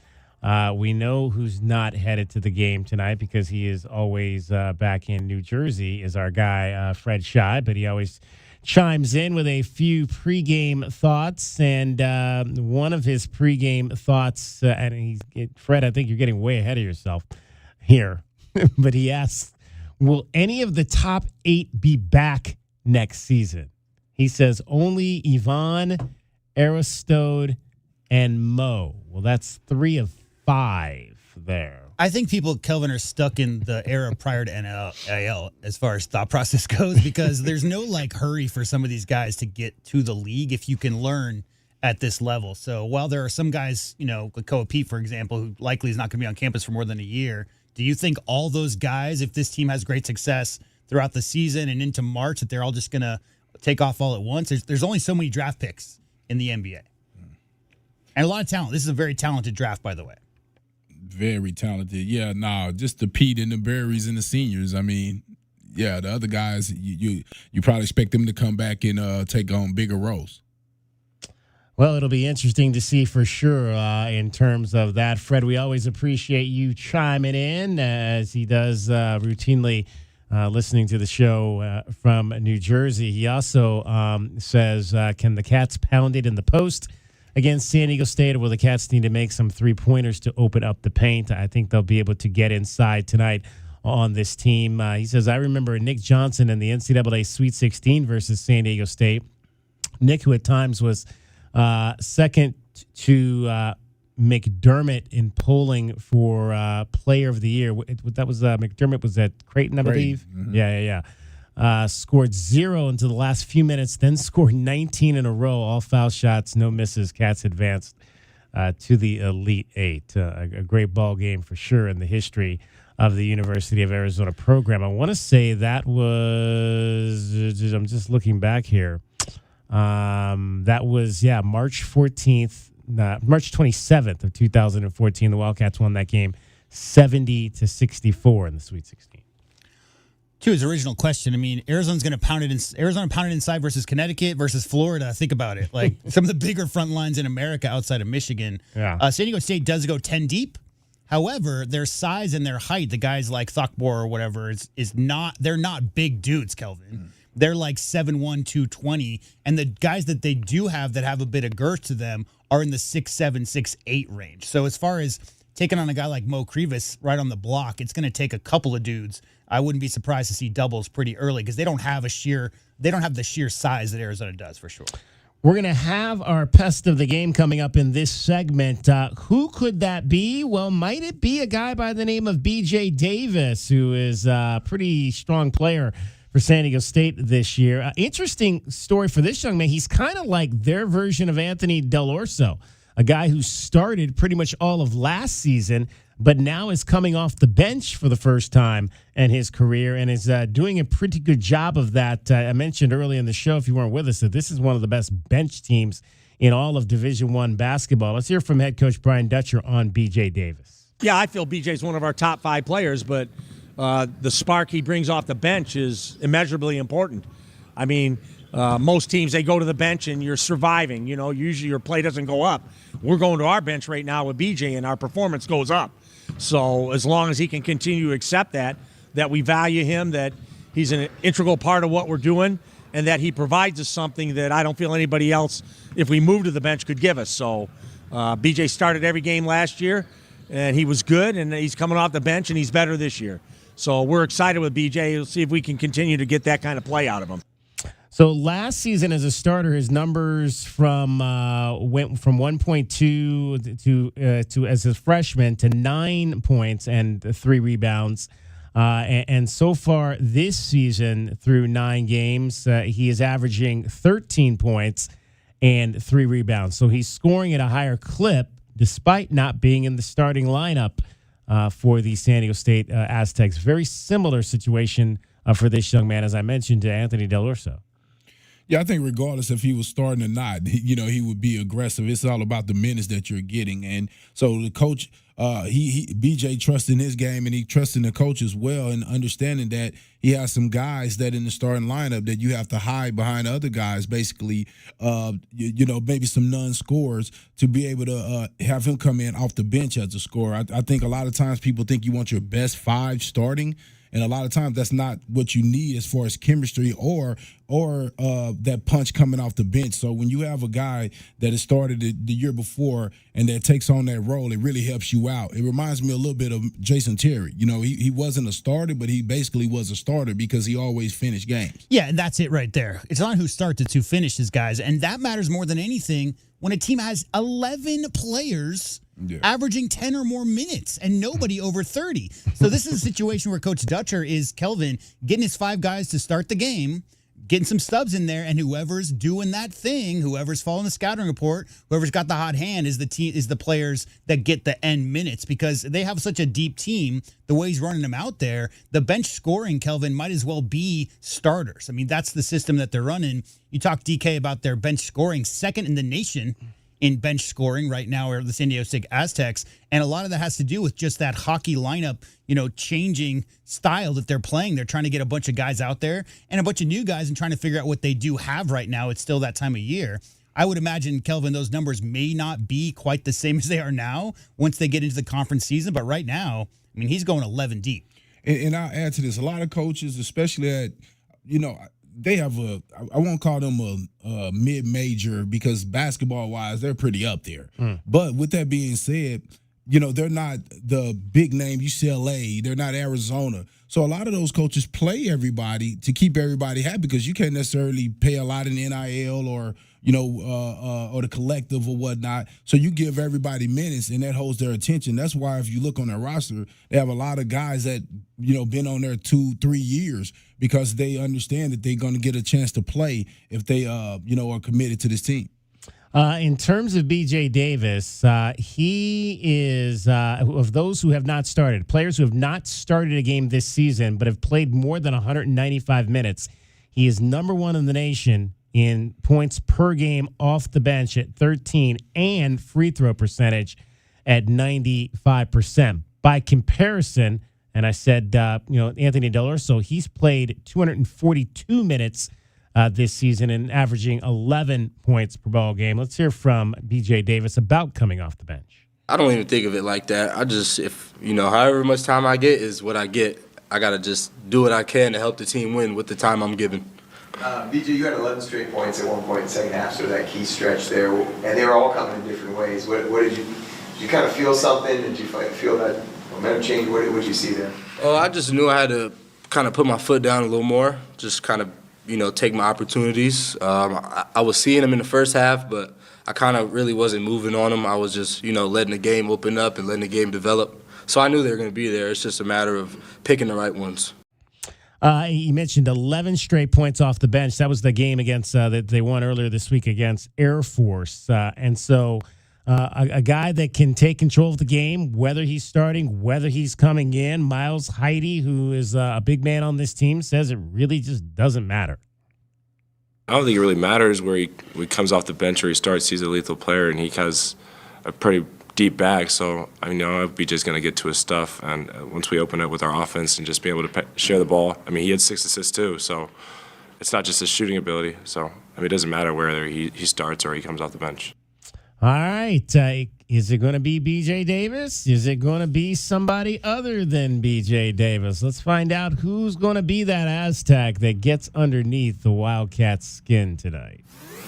We know who's not headed to the game tonight because he is always back in New Jersey, is our guy, Fred Schei, but he always chimes in with a few pregame thoughts. And one of his pregame thoughts, Fred, I think you're getting way ahead of yourself here, but he asks, will any of the top 8 be back next season? He says only Yvonne, Aristode, and Mo. Well, that's 3 of 5 there. I think people, Kelvin, are stuck in the era prior to NIL as far as thought process goes because there's no hurry for some of these guys to get to the league if you can learn at this level. So while there are some guys, like Koa Pete, for example, who likely is not going to be on campus for more than a year, do you think all those guys, if this team has great success throughout the season and into March, that they're all just going to take off all at once? There's only so many draft picks in the NBA. And a lot of talent. This is a very talented draft, by the way. Very talented. Yeah, just the Pete and the Berries and the seniors. I mean, yeah, the other guys, you probably expect them to come back and take on bigger roles. Well, it'll be interesting to see for sure in terms of that. Fred, we always appreciate you chiming in as he does routinely listening to the show from New Jersey. He also says, can the Cats pound it in the post against San Diego State, or will the Cats need to make some 3-pointers to open up the paint? I think they'll be able to get inside tonight on this team. He says, I remember Nick Johnson in the NCAA Sweet 16 versus San Diego State. Nick, who at times was second to McDermott in polling for Player of the Year. That was McDermott was at Creighton, I believe. Mm-hmm. Yeah. Scored 0 into the last few minutes, then scored 19 in a row, all foul shots, no misses. Cats advanced to the Elite Eight. A great ball game for sure in the history of the University of Arizona program. I want to say that was, I'm just looking back here. That was, March 14th, March 27th of 2014. The Wildcats won that game 70-64 in the Sweet 16. To his original question, I mean, Arizona's going to pound it. Arizona pounded inside versus Connecticut versus Florida. Think about it. Like some of the bigger front lines in America outside of Michigan. Yeah. San Diego State does go 10 deep. However, their size and their height, the guys like Thakbor or whatever, is not. They're not big dudes, Kelvin. They're like 7'1", 220, and the guys that they do have that have a bit of girth to them are in the 6'7", 6'8" range. So as far as taking on a guy like Mo Krivas right on the block, it's going to take a couple of dudes. I wouldn't be surprised to see doubles pretty early because they don't have the sheer size that Arizona does for sure. We're going to have our Pest of the Game coming up in this segment. Who could that be? Well, might it be a guy by the name of BJ Davis, who is a pretty strong player for San Diego State this year? Interesting story for this young man. He's kind of like their version of Anthony Del Orso, a guy who started pretty much all of last season, but now is coming off the bench for the first time in his career and is doing a pretty good job of that. I mentioned earlier in the show, if you weren't with us, that this is one of the best bench teams in all of Division I basketball. Let's hear from head coach Brian Dutcher on BJ Davis. Yeah, I feel BJ's one of our top 5 players, but the spark he brings off the bench is immeasurably important. I mean, most teams, they go to the bench and you're surviving. You know, usually your play doesn't go up. We're going to our bench right now with BJ, and our performance goes up. So as long as he can continue to accept that we value him, that he's an integral part of what we're doing, and that he provides us something that I don't feel anybody else, if we move to the bench, could give us. So BJ started every game last year, and he was good, and he's coming off the bench, and he's better this year. So we're excited with BJ. We'll see if we can continue to get that kind of play out of him. So last season as a starter, his numbers went from 1.2 to as a freshman to 9 points and 3 rebounds. And so far this season, through 9 games, he is averaging 13 points and 3 rebounds. So he's scoring at a higher clip despite not being in the starting lineup for the San Diego State Aztecs. Very similar situation for this young man, as I mentioned, to Anthony Del Orso. Yeah, I think regardless if he was starting or not, he would be aggressive. It's all about the minutes that you're getting. And so the coach, BJ trusts in his game, and he trusts in the coach as well, and understanding that he has some guys that in the starting lineup that you have to hide behind other guys, basically, maybe some non-scorers, to be able to have him come in off the bench as a scorer. I think a lot of times people think you want your best 5 starting, and a lot of times that's not what you need as far as chemistry or that punch coming off the bench. So when you have a guy that has started the year before and that takes on that role, it really helps you out. It reminds me a little bit of Jason Terry. You know, he wasn't a starter, but he basically was a starter because he always finished games. Yeah, and that's it right there. It's not who starts, it's who finishes, guys. And that matters more than anything when a team has 11 players averaging 10 or more minutes and nobody over 30. So this is a situation where Coach Dutcher is, Kelvin, getting his 5 guys to start the game, getting some stubs in there, and whoever's doing that thing, whoever's following the scouting report, whoever's got the hot hand is the players that get the end minutes, because they have such a deep team. The way he's running them out there, the bench scoring, Kelvin, might as well be starters. I mean, that's the system that they're running. You talk, DK, about their bench scoring, second in the nation in bench scoring right now are the San Diego State Aztecs, and a lot of that has to do with just that hockey lineup, changing style that they're playing. They're trying to get a bunch of guys out there and a bunch of new guys and trying to figure out what they do have right now. It's still that time of year. I would imagine, Kelvin, those numbers may not be quite the same as they are now once they get into the conference season, but right now, I mean, he's going 11 deep. And I'll add to this, a lot of coaches, especially at, they have I won't call them a mid-major, because basketball-wise, they're pretty up there. But with that being said, they're not the big name UCLA. They're not Arizona. So a lot of those coaches play everybody to keep everybody happy, because you can't necessarily pay a lot in NIL or the collective or whatnot. So you give everybody minutes, and that holds their attention. That's why if you look on their roster, they have a lot of guys that, been on there 2-3 years, because they understand that they're going to get a chance to play if they, are committed to this team. In terms of B.J. Davis, he is, of those who have not started, players who have not started a game this season but have played more than 195 minutes, he is number one in the nation in points per game off the bench at 13 and free throw percentage at 95%. By comparison, and I said, Anthony Delorso, he's played 242 minutes this season and averaging 11 points per ball game. Let's hear from B.J. Davis about coming off the bench. I don't even think of it like that. I just, however much time I get is what I get. I got to just do what I can to help the team win with the time I'm given. BJ, you had 11 straight points at one point in the second half, so that key stretch there, and they were all coming in different ways. What did you kind of feel something? Did you feel that momentum change? What did you see there? Oh, I just knew I had to kind of put my foot down a little more, just kind of, take my opportunities. I was seeing them in the first half, but I kind of really wasn't moving on them. I was just, letting the game open up and letting the game develop. So I knew they were going to be there. It's just a matter of picking the right ones. You mentioned 11 straight points off the bench. That was the game against that they won earlier this week against Air Force. And so a guy that can take control of the game, whether he's starting, whether he's coming in. Miles Heide, who is a big man on this team, says it really just doesn't matter. I don't think it really matters where he comes off the bench or he starts. He's a lethal player, and he has a pretty deep bag. So, BJ's going to get to his stuff. And once we open it with our offense and just be able to share the ball, he had 6 assists too. So it's not just his shooting ability. So, it doesn't matter whether he starts or he comes off the bench. All right. Is it going to be B.J. Davis? Is it going to be somebody other than B.J. Davis? Let's find out who's going to be that Aztec that gets underneath the Wildcats' skin tonight.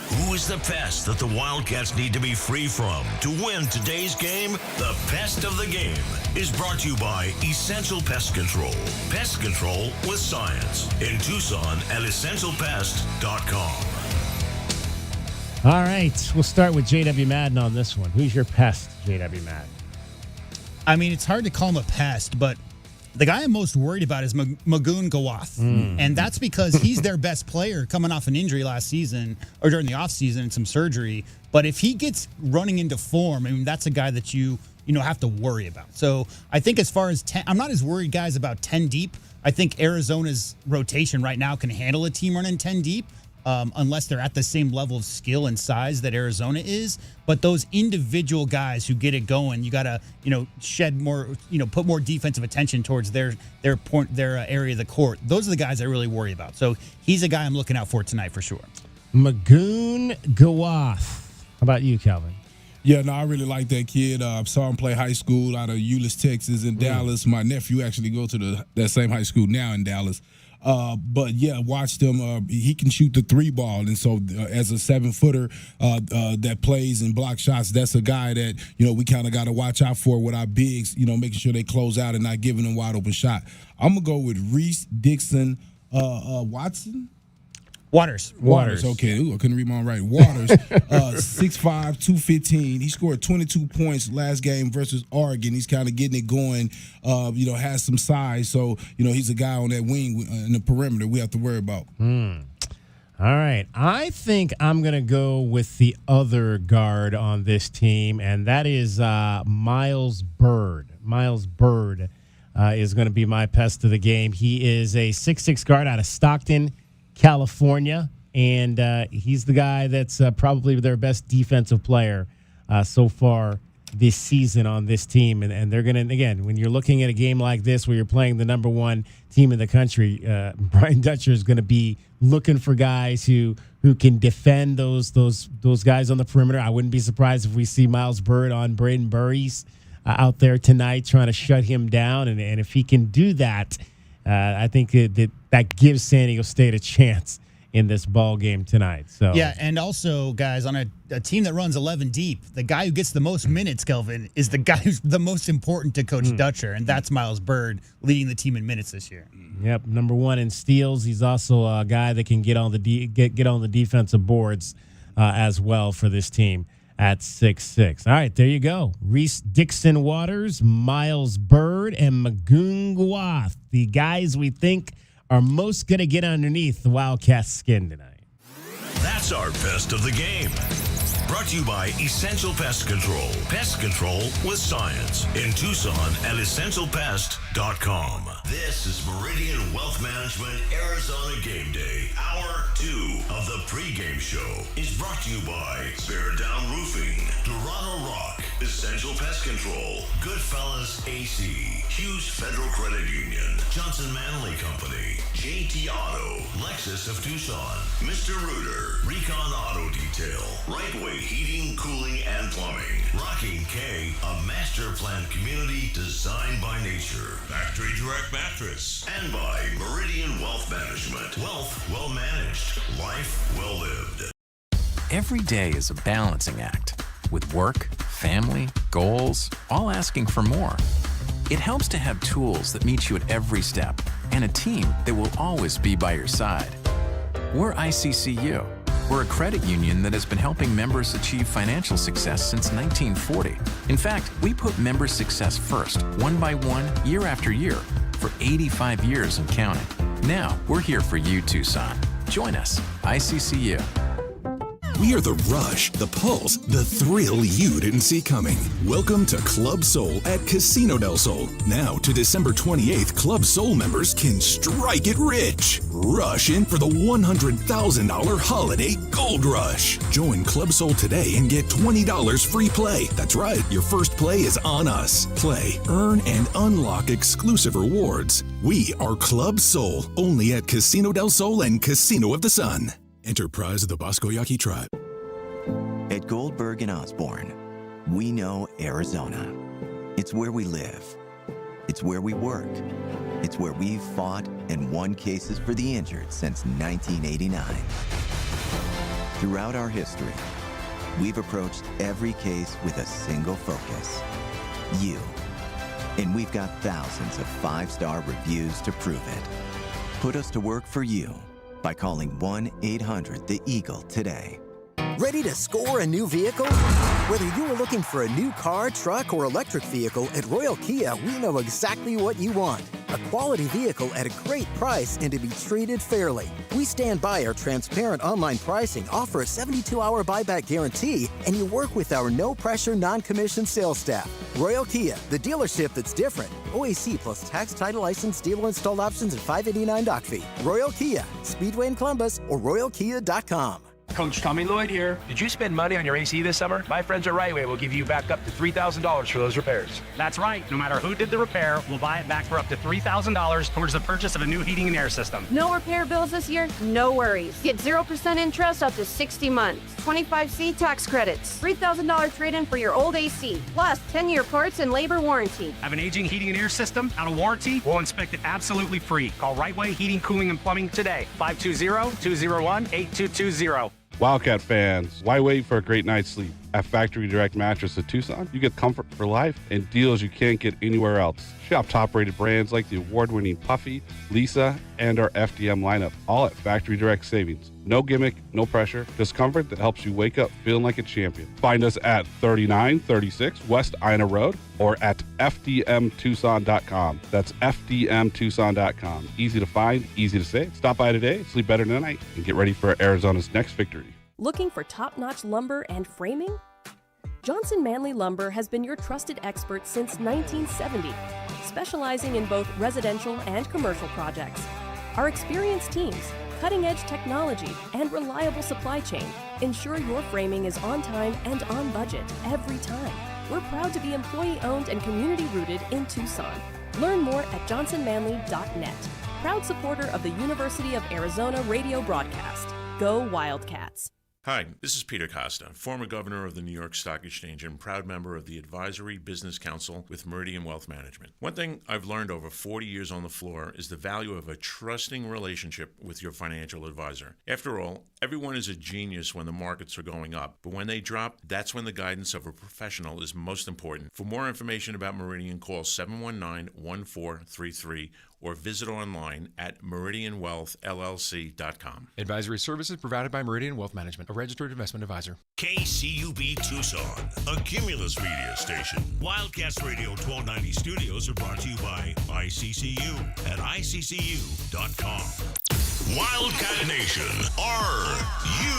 Who is the pest that the Wildcats need to be free from to win today's game? The Pest of the Game is brought to you by Essential Pest Control. Pest control with science. In Tucson at essentialpest.com. All right, we'll start with J.W. Madden on this one. Who's your pest, J.W. Madden? It's hard to call him a pest, but the guy I'm most worried about is Magoon Gawath. And that's because he's their best player coming off an injury last season or during the offseason and some surgery. But if he gets running into form, that's a guy that you have to worry about. So I think as far as 10, I'm not as worried, guys, about 10 deep. I think Arizona's rotation right now can handle a team running 10 deep. Unless they're at the same level of skill and size that Arizona is. But those individual guys who get it going, you got to, shed more, put more defensive attention towards their area of the court. Those are the guys I really worry about. So he's a guy I'm looking out for tonight for sure. Magoon Gawath. How about you, Calvin? Yeah, no, I really like that kid. I saw him play high school out of Euless, Texas, in Dallas. My nephew actually goes to that same high school now in Dallas. But yeah, watched him. He can shoot the 3 ball, and so as a 7-footer that plays and block shots, that's a guy that we kind of got to watch out for with our bigs. Making sure they close out and not giving them wide open shot. I'm gonna go with Reese Dixon Waters. Okay. Ooh, I couldn't read my own right. Waters, 6'5", 215. He scored 22 points last game versus Oregon. He's kind of getting it going. Has some size. So, he's a guy on that wing in the perimeter we have to worry about. All right. I think I'm going to go with the other guard on this team, and that is Miles Byrd. Miles Byrd is going to be my pest of the game. He is a 6'6" guard out of Stockton, California, and he's the guy that's probably their best defensive player so far this season on this team. And they're going to, again, when you're looking at a game like this where you're playing the number 1 team in the country, Brian Dutcher is going to be looking for guys who can defend those guys on the perimeter. I wouldn't be surprised if we see Miles Byrd on Braden Burries out there tonight trying to shut him down. And if he can do that, I think that gives San Diego State a chance in this ball game tonight. So yeah, and also, guys, on a team that runs 11 deep, the guy who gets the most minutes, Kelvin, is the guy who's the most important to Coach Dutcher, and that's Miles Byrd, leading the team in minutes this year. Yep, number 1 in steals. He's also a guy that can get on the get on the defensive boards as well for this team at 6'6". All right, there you go. Reese Dixon Waters, Miles Byrd, and Magoon Gawath, the guys we think are most going to get underneath the Wildcats' skin tonight. That's our best of the game. Brought to you by Essential Pest Control. Pest control with science. In Tucson at EssentialPest.com. This is Meridian Wealth Management Arizona Game Day. Hour 2 of the pregame show is brought to you by Bear Down Roofing, Dorado Rock, Essential Pest Control, Goodfellas AC, Hughes Federal Credit Union, Johnson Manley Company, JT Auto, Lexus of Tucson, Mr. Rooter, Recon Auto Detail, Right Way Heating, Cooling, and Plumbing, Rocking K, a master planned community designed by nature, Factory Direct Mattress, and by Meridian Wealth Management. Wealth well managed, life well lived. Every day is a balancing act, with work, family, goals, all asking for more. It helps to have tools that meet you at every step and a team that will always be by your side. We're ICCU. We're a credit union that has been helping members achieve financial success since 1940. In fact, we put member success first, one by one, year after year, for 85 years and counting. Now, we're here for you, Tucson. Join us, ICCU. We are the rush, the pulse, the thrill you didn't see coming. Welcome to Club Soul at Casino del Sol. Now to December 28th, Club Soul members can strike it rich. Rush in for the $100,000 holiday gold rush. Join Club Soul today and get $20 free play. That's right, your first play is on us. Play, earn, and unlock exclusive rewards. We are Club Soul, only at Casino del Sol and Casino of the Sun. Enterprise of the Bosco Yaqui Tribe. At Goldberg and Osborne, we know Arizona. It's where we live. It's where we work. It's where we've fought and won cases for the injured since 1989. Throughout our history, we've approached every case with a single focus: you. And we've got thousands of 5-star reviews to prove it. Put us to work for you by calling 1-800-THE-EAGLE today. Ready to score a new vehicle? Whether you are looking for a new car, truck, or electric vehicle, at Royal Kia, we know exactly what you want. A quality vehicle at a great price and to be treated fairly. We stand by our transparent online pricing, offer a 72-hour buyback guarantee, and you work with our no-pressure, non-commissioned sales staff. Royal Kia, the dealership that's different. OAC plus tax, title, license, dealer installed options, and $589 doc fee. Royal Kia, Speedway in Columbus, or royalkia.com. Coach Tommy Lloyd here. Did you spend money on your AC this summer? My friends at Right Way will give you back up to $3,000 for those repairs. That's right. No matter who did the repair, we'll buy it back for up to $3,000 towards the purchase of a new heating and air system. No repair bills this year? No worries. Get 0% interest up to 60 months. 25C tax credits. $3,000 trade-in for your old AC. Plus 10-year parts and labor warranty. Have an aging heating and air system out of warranty? We'll inspect it absolutely free. Call Right Way Heating, Cooling, and Plumbing today. 520-201-8220. Wildcat fans, why wait for a great night's sleep? At Factory Direct Mattress of Tucson, you get comfort for life and deals you can't get anywhere else. Shop top-rated brands like the award-winning Puffy, Lisa, and our FDM lineup, all at Factory Direct Savings. No gimmick, no pressure, just comfort that helps you wake up feeling like a champion. Find us at 3936 West Ina Road or at fdmtucson.com. That's fdmtucson.com. Easy to find, easy to say. Stop by today, sleep better tonight, and get ready for Arizona's next victory. Looking for top-notch lumber and framing? Johnson Manley Lumber has been your trusted expert since 1970, specializing in both residential and commercial projects. Our experienced teams, cutting-edge technology, and reliable supply chain ensure your framing is on time and on budget every time. We're proud to be employee-owned and community-rooted in Tucson. Learn more at johnsonmanley.net. Proud supporter of the University of Arizona radio broadcast. Go Wildcats. Hi, this is Peter Costa, former governor of the New York Stock Exchange and proud member of the Advisory Business Council with Meridian Wealth Management. One thing I've learned over 40 years on the floor is the value of a trusting relationship with your financial advisor. After all, everyone is a genius when the markets are going up, but when they drop, that's when the guidance of a professional is most important. For more information about Meridian, call 719-1433 or visit online at meridianwealthllc.com. Advisory services provided by Meridian Wealth Management, a registered investment advisor. KCUB Tucson, a Cumulus media station. Wildcats Radio 1290 studios are brought to you by ICCU at ICCU.com. Wildcat Nation, are you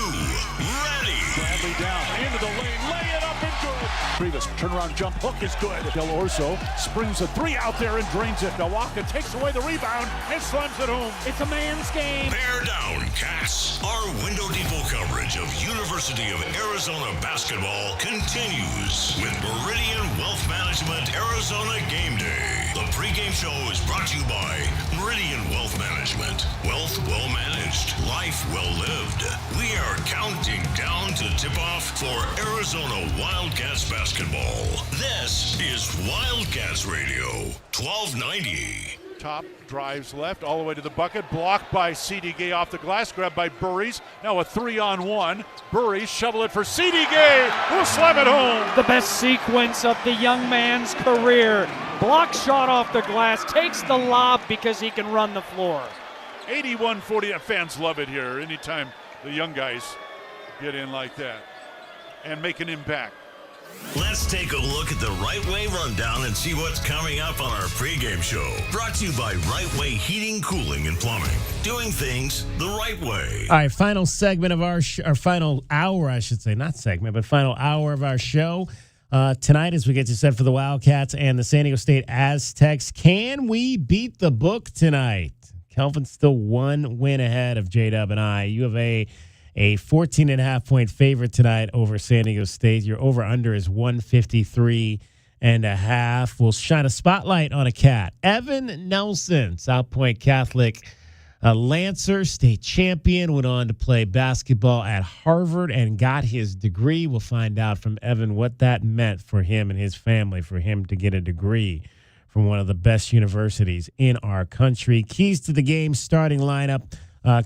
ready? Bradley down in into the lane, lay it up and good. Rivas, turnaround jump hook is good. Del Orso springs a three out there and drains it. Nawaka takes away the rebound and slams it home. It's a man's game. Bear down, Cats. Our Window Depot coverage of University of Arizona basketball continues with Meridian Wealth Management Arizona Game Day. The pregame show is brought to you by Meridian Wealth Management. Wealth well managed, life well lived. We are counting down to tip off for Arizona Wildcats basketball. This is Wildcats Radio, 1290. Top drives left all the way to the bucket, blocked by C.D. Gay off the glass, grabbed by Burries. Now a 3-on-1. Burries shovel it for C.D. Gay, who'll slam it home. The best sequence of the young man's career. Block shot off the glass, takes the lob because he can run the floor. 81-40. Fans love it here. Anytime the young guys get in like that and make an impact. Let's take a look at the Right Way Rundown and see what's coming up on our pregame show. Brought to you by Right Way Heating, Cooling, and Plumbing. Doing things the right way. All right, final segment of our final hour, I should say, not segment, but final hour of our show. Tonight, as we get to set for the Wildcats and the San Diego State Aztecs, can we beat the book tonight? Kelvin's still one win ahead of J-Dub and I. You have a 14.5-point favorite tonight over San Diego State. Your over-under is 153.5. We'll shine a spotlight on a cat. Evan Nelson, South Point Catholic Lancer, state champion, went on to play basketball at Harvard and got his degree. We'll find out from Evan what that meant for him and his family, for him to get a degree from one of the best universities in our country. Keys to the game starting lineup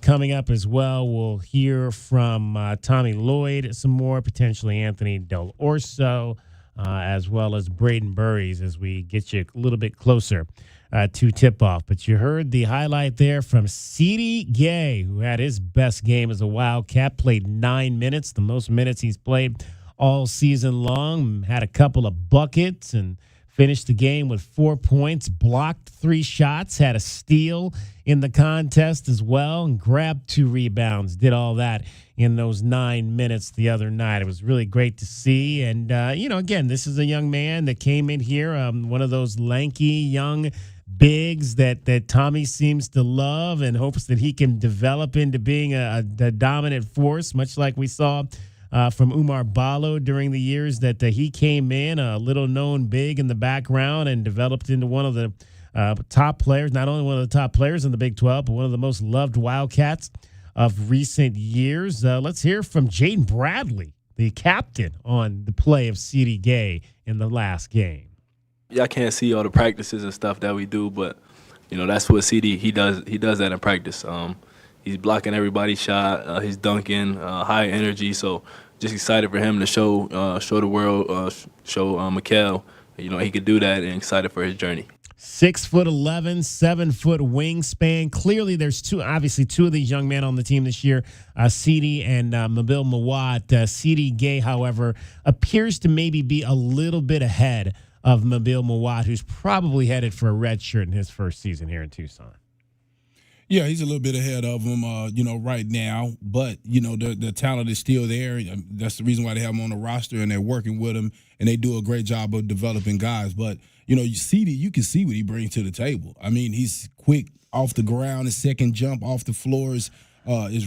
coming up as well. We'll hear from Tommy Lloyd some more, potentially Anthony Del Orso, as well as Braden Burries as we get you a little bit closer to tip-off. But you heard the highlight there from C.D. Gay, who had his best game as a Wildcat, played 9 minutes, the most minutes he's played all season long, had a couple of buckets and finished the game with 4 points, blocked 3 shots, had a steal in the contest as well, and grabbed 2 rebounds. Did all that in those 9 minutes the other night. It was really great to see. And, again, this is a young man that came in here, one of those lanky young bigs that Tommy seems to love and hopes that he can develop into being a dominant force, much like we saw from Umar Ballo during the years that he came in, a little-known big in the background, and developed into one of the top players, not only one of the top players in the Big 12, but one of the most loved Wildcats of recent years. Let's hear from Jaden Bradley, the captain, on the play of C.D. Gay in the last game. Y'all can't see all the practices and stuff that we do, but, that's what CD, he does that in practice. He's blocking everybody's shot. He's dunking, high energy. So just excited for him to show the world, show Mikael, he could do that, and excited for his journey. 6'11", 7-foot wingspan. Clearly, there's two of these young men on the team this year, CD and Mabil Mawat. CD Gay, however, appears to maybe be a little bit ahead of Mabil Mawat, who's probably headed for a red shirt in his first season here in Tucson. Yeah, he's a little bit ahead of him, right now. But, the talent is still there. That's the reason why they have him on the roster, and they're working with him, and they do a great job of developing guys. But, CD, you can see what he brings to the table. I mean, he's quick off the ground. His second jump off the floor is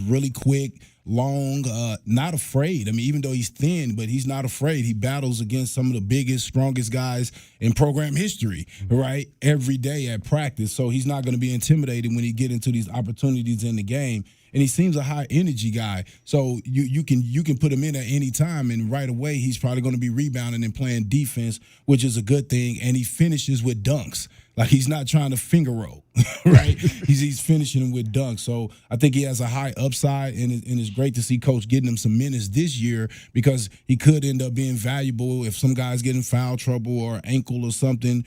really quick, long, not afraid. I mean, even though he's thin, but he's not afraid. He battles against some of the biggest, strongest guys in program history, right, every day at practice. So he's not going to be intimidated when he get into these opportunities in the game. And he seems a high energy guy. So you can put him in at any time, and right away he's probably going to be rebounding and playing defense, which is a good thing. And he finishes with dunks. Like, he's not trying to finger roll, right? he's finishing with dunks. So I think he has a high upside, and it's great to see Coach getting him some minutes this year, because he could end up being valuable if some guy's getting foul trouble or ankle or something,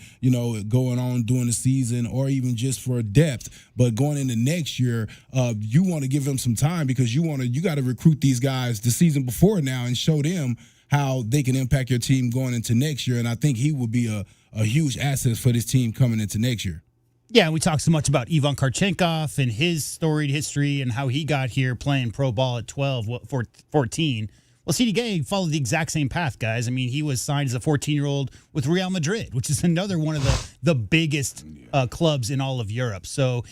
going on during the season, or even just for depth. But going into next year, you want to give him some time, because you got to recruit these guys the season before now and show them how they can impact your team going into next year. And I think he will be a huge asset for this team coming into next year. Yeah, we talk so much about Ivan Karchenkov and his storied history and how he got here playing pro ball at 14. Well, CD Gay followed the exact same path, guys. I mean, he was signed as a 14-year-old with Real Madrid, which is another one of the biggest clubs in all of Europe. So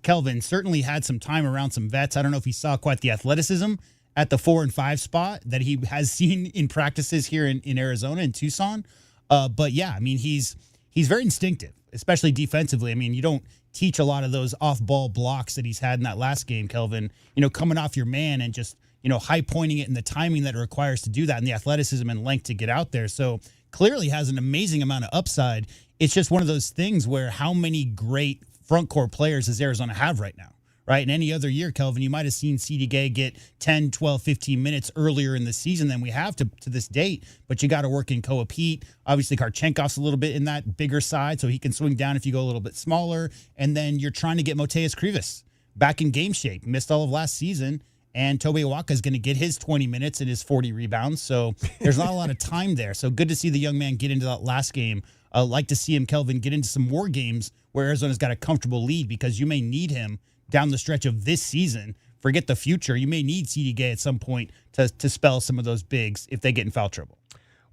Kelvin certainly had some time around some vets. I don't know if he saw quite the athleticism at the 4 and 5 spot that he has seen in practices here in Arizona and Tucson. But yeah, I mean, he's very instinctive, especially defensively. I mean, you don't teach a lot of those off-ball blocks that he's had in that last game, Kelvin, coming off your man and just, high pointing it and the timing that it requires to do that and the athleticism and length to get out there. So clearly has an amazing amount of upside. It's just one of those things where how many great front court players does Arizona have right now? Right? In any other year, Kelvin, you might have seen CD Gay get 10, 12, 15 minutes earlier in the season than we have to this date, but you got to work in Koa Pete. Obviously, Karchenkov's a little bit in that bigger side, so he can swing down if you go a little bit smaller. And then you're trying to get Moteus Krivas back in game shape. Missed all of last season, and Tobe Awaka is going to get his 20 minutes and his 40 rebounds, so there's not a lot of time there. So good to see the young man get into that last game. Like to see him, Kelvin, get into some more games where Arizona's got a comfortable lead because you may need him down the stretch of this season. Forget the future. You may need CD Gay at some point to spell some of those bigs if they get in foul trouble.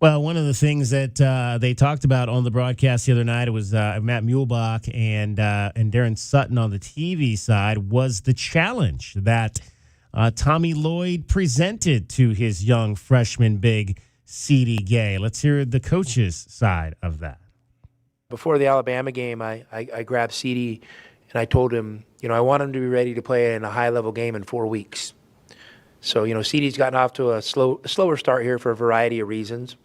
Well, one of the things that they talked about on the broadcast the other night, it was Matt Muehlbach and Darren Sutton on the TV side, was the challenge that Tommy Lloyd presented to his young freshman big CD Gay. Let's hear the coach's side of that. Before the Alabama game, I grabbed CD and I told him, I want him to be ready to play in a high-level game in 4 weeks. So, CD's gotten off to a slower start here for a variety of reasons.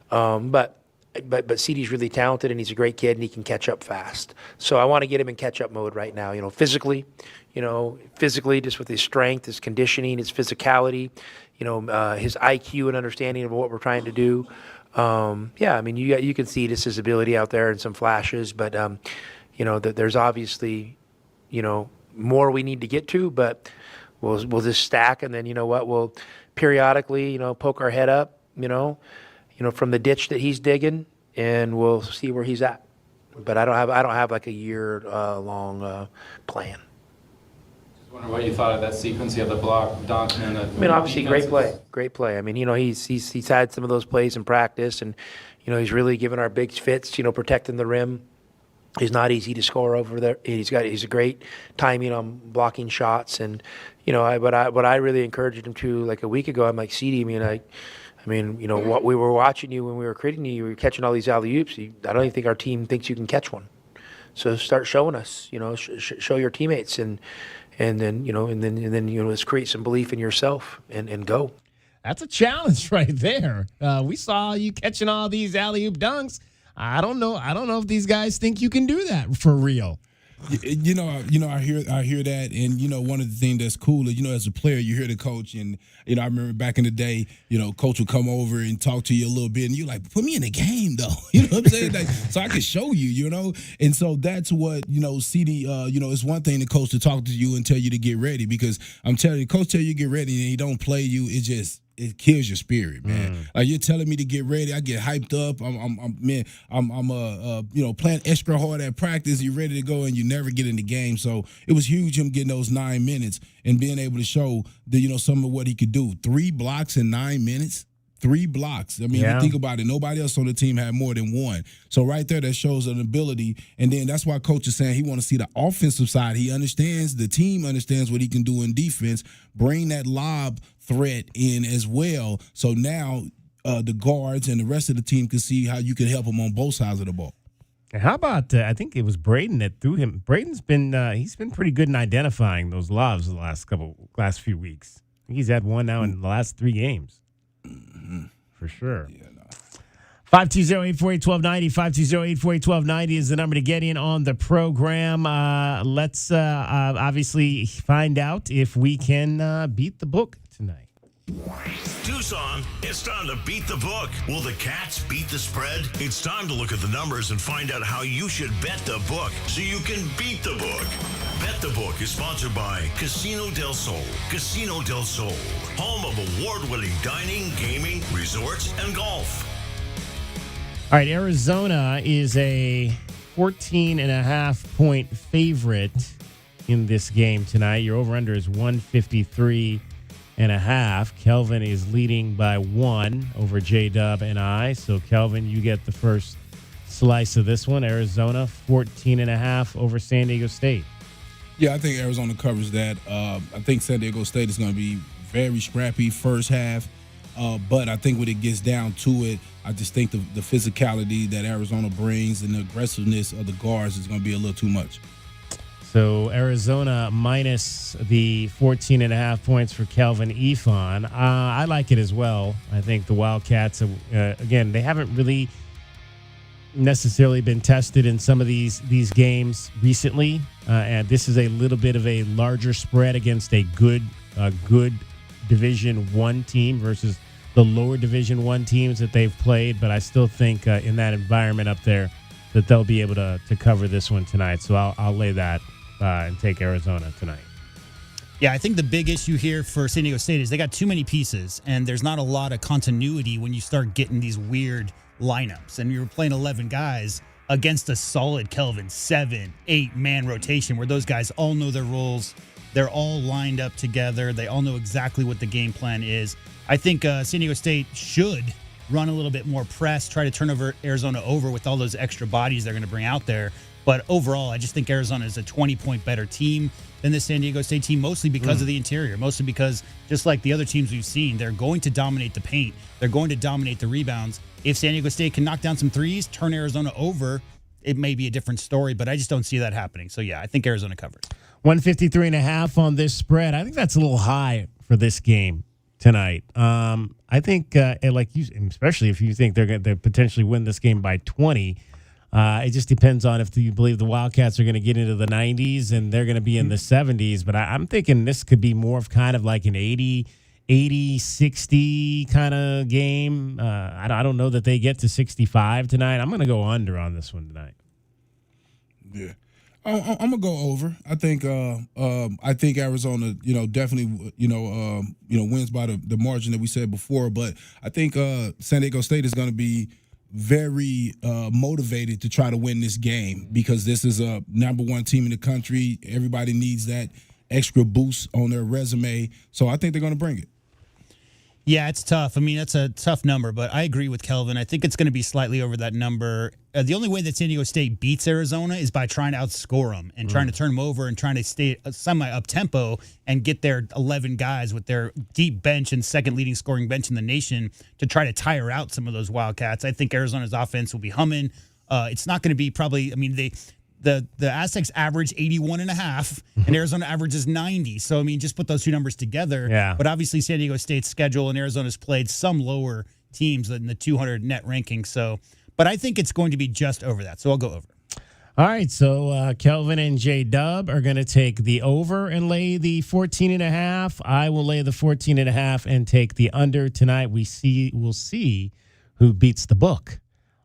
But CD's really talented, and he's a great kid, and he can catch up fast. So I want to get him in catch-up mode right now, physically, just with his strength, his conditioning, his physicality, his IQ and understanding of what we're trying to do. You can see just his ability out there in some flashes, but, there's obviously, more we need to get to, but we'll just stack, and then we'll periodically poke our head up from the ditch that he's digging, and we'll see where he's at. But I don't have like a year long plan. Just wonder what you thought of that sequence. You have the block, dunk, and obviously great play. I mean, he's had some of those plays in practice, and he's really given our bigs fits, protecting the rim. He's not easy to score over there. He's a great timing on blocking shots, and what I really encouraged him to like a week ago. I'm like, CD, what we were watching you when we were creating you were catching all these alley-oops. I don't even think our team thinks you can catch one. So start showing us, show your teammates, and then let's create some belief in yourself and go. That's a challenge right there. We saw you catching all these alley-oop dunks. I don't know if these guys think you can do that for real. I hear that, and one of the things that's cool is as a player you hear the coach, and I remember back in the day, coach would come over and talk to you a little bit, and you're like, put me in the game though, what I'm saying, like, so I can show you, and so that's what CD, it's one thing the coach to talk to you and tell you to get ready, because I'm telling you, coach tell you to get ready and he don't play you, it kills your spirit, man. Like, you're telling me to get ready, I get hyped up. I'm playing extra hard at practice. You're ready to go, and you never get in the game. So it was huge him getting those 9 minutes and being able to show some of what he could do. 3 blocks in 9 minutes. 3 blocks. You think about it. Nobody else on the team had more than 1. So right there, that shows an ability. And then that's why coach is saying he want to see the offensive side. He understands, the team understands what he can do in defense. Bring that lob threat in as well. So now the guards and the rest of the team can see how you can help them on both sides of the ball. And how about, I think it was Braden that threw him. Braden's been, he's been pretty good in identifying those lobs the last few weeks. He's had one now in the last 3 games. For sure. 520-848-1290. 520-848-1290 is the number to get in on the program. Let's obviously find out if we can beat the book tonight. Tucson, it's time to beat the book. Will the Cats beat the spread? It's time to look at the numbers and find out how you should bet the book so you can beat the book. Bet the Book is sponsored by Casino del Sol. Casino del Sol, home of award-winning dining, gaming, resorts, and golf. All right, Arizona is a 14.5-point favorite in this game tonight. Your over-under is 153. Kelvin is leading by 1 over J-Dub and I. So, Kelvin, you get the first slice of this one. Arizona, 14.5 over San Diego State. Yeah, I think Arizona covers that. I think San Diego State is going to be very scrappy first half. But I think when it gets down to it, I just think the physicality that Arizona brings and the aggressiveness of the guards is going to be a little too much. So Arizona minus the 14.5 points for Kelvin Ifan. I like it as well. I think the Wildcats, again, they haven't really necessarily been tested in some of these games recently. And this is a little bit of a larger spread against a good Division I team versus the lower Division I teams that they've played. But I still think in that environment up there that they'll be able to cover this one tonight. So I'll lay that and take Arizona tonight. Yeah, I think the big issue here for San Diego State is they got too many pieces, and there's not a lot of continuity when you start getting these weird lineups. And you're playing 11 guys against a solid Kelvin 7-8 man rotation where those guys all know their roles. They're all lined up together. They all know exactly what the game plan is. I think San Diego State should run a little bit more press, try to turn Arizona over with all those extra bodies they're going to bring out there. But overall, I just think Arizona is a 20-point better team than the San Diego State team, mostly because of the interior, mostly because just like the other teams we've seen, they're going to dominate the paint. They're going to dominate the rebounds. If San Diego State can knock down some threes, turn Arizona over, it may be a different story, but I just don't see that happening. So, yeah, I think Arizona covers. 153.5 on this spread. I think that's a little high for this game tonight. I think, like you, especially if you think they're going to potentially win this game by 20, it just depends on if you believe the Wildcats are going to get into the 90s and they're going to be in the 70s. But I'm thinking this could be more of kind of like an 80-60 kind of game. I don't know that they get to 65 tonight. I'm going to go under on this one tonight. Yeah. I'm gonna go over. I think Arizona, definitely, wins by the margin that we said before. But I think San Diego State is going to be very motivated to try to win this game because this is a number 1 team in the country. Everybody needs that extra boost on their resume. So I think they're going to bring it. Yeah, it's tough. I mean, that's a tough number, but I agree with Kelvin. I think it's going to be slightly over that number. The only way that San Diego State beats Arizona is by trying to outscore them and trying to turn them over and trying to stay semi-up-tempo and get their 11 guys with their deep bench and second leading scoring bench in the nation to try to tire out some of those Wildcats. I think Arizona's offense will be humming. It's not going to be probably – I mean, the Aztecs average 81.5 and Arizona averages 90. So, I mean, just put those two numbers together. Yeah. But obviously San Diego State's schedule and Arizona's played some lower teams in the 200 net ranking. So, but I think it's going to be just over that. So I'll go over. All right. So Kelvin and J-Dub are going to take the over and lay the 14.5. I will lay the 14.5 and take the under tonight. We'll see who beats the book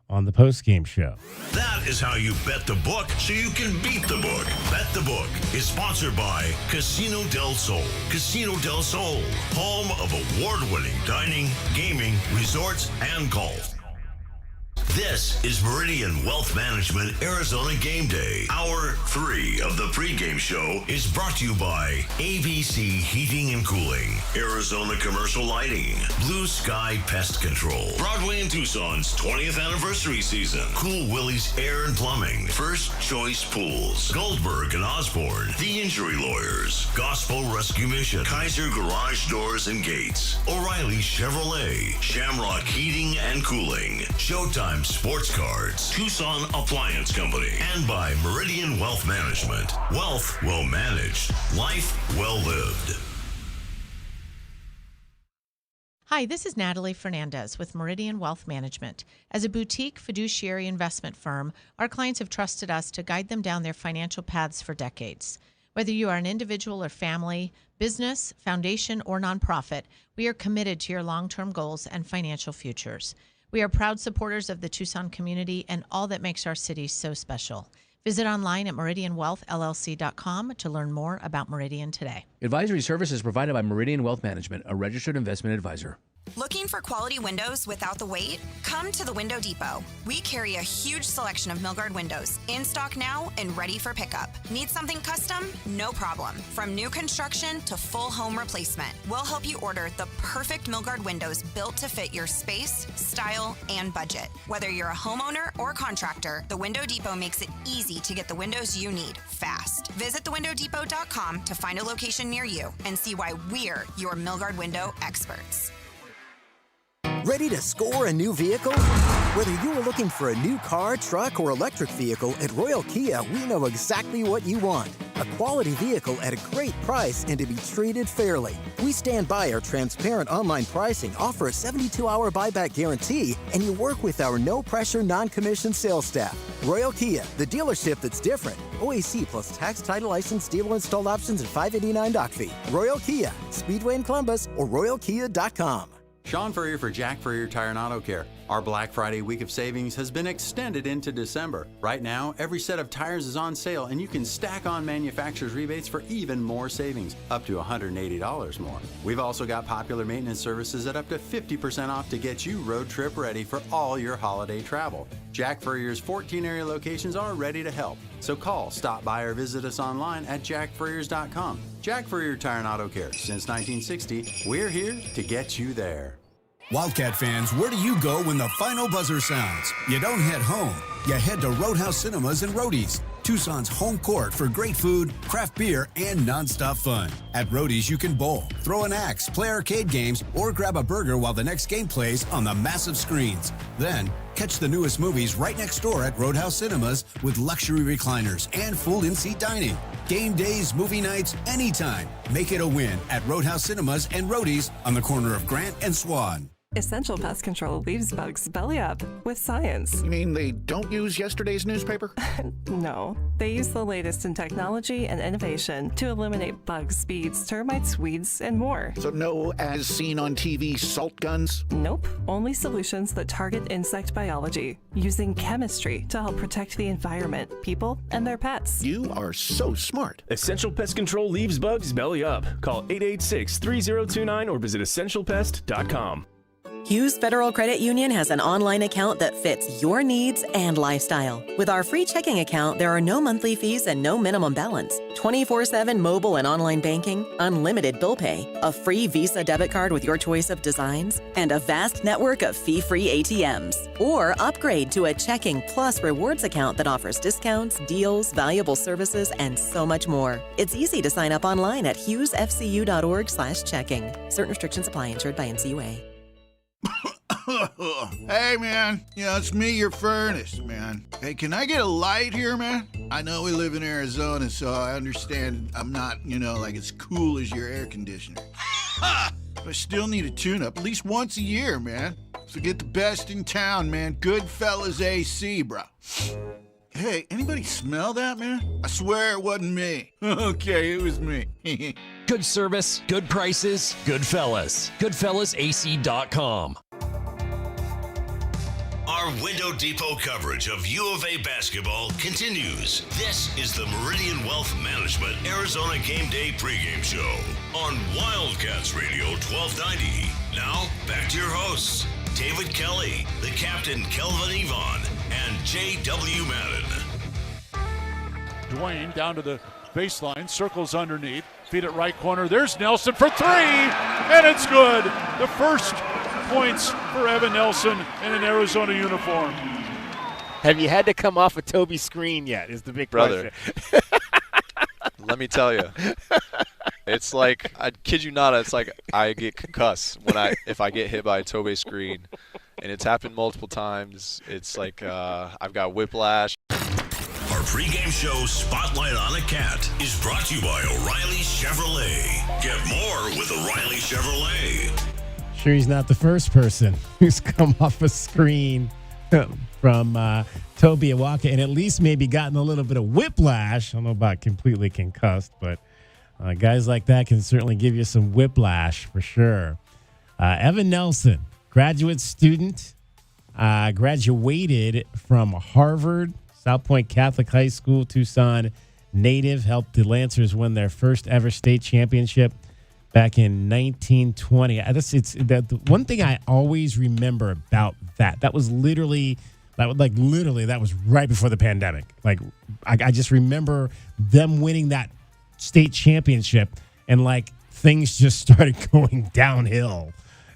on the postgame show. That is how you bet the book so you can beat the book. Bet the Book is sponsored by Casino del Sol. Casino del Sol, home of award-winning dining, gaming, resorts, and golf. This is Meridian Wealth Management Arizona Game Day. Hour 3 of the pregame show is brought to you by ABC Heating and Cooling, Arizona Commercial Lighting, Blue Sky Pest Control, Broadway and Tucson's 20th anniversary season, Cool Willie's Air and Plumbing, First Choice Pools, Goldberg and Osborne, The Injury Lawyers, Gospel Rescue Mission, Kaiser Garage Doors and Gates, O'Reilly Chevrolet, Shamrock Heating and Cooling, Showtime Sports Cards, Tucson Appliance Company, and by Meridian Wealth Management. Wealth well managed, life well lived. Hi, this is Natalie Fernandez with Meridian Wealth Management. As a boutique fiduciary investment firm, our clients have trusted us to guide them down their financial paths for decades. Whether you are an individual or family, business, foundation, or nonprofit, we are committed to your long-term goals and financial futures. We are proud supporters of the Tucson community and all that makes our city so special. Visit online at meridianwealthllc.com to learn more about Meridian today. Advisory services provided by Meridian Wealth Management, a registered investment advisor. Looking for quality windows without the wait? Come to the Window Depot. We carry a huge selection of Milgard windows, in stock now and ready for pickup. Need something custom? No problem. From new construction to full home replacement, we'll help you order the perfect Milgard windows built to fit your space, style, and budget. Whether you're a homeowner or contractor, the Window Depot makes it easy to get the windows you need fast. Visit thewindowdepot.com to find a location near you and see why we're your Milgard window experts. Ready to score a new vehicle? Whether you are looking for a new car, truck, or electric vehicle, at Royal Kia, we know exactly what you want. A quality vehicle at a great price and to be treated fairly. We stand by our transparent online pricing, offer a 72-hour buyback guarantee, and you work with our no-pressure, non-commissioned sales staff. Royal Kia, the dealership that's different. OAC plus tax, title, license, dealer installed options, and $589 doc fee. Royal Kia, Speedway in Columbus, or royalkia.com. Sean Furrier for Jack Furrier Tire and Auto Care. Our Black Friday week of savings has been extended into December. Right now, every set of tires is on sale and you can stack on manufacturer's rebates for even more savings, up to $180 more. We've also got popular maintenance services at up to 50% off to get you road trip ready for all your holiday travel. Jack Furrier's 14 area locations are ready to help. So call, stop by, or visit us online at jackfurriers.com. Jack Furrier Tire and Auto Care. Since 1960, we're here to get you there. Wildcat fans, where do you go when the final buzzer sounds? You don't head home. You head to Roadhouse Cinemas and Roadies, Tucson's home court for great food, craft beer, and nonstop fun. At Roadies, you can bowl, throw an axe, play arcade games, or grab a burger while the next game plays on the massive screens. Then, catch the newest movies right next door at Roadhouse Cinemas with luxury recliners and full in-seat dining. Game days, movie nights, anytime. Make it a win at Roadhouse Cinemas and Roadies on the corner of Grant and Swan. Essential Pest Control leaves bugs belly up with science. You mean they don't use yesterday's newspaper? No. They use the latest in technology and innovation to eliminate bugs, bees, termites, weeds, and more. So no as seen on TV salt guns? Nope. Only solutions that target insect biology, using chemistry to help protect the environment, people, and their pets. You are so smart. Essential Pest Control leaves bugs belly up. Call 886-3029 or visit essentialpest.com. Hughes Federal Credit Union has an online account that fits your needs and lifestyle. With our free checking account, there are no monthly fees and no minimum balance. 24/7 mobile and online banking, unlimited bill pay, a free Visa debit card with your choice of designs, and a vast network of fee-free ATMs. Or upgrade to a checking plus rewards account that offers discounts, deals, valuable services, and so much more. It's easy to sign up online at hughesfcu.org/checking. Certain restrictions apply. Insured by NCUA. Hey, man. Yeah, it's me, your furnace, man. Hey, can I get a light here, man? I know we live in Arizona, so I understand I'm not, like as cool as your air conditioner. But I still need a tune-up at least once a year, man. So get the best in town, man. Goodfellas AC, bro. Hey, anybody smell that, man? I swear it wasn't me. Okay, it was me. Good service, good prices, Goodfellas. GoodfellasAC.com. Our Window Depot coverage of U of A basketball continues. This is the Meridian Wealth Management Arizona Game Day pregame show on Wildcats Radio 1290. Now, back to your hosts, David Kelly, the captain Kelvin Yvonne, and J.W. Madden. Dwayne down to the baseline, circles underneath, feed it right corner. There's Nelson for three, and it's good. The first points for Evan Nelson in an Arizona uniform. Have you had to come off a Toby screen yet is the big Brother. question. Let me tell you, it's like, I kid you not, it's like I get concussed if I get hit by a Toby screen, and it's happened multiple times. It's like I've got whiplash. Our pregame show Spotlight on a Cat is brought to you by O'Reilly Chevrolet. Get more with O'Reilly Chevrolet. Sure, he's not the first person who's come off a screen from Toby Awaka and at least maybe gotten a little bit of whiplash. I don't know about completely concussed, but guys like that can certainly give you some whiplash for sure. Evan Nelson, graduate student, graduated from Harvard, South Point Catholic High School, Tucson native, helped the Lancers win their first ever state championship. back in 1920. The one thing I always remember about that was literally that was right before the pandemic. Like I just remember them winning that state championship, and like things just started going downhill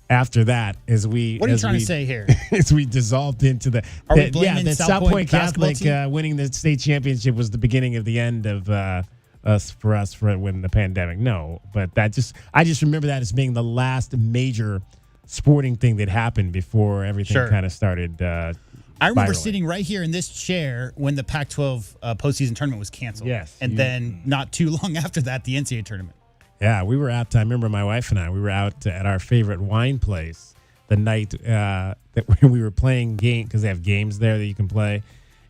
after that. What are you trying to say here? As we dissolved into the blaming South Point basketball Catholic team? winning the state championship was the beginning of the end of us for when the pandemic. No, but I just remember that as being the last major sporting thing that happened before everything Sure. kind of started. I remember spiraling. sitting right here in this chair when the Pac-12 postseason tournament was canceled. Yes. And then not too long after that, the NCAA tournament. Yeah, we were out. I remember my wife and I. We were out at our favorite wine place the night that we were playing game, because they have games there that you can play,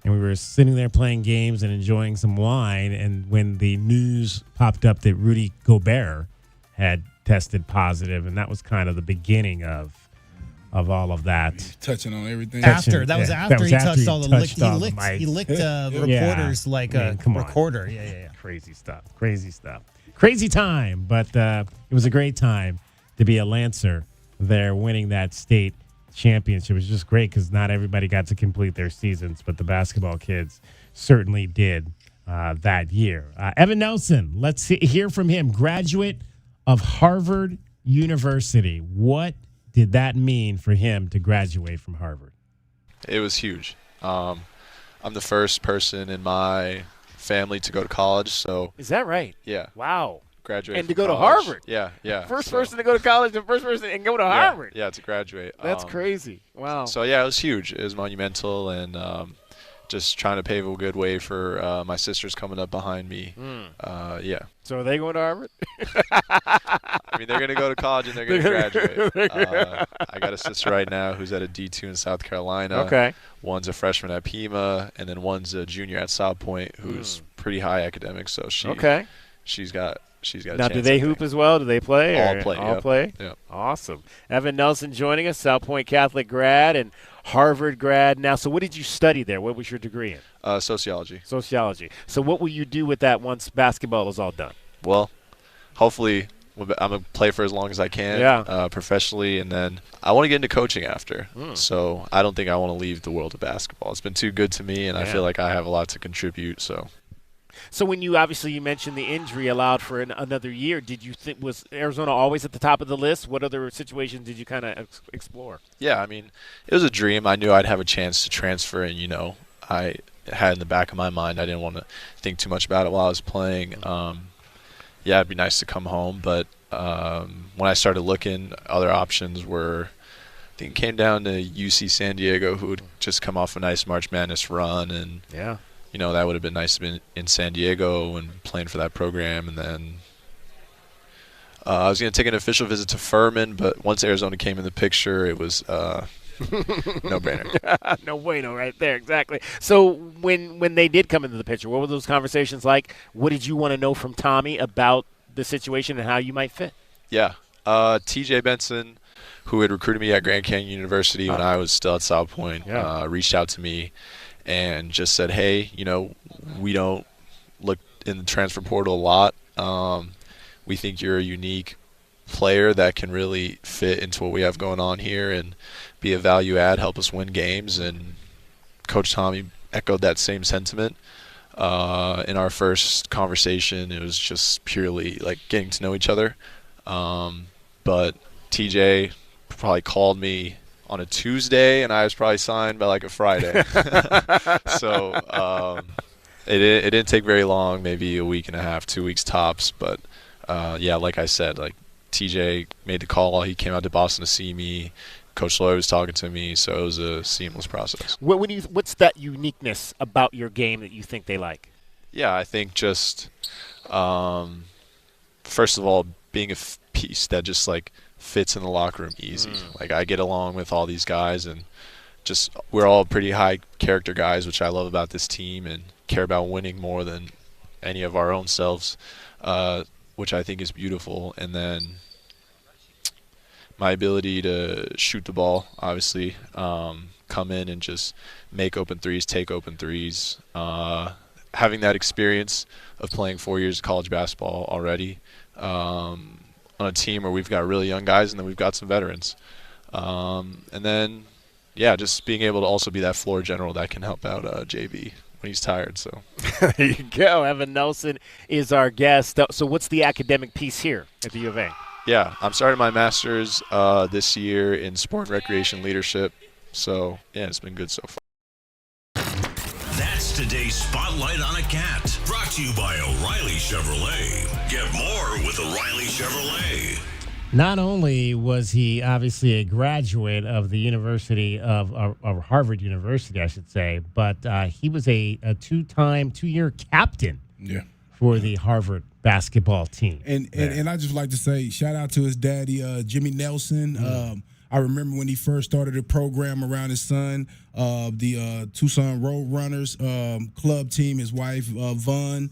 and we were sitting there playing games and enjoying some wine. And when the news popped up that Rudy Gobert had tested positive, and that was kind of the beginning of all of that. Touching on everything. After he touched all the mics. he licked reporters like a recorder. Yeah. Crazy stuff. Crazy time, but it was a great time to be a Lancer there winning that state championship. It was just great because not everybody got to complete their seasons, but the basketball kids certainly did that year. Evan Nelson, let's hear from him, graduate of Harvard University. What did that mean for him to graduate from Harvard? It was huge. I'm the first person in my family to go to college, so Is that right? yeah. Wow. Graduate And to from go to college. Harvard. Yeah. First person to go to college, the first person and go to Harvard. Yeah, to graduate. That's crazy. Wow. So yeah, it was huge. It was monumental, and just trying to pave a good way for my sisters coming up behind me. Yeah. So are they going to Harvard? I mean, they're going to go to college and they're going to graduate. I got a sister right now who's at a D2 in South Carolina. Okay. One's a freshman at Pima, and then one's a junior at South Point, who's pretty high academic. So she's got a Now, chance. do they I hoop uh, think. as well? Do they play? All or- play. All yep. play? Yep. Awesome. Evan Nelson joining us, South Point Catholic grad and Harvard grad. Now, so what did you study there? What was your degree in? Sociology. Sociology. So what will you do with that once basketball is all done? Well, hopefully I'm going to play for as long as I can professionally, and then I want to get into coaching after. So I don't think I want to leave the world of basketball. It's been too good to me, and I feel like I have a lot to contribute. So when you mentioned the injury allowed for another year, did you think was Arizona always at the top of the list? What other situations did you kind of explore? Yeah, I mean, it was a dream. I knew I'd have a chance to transfer, and, I had in the back of my mind I didn't want to think too much about it while I was playing. Yeah, it'd be nice to come home, but when I started looking, other options were, I think it came down to UC San Diego, who had just come off a nice March Madness run, and that would have been nice to be in San Diego and playing for that program. And then I was going to take an official visit to Furman, but once Arizona came in the picture, it was no-brainer. No bueno right there, exactly. So when they did come into the picture, what were those conversations like? What did you want to know from Tommy about the situation and how you might fit? Yeah. TJ Benson, who had recruited me at Grand Canyon University when I was still at South Point, reached out to me and just said, hey, we don't look in the transfer portal a lot. We think you're a unique player that can really fit into what we have going on here and be a value add, help us win games. And Coach Tommy echoed that same sentiment. In our first conversation, it was just purely like getting to know each other. But TJ probably called me on a Tuesday, and I was probably signed by like a Friday. So it didn't take very long, maybe a week and a half, 2 weeks tops. But like I said, like TJ made the call. He came out to Boston to see me. Coach Lloyd was talking to me, so it was a seamless process. What's that uniqueness about your game that you think they like? Yeah, I think just first of all, being a piece that just like fits in the locker room easy. Like I get along with all these guys, and just we're all pretty high character guys, which I love about this team, and care about winning more than any of our own selves, which I think is beautiful. And then my ability to shoot the ball, obviously, come in and just make open threes, take open threes. Having that experience of playing 4 years of college basketball already, on a team where we've got really young guys and then we've got some veterans. And then, yeah, just being able to also be that floor general that can help out JB when he's tired. So There you go. Evan Nelson is our guest. So what's the academic piece here at the U of A? yeah, I'm starting my master's this year in sport and recreation leadership. So yeah, it's been good so far. That's today's Spotlight on a Cat, brought to you by O'Reilly Chevrolet. Get more with O'Reilly Chevrolet. Not only was he obviously a graduate of the University of Harvard University, I should say, but he was a two-year captain for the Harvard basketball team. And I just like to say shout out to his daddy, Jimmy Nelson. I remember when he first started a program around his son, the Tucson Road Runners club team, his wife, Vaughn.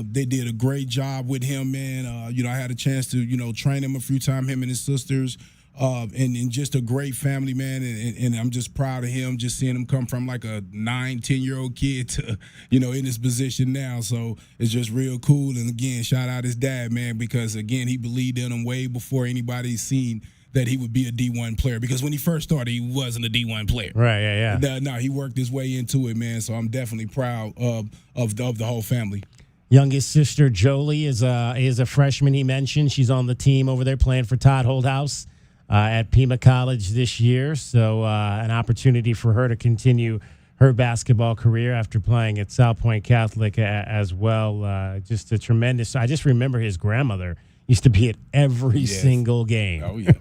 They did a great job with him, man. I had a chance to, train him a few times, him and his sisters, and just a great family, man. And I'm just proud of him, just seeing him come from like a 9-10-year-old kid to, in his position now. So it's just real cool. And again, shout out his dad, man, because again, he believed in him way before anybody seen that he would be a D1 player, because when he first started, he wasn't a D1 player. Right, yeah. No, he worked his way into it, man. So I'm definitely proud of the whole family. Youngest sister Jolie is a freshman. He mentioned she's on the team over there playing for Todd Holdhouse at Pima College this year. So an opportunity for her to continue her basketball career after playing at South Point Catholic as well. Just a tremendous. I just remember his grandmother used to be at every single game. Oh yeah.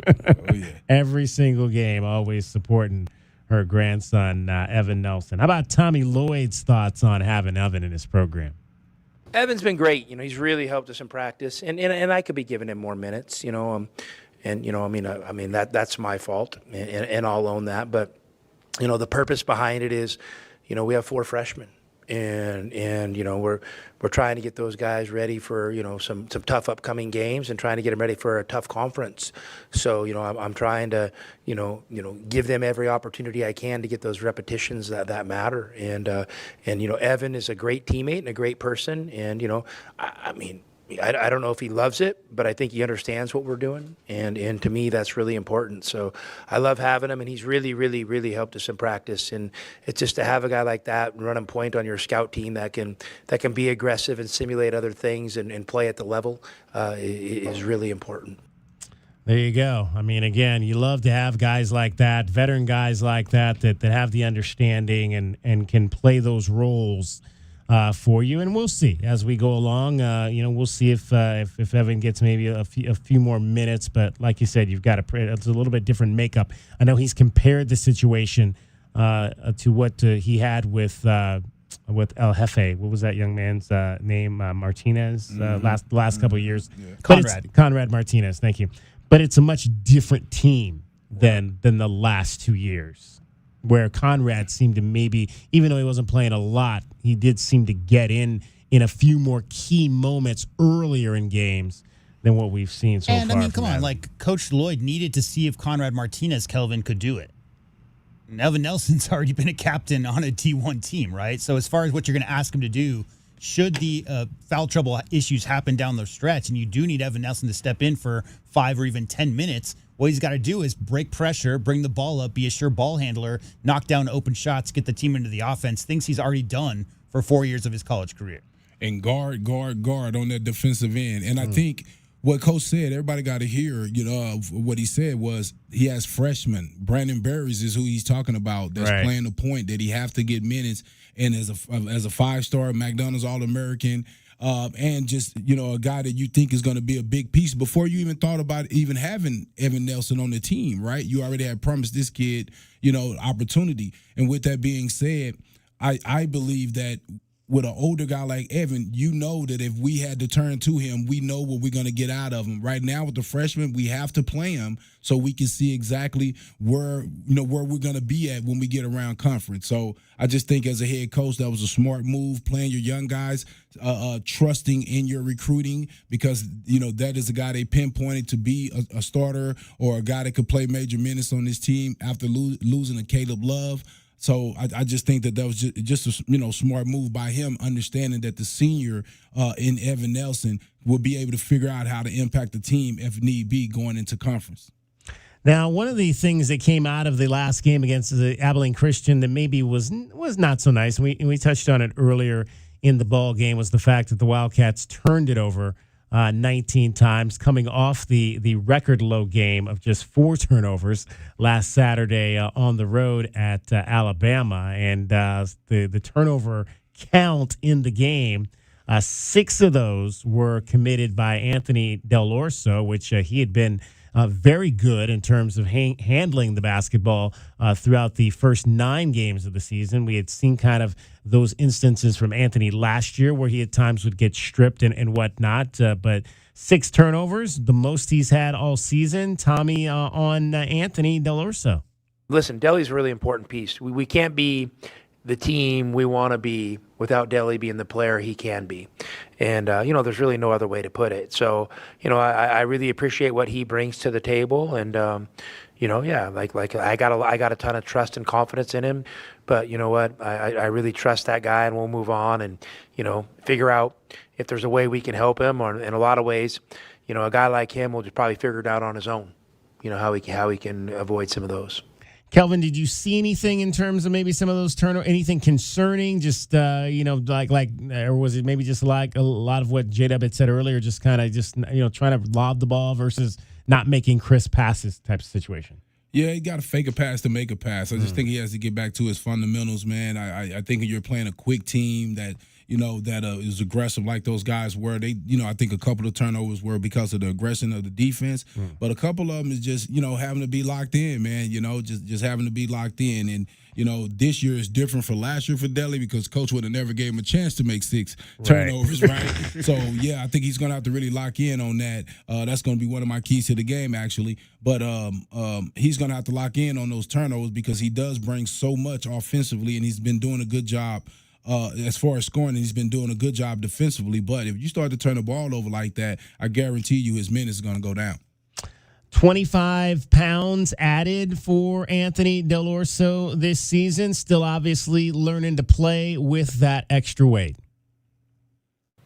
Every single game, always supporting her grandson Evan Nelson. How about Tommy Lloyd's thoughts on having Evan in his program? Evan's been great. He's really helped us in practice, and I could be giving him more minutes. That's my fault, and I'll own that. But the purpose behind it is, we have 4 freshmen, and we're trying to get those guys ready for some tough upcoming games, and trying to get them ready for a tough conference. So I'm trying to give them every opportunity I can to get those repetitions that matter. And Evan is a great teammate and a great person. And I don't know if he loves it, but I think he understands what we're doing. And to me, that's really important. So I love having him, and he's really, really, really helped us in practice. And it's just to have a guy like that running point on your scout team that can be aggressive and simulate other things and play at the level is really important. There you go. Again, you love to have guys like that, veteran guys like that have the understanding and can play those roles for you. And we'll see as we go along. We'll see if Evan gets maybe a few more minutes. But like you said, it's a little bit different makeup. I know he's compared the situation to what he had with El Jefe. What was that young man's name? Martinez. Last couple of years. Yeah. Conrad Martinez. Thank you. But it's a much different team than the last 2 years, where Conrad seemed to maybe, even though he wasn't playing a lot, he did seem to get in a few more key moments earlier in games than what we've seen so far. And come on, like Coach Lloyd needed to see if Conrad Martinez, Kelvin, could do it. And Evan Nelson's already been a captain on a D1 team, right? So as far as what you're going to ask him to do, should the foul trouble issues happen down the stretch, and you do need Evan Nelson to step in for 5 or even 10 minutes, what he's got to do is break pressure, bring the ball up, be a sure ball handler, knock down open shots, get the team into the offense, things he's already done for 4 years of his college career. And guard on that defensive end. And I think what Coach said, everybody got to hear, what he said was he has freshmen. Brandon Berries is who he's talking about that's playing the point, that he have to get minutes. And as a 5-star McDonald's All-American, and just, a guy that you think is going to be a big piece before you even thought about even having Evan Nelson on the team, right? You already had promised this kid, opportunity. And with that being said, I believe that with an older guy like Evan, that if we had to turn to him, we know what we're going to get out of him. Right now with the freshmen, we have to play him so we can see exactly where we're going to be at when we get around conference. So I just think as a head coach, that was a smart move, playing your young guys, trusting in your recruiting, because, that is a guy they pinpointed to be a starter or a guy that could play major minutes on this team after losing a Caleb Love. So I just think that was just a smart move by him, understanding that the senior in Evan Nelson will be able to figure out how to impact the team if need be going into conference. Now, one of the things that came out of the last game against the Abilene Christian that maybe was not so nice, and we touched on it earlier in the ball game, was the fact that the Wildcats turned it over 19 times, coming off the record low game of just 4 turnovers last Saturday on the road at Alabama. And the turnover count in the game, 6 of those were committed by Anthony Del Orso, which he had been very good in terms of handling the basketball throughout the first 9 games of the season. We had seen kind of those instances from Anthony last year where he at times would get stripped and whatnot. But 6 turnovers, the most he's had all season. Tommy, on Anthony Del Orso. Listen, Deli's a really important piece. We can't be the team we want to be without Deli being the player he can be. And, there's really no other way to put it. So, I really appreciate what he brings to the table. And, I got a ton of trust and confidence in him. But you know what? I really trust that guy, and we'll move on and, figure out if there's a way we can help him. Or in a lot of ways, a guy like him will just probably figure it out on his own, how he can avoid some of those. Kelvin, did you see anything in terms of maybe some of those turnovers, anything concerning, just, or was it maybe just like a lot of what J-Dub had said earlier, just kind of trying to lob the ball versus not making crisp passes type of situation? Yeah, he got to fake a pass to make a pass. I just think he has to get back to his fundamentals, man. I think you're playing a quick team that is aggressive like those guys were. They, I think a couple of turnovers were because of the aggression of the defense, but a couple of them is just, having to be locked in, man. Just having to be locked in. And this year is different for last year for Deli because Coach would have never gave him a chance to make 6 turnovers, right? So yeah, I think he's gonna have to really lock in on that. That's gonna be one of my keys to the game, actually. But he's gonna have to lock in on those turnovers because he does bring so much offensively, and he's been doing a good job. As far as scoring, he's been doing a good job defensively. But if you start to turn the ball over like that, I guarantee you his minutes are going to go down. 25 pounds added for Anthony Del Orso this season. Still obviously learning to play with that extra weight.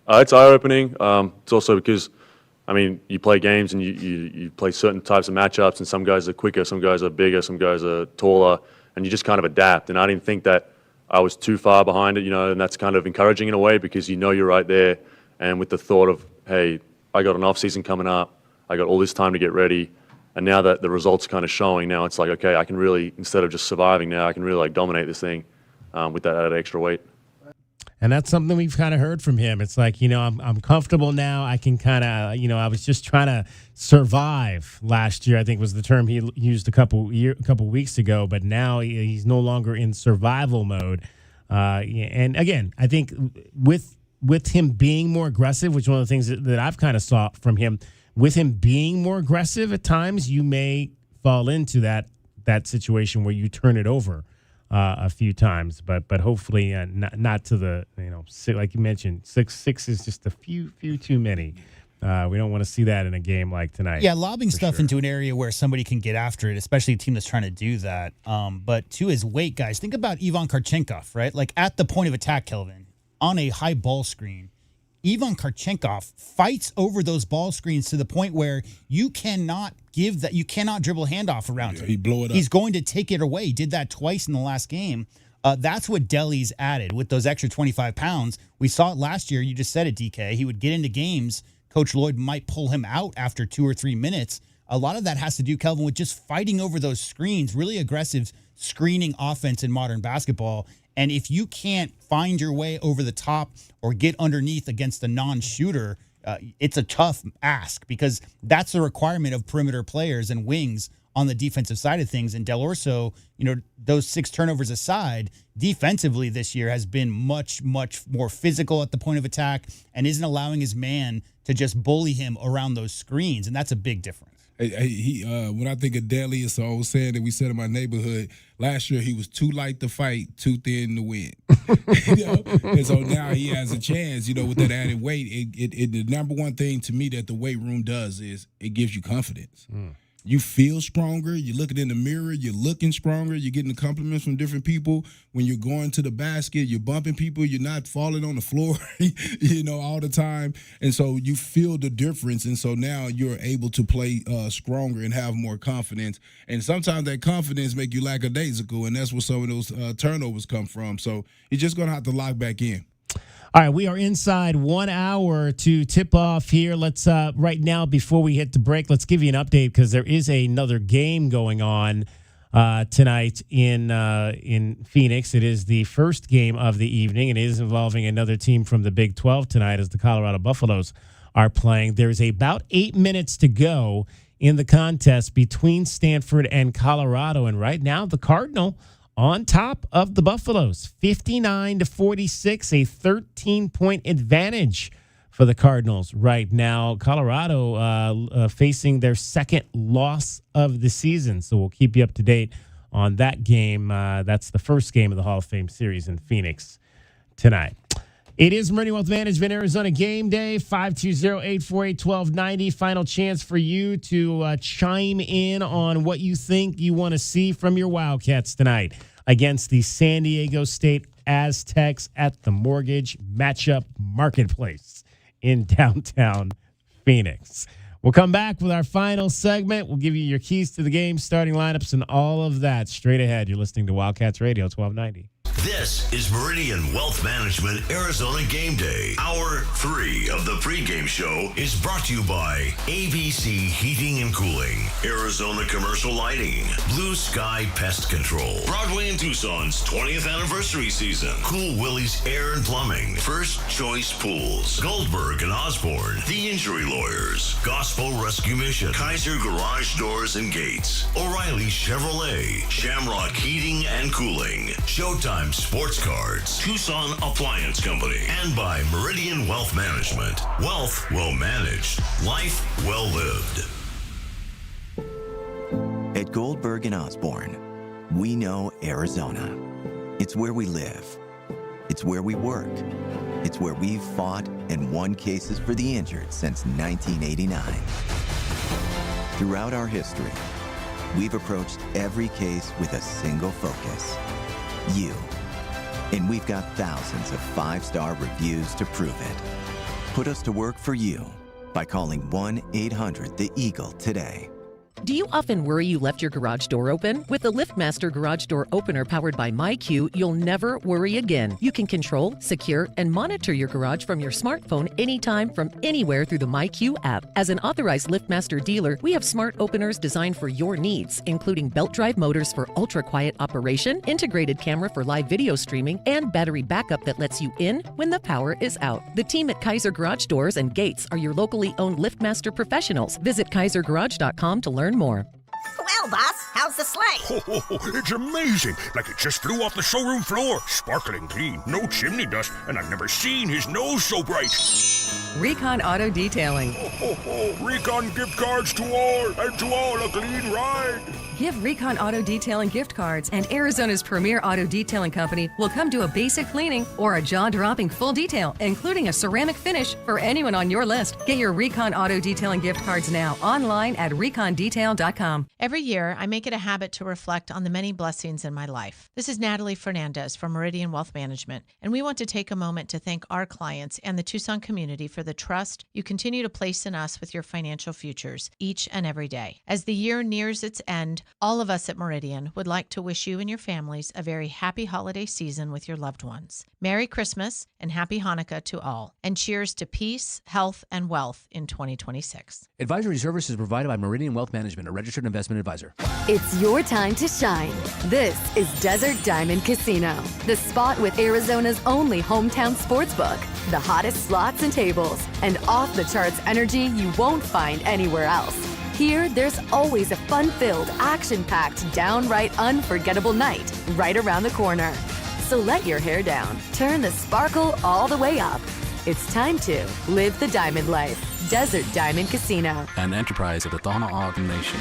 It's eye-opening. It's also because, you play games and you play certain types of matchups, and some guys are quicker, some guys are bigger, some guys are taller, and you just kind of adapt. And I didn't think that I was too far behind it, and that's kind of encouraging in a way because you're right there. And with the thought of, hey, I got an off-season coming up, I got all this time to get ready, and now that the results are kind of showing, now it's like, okay, I can really, instead of just surviving now, I can really dominate this thing with that added extra weight. And that's something we've kind of heard from him. It's like, I'm comfortable now. I can kind of, I was just trying to survive last year, I think was the term he used a couple weeks ago. But now he's no longer in survival mode. And again, I think with him being more aggressive, which is one of the things that I've kind of saw from him, with him being more aggressive at times, you may fall into that situation where you turn it over a few times, but hopefully not to the like you mentioned, six is just a few too many. We don't want to see that in a game like tonight. Yeah, lobbing stuff into an area where somebody can get after it, especially a team that's trying to do that. But to his weight, guys, think about Ivan Karchenkov, right? Like at the point of attack, Kelvin, on a high ball screen, Ivan Karchenkov fights over those ball screens to the point where you cannot dribble handoff around him. He blow it up. He's going to take it away. He did that twice in the last game. That's what Deli's added with those extra 25 pounds. We saw it last year. You just said it, DK. He would get into games. Coach Lloyd might pull him out after 2 or 3 minutes. A lot of that has to do, Kelvin, with just fighting over those screens, really aggressive screening offense in modern basketball. And if you can't find your way over the top or get underneath against a non-shooter, it's a tough ask because that's the requirement of perimeter players and wings on the defensive side of things. And Del Orso, those 6 turnovers aside, defensively this year has been much, much more physical at the point of attack and isn't allowing his man to just bully him around those screens. And that's a big difference. When I think of Deli, it's an old saying that we said in my neighborhood. Last year, he was too light to fight, too thin to win. And so now he has a chance, with that added weight. The number one thing to me that the weight room does is it gives you confidence. you feel stronger. You're looking in the mirror. You're looking stronger. You're getting the compliments from different people. When you're going to the basket, you're bumping people. You're not falling on the floor, all the time. And so you feel the difference. And so now you're able to play stronger and have more confidence. And sometimes that confidence make you lackadaisical, and that's where some of those turnovers come from. So you're just going to have to lock back in. All right, we are inside 1 hour to tip off here. Let's right now, before we hit the break, let's give you an update because there is another game going on tonight in Phoenix. It is the first game of the evening. It is involving another team from the Big 12 tonight as the Colorado Buffaloes are playing. There's about 8 minutes to go in the contest between Stanford and Colorado, and right now the Cardinal on top of the Buffaloes, 59-46, a 13-point advantage for the Cardinals right now. Colorado facing their second loss of the season, so we'll keep you up to date on that game. That's the first game of the Hall of Fame series in Phoenix tonight. It is Meridian Wealth Management Arizona Game Day, 520-848-1290. Final chance for you to chime in on what you think you want to see from your Wildcats tonight against the San Diego State Aztecs at the Mortgage Matchup Marketplace in downtown Phoenix. We'll come back with our final segment. We'll give you your keys to the game, starting lineups, and all of that straight ahead. You're listening to Wildcats Radio 1290. This is Meridian Wealth Management Arizona Game Day. Hour 3 of the pregame show is brought to you by ABC Heating and Cooling, Arizona Commercial Lighting, Blue Sky Pest Control, Broadway and Tucson's 20th anniversary season, Cool Willie's Air and Plumbing, First Choice Pools, Goldberg and Osborne, The Injury Lawyers, Gospel Rescue Mission, Kaiser Garage Doors and Gates, O'Reilly Chevrolet, Shamrock Heating and Cooling, Showtime Sports Cards, Tucson Appliance Company, and by Meridian Wealth Management. Wealth well managed. Life well lived. At Goldberg and Osborne, we know Arizona. It's where we live. It's where we work. It's where we've fought and won cases for the injured since 1989. Throughout our history, we've approached every case with a single focus: you. And we've got thousands of 5-star reviews to prove it. Put us to work for you by calling 1-800-THE-EAGLE today. Do you often worry you left your garage door open? With the LiftMaster Garage Door Opener powered by MyQ, you'll never worry again. You can control, secure, and monitor your garage from your smartphone anytime from anywhere through the MyQ app. As an authorized LiftMaster dealer, we have smart openers designed for your needs, including belt drive motors for ultra-quiet operation, integrated camera for live video streaming, and battery backup that lets you in when the power is out. The team at Kaiser Garage Doors and Gates are your locally owned LiftMaster professionals. Visit kaisergarage.com to learn more. Well, boss, how's the sleigh? It's amazing. Like it just flew off the showroom floor. Sparkling clean, no chimney dust, and I've never seen his nose so bright. Recon Auto Detailing. Recon gift cards to all, and to all a clean ride. Give Recon Auto Detailing gift cards, and Arizona's premier auto detailing company will come do a basic cleaning or a jaw-dropping full detail, including a ceramic finish for anyone on your list. Get your Recon Auto Detailing gift cards now online at recondetail.com. Every year, I make it a habit to reflect on the many blessings in my life. This is Natalie Fernandez from Meridian Wealth Management, and we want to take a moment to thank our clients and the Tucson community for the trust you continue to place in us with your financial futures each and every day. As the year nears its end, all of us at Meridian would like to wish you and your families a very happy holiday season with your loved ones. Merry Christmas and Happy Hanukkah to all, and cheers to peace, health, and wealth in 2026. Advisory services provided by Meridian Wealth Management, a registered investment advisor. It's your time to shine. This is Desert Diamond Casino, the spot with Arizona's only hometown sportsbook, the hottest slots and tables, and off-the-charts energy you won't find anywhere else. Here, there's always a fun-filled, action-packed, downright unforgettable night right around the corner. So let your hair down, turn the sparkle all the way up. It's time to live the diamond life. Desert Diamond Casino. An enterprise of the Tohono O'odham Nation.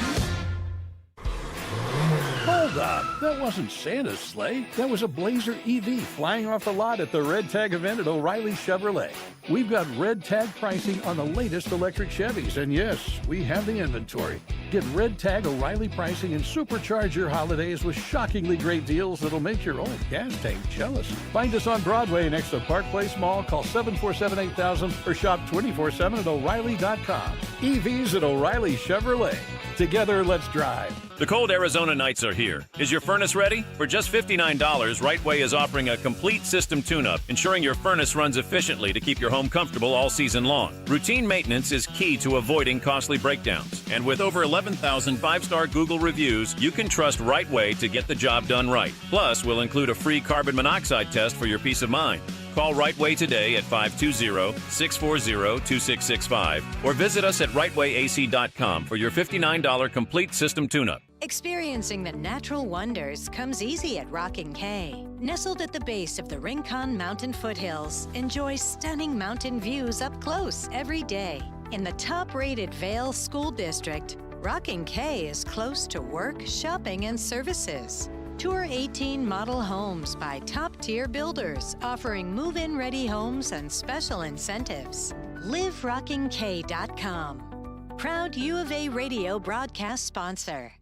Hold Hold on. That wasn't Santa's sleigh. That was a Blazer EV flying off the lot at the Red Tag event at O'Reilly Chevrolet. We've got Red Tag pricing on the latest electric Chevys, and yes, we have the inventory. Get Red Tag O'Reilly pricing and supercharge your holidays with shockingly great deals that'll make your old gas tank jealous. Find us on Broadway next to Park Place Mall. Call 747-8000 or shop 24/7 at O'Reilly.com. EVs at O'Reilly Chevrolet. Together, let's drive. The cold Arizona nights are here. Is your furnace ready? For just $59, Rightway is offering a complete system tune-up, ensuring your furnace runs efficiently to keep your home comfortable all season long. Routine maintenance is key to avoiding costly breakdowns. And with over 11,000 five-star Google reviews, you can trust Rightway to get the job done right. Plus, we'll include a free carbon monoxide test for your peace of mind. Call Rightway today at 520-640-2665 or visit us at rightwayac.com for your $59 complete system tune-up. Experiencing the natural wonders comes easy at Rockin' K. Nestled at the base of the Rincon Mountain foothills, enjoy stunning mountain views up close every day. In the top-rated Vail School District, Rockin' K is close to work, shopping, and services. Tour 18 model homes by top-tier builders, offering move-in ready homes and special incentives. LiveRockingK.com. Proud U of A radio broadcast sponsor.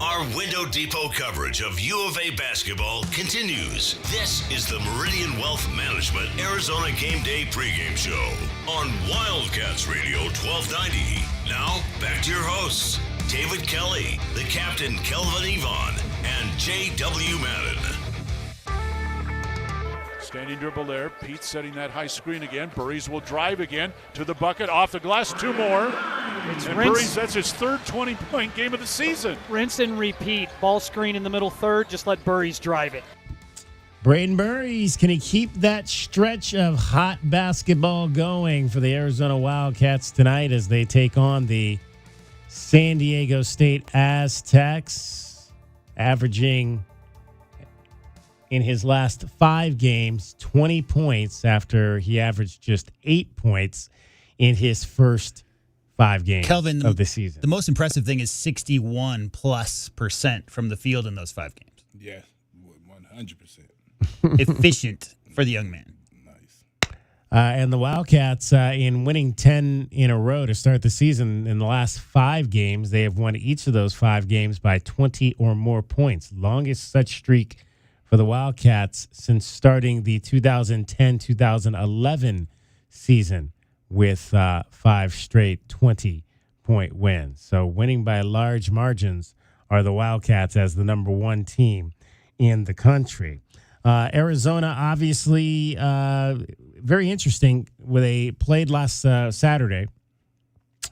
Our Window Depot coverage of U of A basketball continues. This is the Meridian Wealth Management Arizona Game Day pregame show on Wildcats Radio 1290. Now, back to your hosts, David Kelly, the captain Kelvin Yvonne, and J.W. Madden. Standing dribble there. Pete setting that high screen again. Burries will drive again to the bucket, off the glass, two more. It's and rinse. Burries, that's his third 20-point game of the season. Rinse and repeat. Ball screen in the middle third. Just let Burries drive it. Braden Burries, can he keep that stretch of hot basketball going for the Arizona Wildcats tonight as they take on the San Diego State Aztecs, averaging in his last 5 games 20 points after he averaged just 8 points in his first 5 games Kelvin, of the season. The most impressive thing is 61+% from the field in those 5 games. Yeah, 100%. Efficient for the young man. And the Wildcats, in winning 10 in a row to start the season, in the last 5 games, they have won each of those 5 games by 20 or more points. Longest such streak for the Wildcats since starting the 2010-2011 season with 5 straight 20-point wins. So winning by large margins are the Wildcats as the number 1 team in the country. Arizona, obviously, very interesting, where they played last Saturday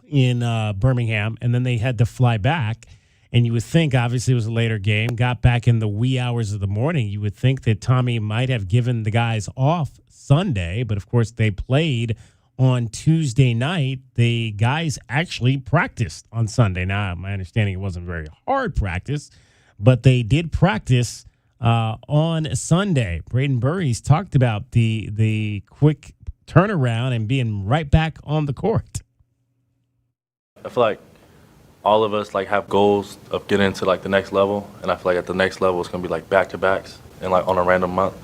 in Birmingham, and then they had to fly back. And you would think, obviously, it was a later game, got back in the wee hours of the morning. You would think that Tommy might have given the guys off Sunday, but of course they played on Tuesday night. The guys actually practiced on Sunday. Now, my understanding, it wasn't very hard practice, but they did practice on Sunday. Braden Burries talked about the quick turnaround and being right back on the court. I feel like all of us have goals of getting to the next level, and I feel like at the next level it's gonna be back-to-backs and on a random month.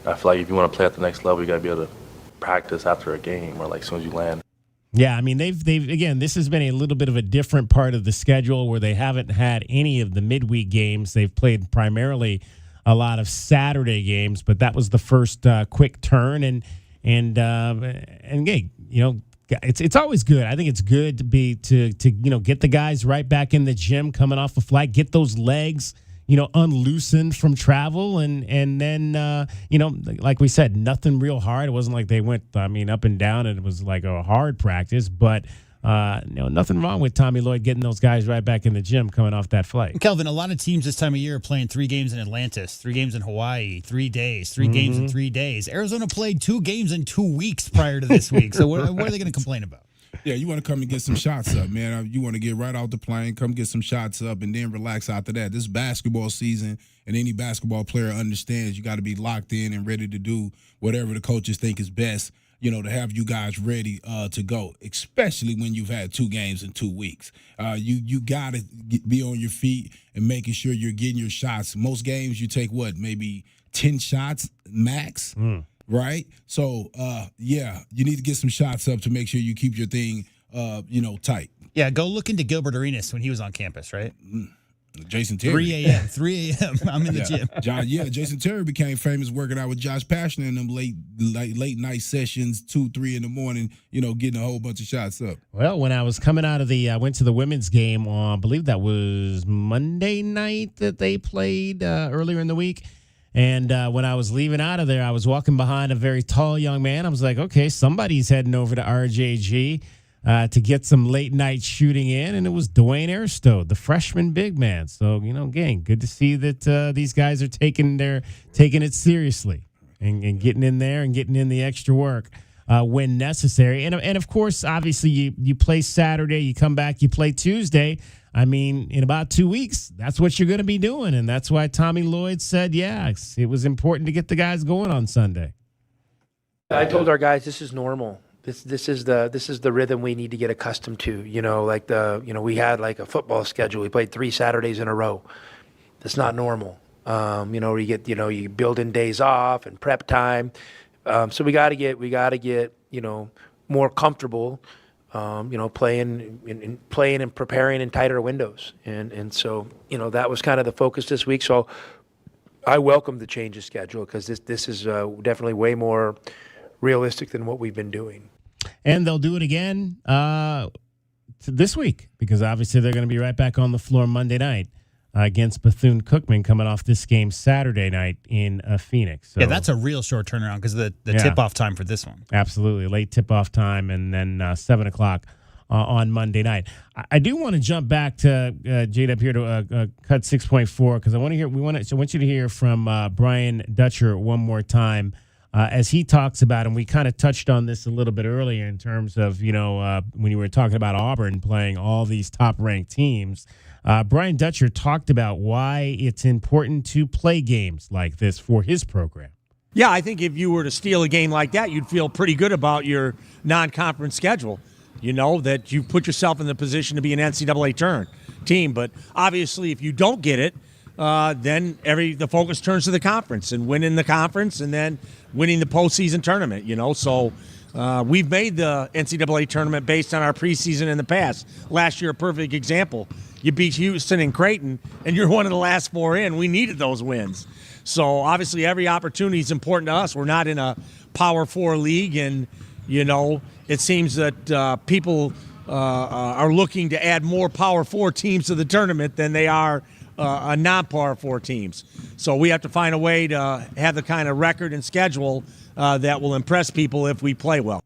And I feel like if you want to play at the next level, you gotta be able to practice after a game or as soon as you land. Yeah, I mean they've again, this has been a little bit of a different part of the schedule where they haven't had any of the midweek games. They've played primarily a lot of Saturday games, but that was the first quick turn and hey, it's always good. I think it's good to get the guys right back in the gym coming off a flight, get those legs unloosened from travel, and then like we said, nothing real hard. It wasn't like they went up and down and it was like a hard practice, but nothing wrong with Tommy Lloyd getting those guys right back in the gym coming off that flight. Kelvin, a lot of teams this time of year are playing 3 games in Atlantis, 3 games in Hawaii, 3 days, 3 games in 3 days. Arizona played 2 games in 2 weeks prior to this week. So what are they going to complain about? Yeah, you want to come and get some shots up, man. You want to get right out the plane, come get some shots up, and then relax after that. This is basketball season, and any basketball player understands you got to be locked in and ready to do whatever the coaches think is best to have you guys ready to go, especially when you've had 2 games in 2 weeks. You got to be on your feet and making sure you're getting your shots. Most games you take, maybe 10 shots max, right? So, you need to get some shots up to make sure you keep your thing, tight. Yeah, go look into Gilbert Arenas when he was on campus, right? Jason Terry. 3 a.m. I'm in the gym. Jason Terry became famous working out with Josh Pashner in them late night sessions, 2-3 in the morning, getting a whole bunch of shots up. Well, when I was coming out of I went to the women's game on, I believe that was Monday night that they played earlier in the week. And when I was leaving out of there, I was walking behind a very tall young man. I was like, okay, somebody's heading over to RJG to get some late night shooting in, and it was Dwayne Airstode, the freshman big man. So, again, good to see that these guys are taking it seriously and getting in there and getting in the extra work when necessary. And of course, obviously, you play Saturday, you come back, you play Tuesday. I mean, in about 2 weeks, that's what you're going to be doing, and that's why Tommy Lloyd said, it was important to get the guys going on Sunday. I told our guys this is normal. This is the rhythm we need to get accustomed to. We had like a football schedule. We played 3 Saturdays in a row. That's not normal. You build in days off and prep time. So we got to get more comfortable. Playing and preparing in tighter windows. And so that was kind of the focus this week. So I welcome the change of schedule because this is definitely way more realistic than what we've been doing. And they'll do it again this week because obviously they're going to be right back on the floor Monday night against Bethune-Cookman coming off this game Saturday night in Phoenix. So, yeah, that's a real short turnaround because the tip-off time for this one. Absolutely. Late tip-off time and then 7 o'clock on Monday night. I do want to jump back to Jade up here to cut 6.4 because I want you to hear from Brian Dutcher one more time. As he talks about, and we kind of touched on this a little bit earlier in terms of, when you were talking about Auburn playing all these top-ranked teams, Brian Dutcher talked about why it's important to play games like this for his program. Yeah, I think if you were to steal a game like that, you'd feel pretty good about your non-conference schedule. That you put yourself in the position to be an NCAA team. But obviously, if you don't get it, then the focus turns to the conference and winning the conference and then winning the postseason tournament, So we've made the NCAA tournament based on our preseason in the past. Last year, a perfect example. You beat Houston and Creighton, and you're one of the last 4 in. We needed those wins. So obviously every opportunity is important to us. We're not in a Power 4 league, and, it seems that people are looking to add more Power 4 teams to the tournament than they are a non-Power 4 teams. So we have to find a way to have the kind of record and schedule that will impress people if we play well.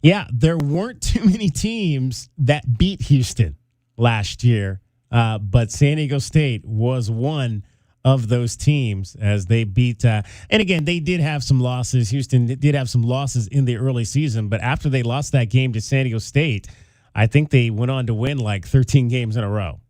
Yeah, there weren't too many teams that beat Houston last year, but San Diego State was one of those teams as they beat. And again, they did have some losses. Houston did have some losses in the early season, but after they lost that game to San Diego State, I think they went on to win like 13 games in a row.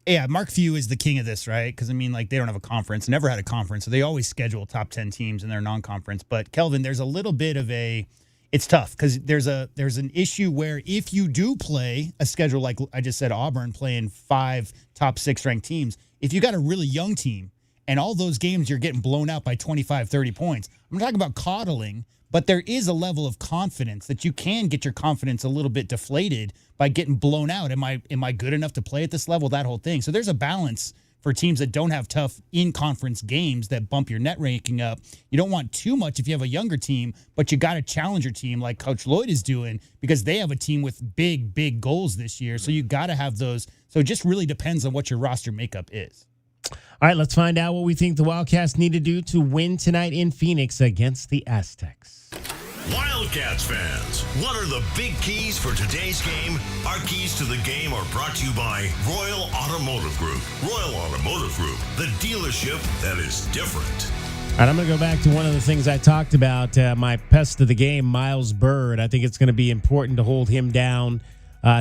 Yeah, Mark Few is the king of this, right? Because, they don't have a conference, never had a conference, so they always schedule top 10 teams in their non-conference. But, Kelvin, there's a little bit of it's tough because there's an issue where if you do play a schedule like I just said, Auburn playing 5 top 6 ranked teams, if you got a really young team and all those games you're getting blown out by 25, 30 points, I'm talking about coddling, but there is a level of confidence that you can get your confidence a little bit deflated by getting blown out. Am I good enough to play at this level? That whole thing. So there's a balance for teams that don't have tough in-conference games that bump your net ranking up. You don't want too much if you have a younger team, but you got to challenge your team like Coach Lloyd is doing because they have a team with big, big goals this year. So you got to have those. So it just really depends on what your roster makeup is. All right, let's find out what we think the Wildcats need to do to win tonight in Phoenix against the Aztecs. Wildcats fans, what are the big keys for today's game? Our keys to the game are brought to you by Royal Automotive Group. Royal Automotive Group, the dealership that is different. All right, I'm going to go back to one of the things I talked about, my pest of the game, Miles Bird. I think it's going to be important to hold him down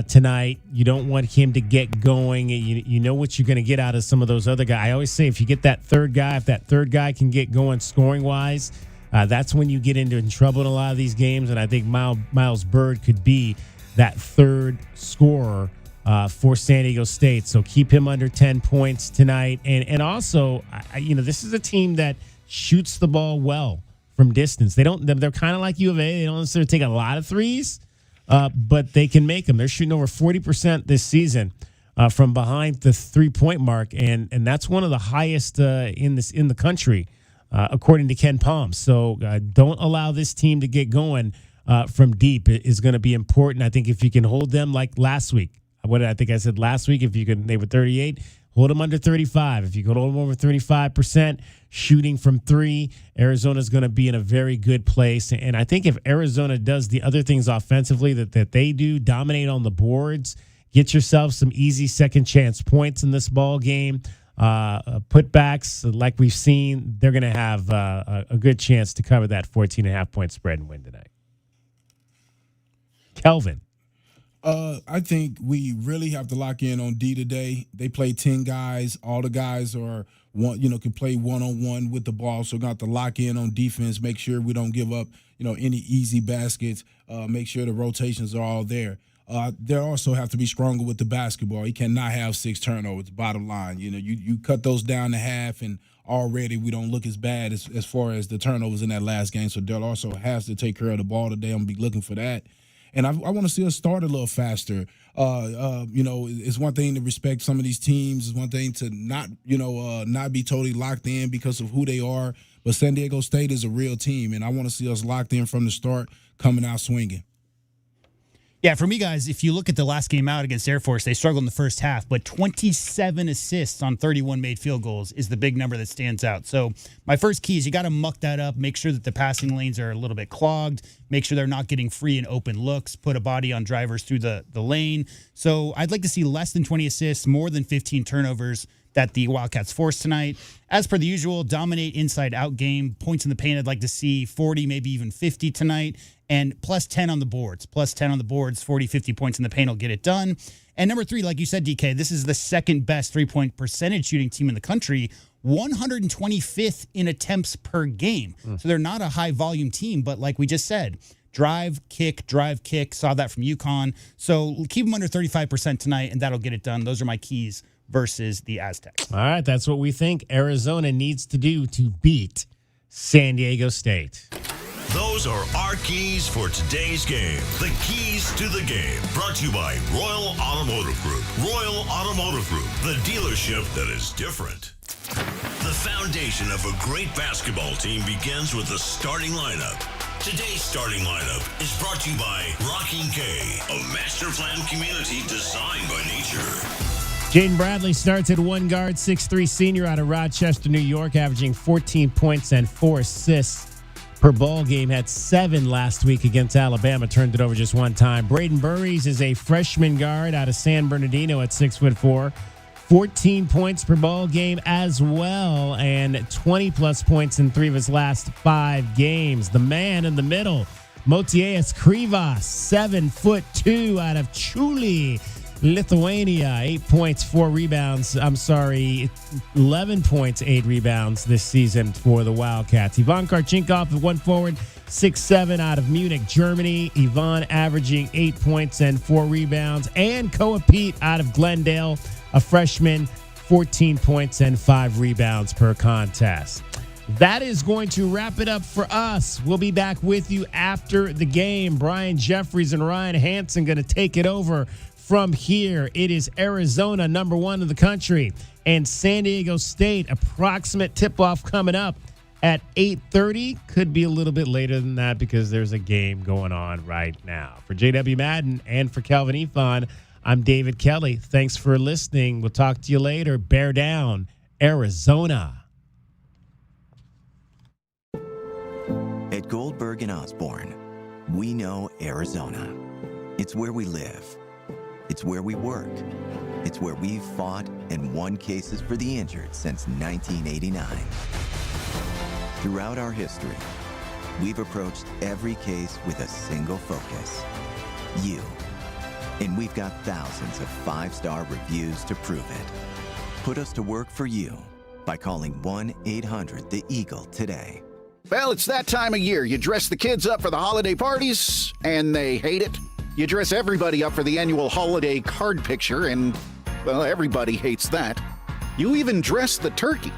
tonight. You don't want him to get going. You know what you're going to get out of some of those other guys. I always say if you get that third guy, if that third guy can get going scoring-wise, That's when you get in trouble in a lot of these games, and I think Miles Byrd could be that third scorer for San Diego State. So keep him under 10 points tonight. And also, this is a team that shoots the ball well from distance. They're kind of like U of A. They don't necessarily take a lot of threes, but they can make them. They're shooting over 40% this season from behind the 3-point mark, and that's one of the highest in the country, according to Ken Palm. So don't allow this team to get going from deep. It is going to be important. I think if you can hold them like last week. What did I think I said last week? If you can, they were 38. Hold them under 35. If you can hold them over 35% shooting from three, Arizona's going to be in a very good place. And I think if Arizona does the other things offensively that they do, dominate on the boards, get yourself some easy second chance points in this ball game, putbacks like we've seen, they're going to have a good chance to cover that 14.5-point spread and win tonight. Kelvin. I think we really have to lock in on D today. They play 10 guys. All the guys are can play one-on-one with the ball. So we're going to have to lock in on defense, make sure we don't give up, any easy baskets, make sure the rotations are all there. They also have to be stronger with the basketball. You cannot have 6 turnovers, bottom line. You cut those down to half, and already we don't look as bad as far as the turnovers in that last game. So Dell also has to take care of the ball today. I'm going to be looking for that. And I want to see us start a little faster. It's one thing to respect some of these teams. It's one thing to not be totally locked in because of who they are. But San Diego State is a real team, and I want to see us locked in from the start, coming out swinging. Yeah, for me, guys, if you look at the last game out against Air Force, they struggled in the first half, but 27 assists on 31 made field goals is the big number that stands out. So my first key is you got to muck that up, make sure that the passing lanes are a little bit clogged, make sure they're not getting free and open looks, put a body on drivers through the lane. So I'd like to see less than 20 assists, more than 15 turnovers that the Wildcats force tonight. As per the usual, dominate inside-out game. Points in the paint, I'd like to see 40, maybe even 50 tonight. And plus 10 on the boards. Plus 10 on the boards, 40, 50 points in the paint will get it done. And number 3, like you said, DK, this is the second best three-point percentage shooting team in the country, 125th in attempts per game. So they're not a high-volume team, but like we just said, drive, kick, saw that from UConn. So keep them under 35% tonight, and that'll get it done. Those are my keys versus the Aztecs. All right, that's what we think Arizona needs to do to beat San Diego State. Those are our keys for today's game. The keys to the game. Brought to you by Royal Automotive Group. Royal Automotive Group, the dealership that is different. The foundation of a great basketball team begins with the starting lineup. Today's starting lineup is brought to you by Rocking K, a master plan community designed by nature. Jaden Bradley starts at one guard, 6'3" senior out of Rochester, New York, averaging 14 points and 4 assists per ball game. Had 7 last week against Alabama, turned it over just one time. Braden Burries is a freshman guard out of San Bernardino at 6'4", 14 points per ball game as well, and 20-plus points in 3 of his last 5 games. The man in the middle, Motiejus Krivas, 7'2" out of Chuli, Lithuania, 8 points, 4 rebounds. 11 points, 8 rebounds this season for the Wildcats. Ivan Karchinkov, one forward, 6'7" out of Munich, Germany. Ivan averaging 8 points and 4 rebounds. And Koa Pete out of Glendale, a freshman, 14 points and 5 rebounds per contest. That is going to wrap it up for us. We'll be back with you after the game. Brian Jeffries and Ryan Hansen going to take it over from here. It is Arizona, number 1 in the country, and San Diego State. Approximate tip-off coming up at 8:30. Could be a little bit later than that because there's a game going on right now. For J.W. Madden and for Calvin Ifan, I'm David Kelly. Thanks for listening. We'll talk to you later. Bear down, Arizona. At Goldberg and Osborne, we know Arizona. It's where we live. It's where we work. It's where we've fought and won cases for the injured since 1989. Throughout our history, we've approached every case with a single focus: you. And we've got thousands of 5-star reviews to prove it. Put us to work for you by calling 1-800-THE-EAGLE today. Well, it's that time of year. You dress the kids up for the holiday parties, and they hate it. You dress everybody up for the annual holiday card picture, and, well, everybody hates that. You even dress the turkey,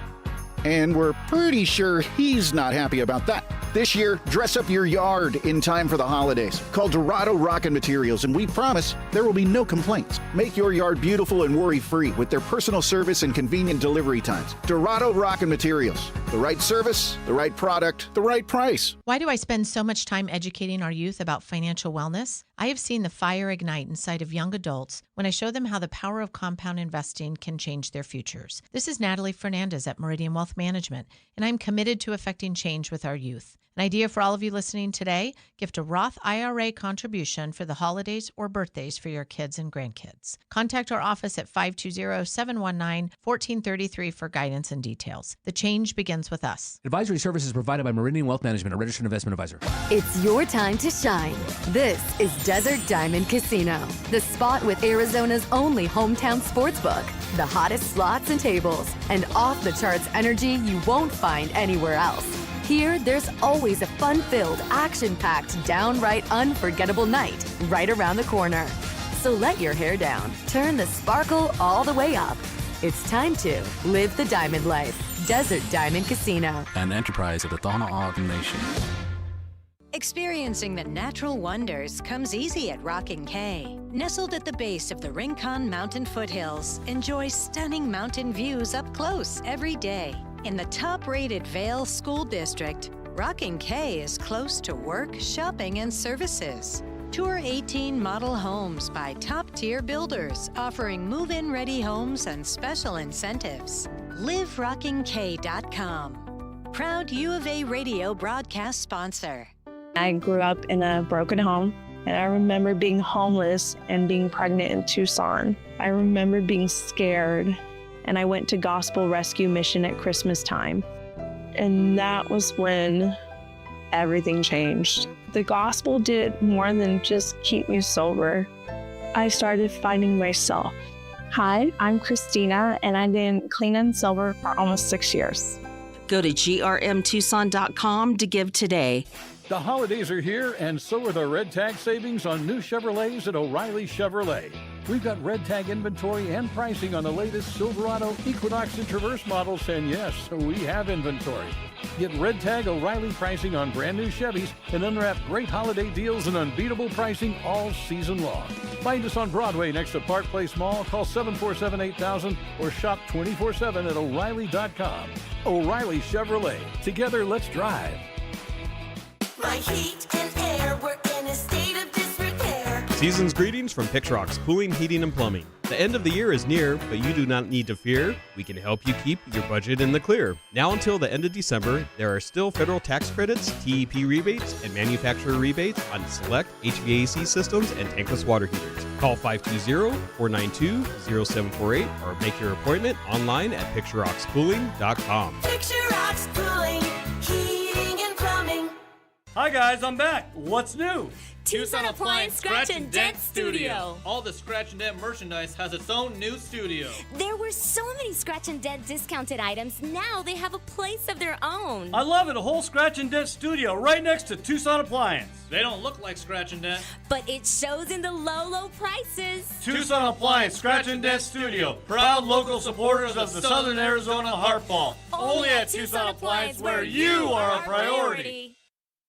and we're pretty sure he's not happy about that. This year, dress up your yard in time for the holidays. Call Dorado Rockin' Materials, and we promise there will be no complaints. Make your yard beautiful and worry-free with their personal service and convenient delivery times. Dorado Rockin' Materials. The right service, the right product, the right price. Why do I spend so much time educating our youth about financial wellness? I have seen the fire ignite inside of young adults when I show them how the power of compound investing can change their futures. This is Natalie Fernandez at Meridian Wealth Management, and I'm committed to affecting change with our youth. An idea for all of you listening today, gift a Roth IRA contribution for the holidays or birthdays for your kids and grandkids. Contact our office at 520-719-1433 for guidance and details. The change begins with us. Advisory services provided by Meridian Wealth Management, a registered investment advisor. It's your time to shine. This is Desert Diamond Casino, the spot with Arizona's only hometown sportsbook, the hottest slots and tables, and off-the-charts energy you won't find anywhere else. Here, there's always a fun-filled, action-packed, downright unforgettable night right around the corner. So let your hair down, turn the sparkle all the way up. It's time to live the diamond life. Desert Diamond Casino. An enterprise of the Tohono Nation. Experiencing the natural wonders comes easy at Rockin' Cay. Nestled at the base of the Rincon Mountain foothills, enjoy stunning mountain views up close every day. In the top-rated Vail School District, Rockin' Cay is close to work, shopping, and services. Tour 18 model homes by top-tier builders, offering move-in ready homes and special incentives. LiveRockingCay.com. Proud U of A radio broadcast sponsor. I grew up in a broken home, and I remember being homeless and being pregnant in Tucson. I remember being scared, and I went to Gospel Rescue Mission at Christmas time. And that was when everything changed. The gospel did more than just keep me sober. I started finding myself. Hi, I'm Christina, and I've been clean and sober for almost 6 years. Go to grmtucson.com to give today. The holidays are here, and so are the Red Tag savings on new Chevrolets at O'Reilly Chevrolet. We've got Red Tag inventory and pricing on the latest Silverado, Equinox, and Traverse models, and yes, we have inventory. Get Red Tag O'Reilly pricing on brand new Chevys and unwrap great holiday deals and unbeatable pricing all season long. Find us on Broadway next to Park Place Mall. Call 747-8000 or shop 24/7 at O'Reilly.com. O'Reilly Chevrolet. Together, let's drive. My heat and air were in a state of disrepair. Season's greetings from Pixrox Cooling, Heating, and Plumbing. The end of the year is near, but you do not need to fear. We can help you keep your budget in the clear. Now until the end of December, there are still federal tax credits, TEP rebates, and manufacturer rebates on select HVAC systems and tankless water heaters. Call 520-492-0748 or make your appointment online at PixroxCooling.com. Pixrox Cooling, Heating, and Plumbing. Hi guys, I'm back. What's new? Tucson Appliance Scratch and Dent Studio. All the Scratch and Dent merchandise has its own new studio. There were so many Scratch and Dent discounted items. Now they have a place of their own. I love it. A whole Scratch and Dent studio right next to Tucson Appliance. They don't look like Scratch and Dent, but it shows in the low, low prices. Tucson Appliance Scratch and Dent Studio. Proud local supporters of the Southern Arizona Heartball. Only at Tucson Appliance, where you are a priority.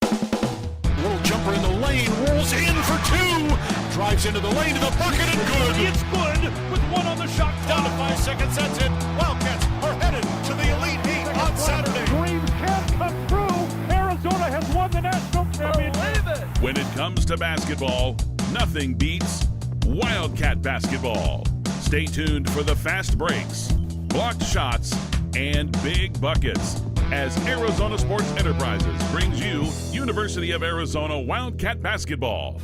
Little jumper in the lane, rolls in for two. Drives into the lane to the bucket and good. It's good with one on the shot. Down to 5 seconds, that's it. Wildcats are headed to the Elite Eight on Saturday. Dreams can come true. Arizona has won the national championship. When it comes to basketball, nothing beats Wildcat basketball. Stay tuned for the fast breaks, blocked shots, and big buckets as Arizona Sports Enterprises brings you University of Arizona Wildcat basketball.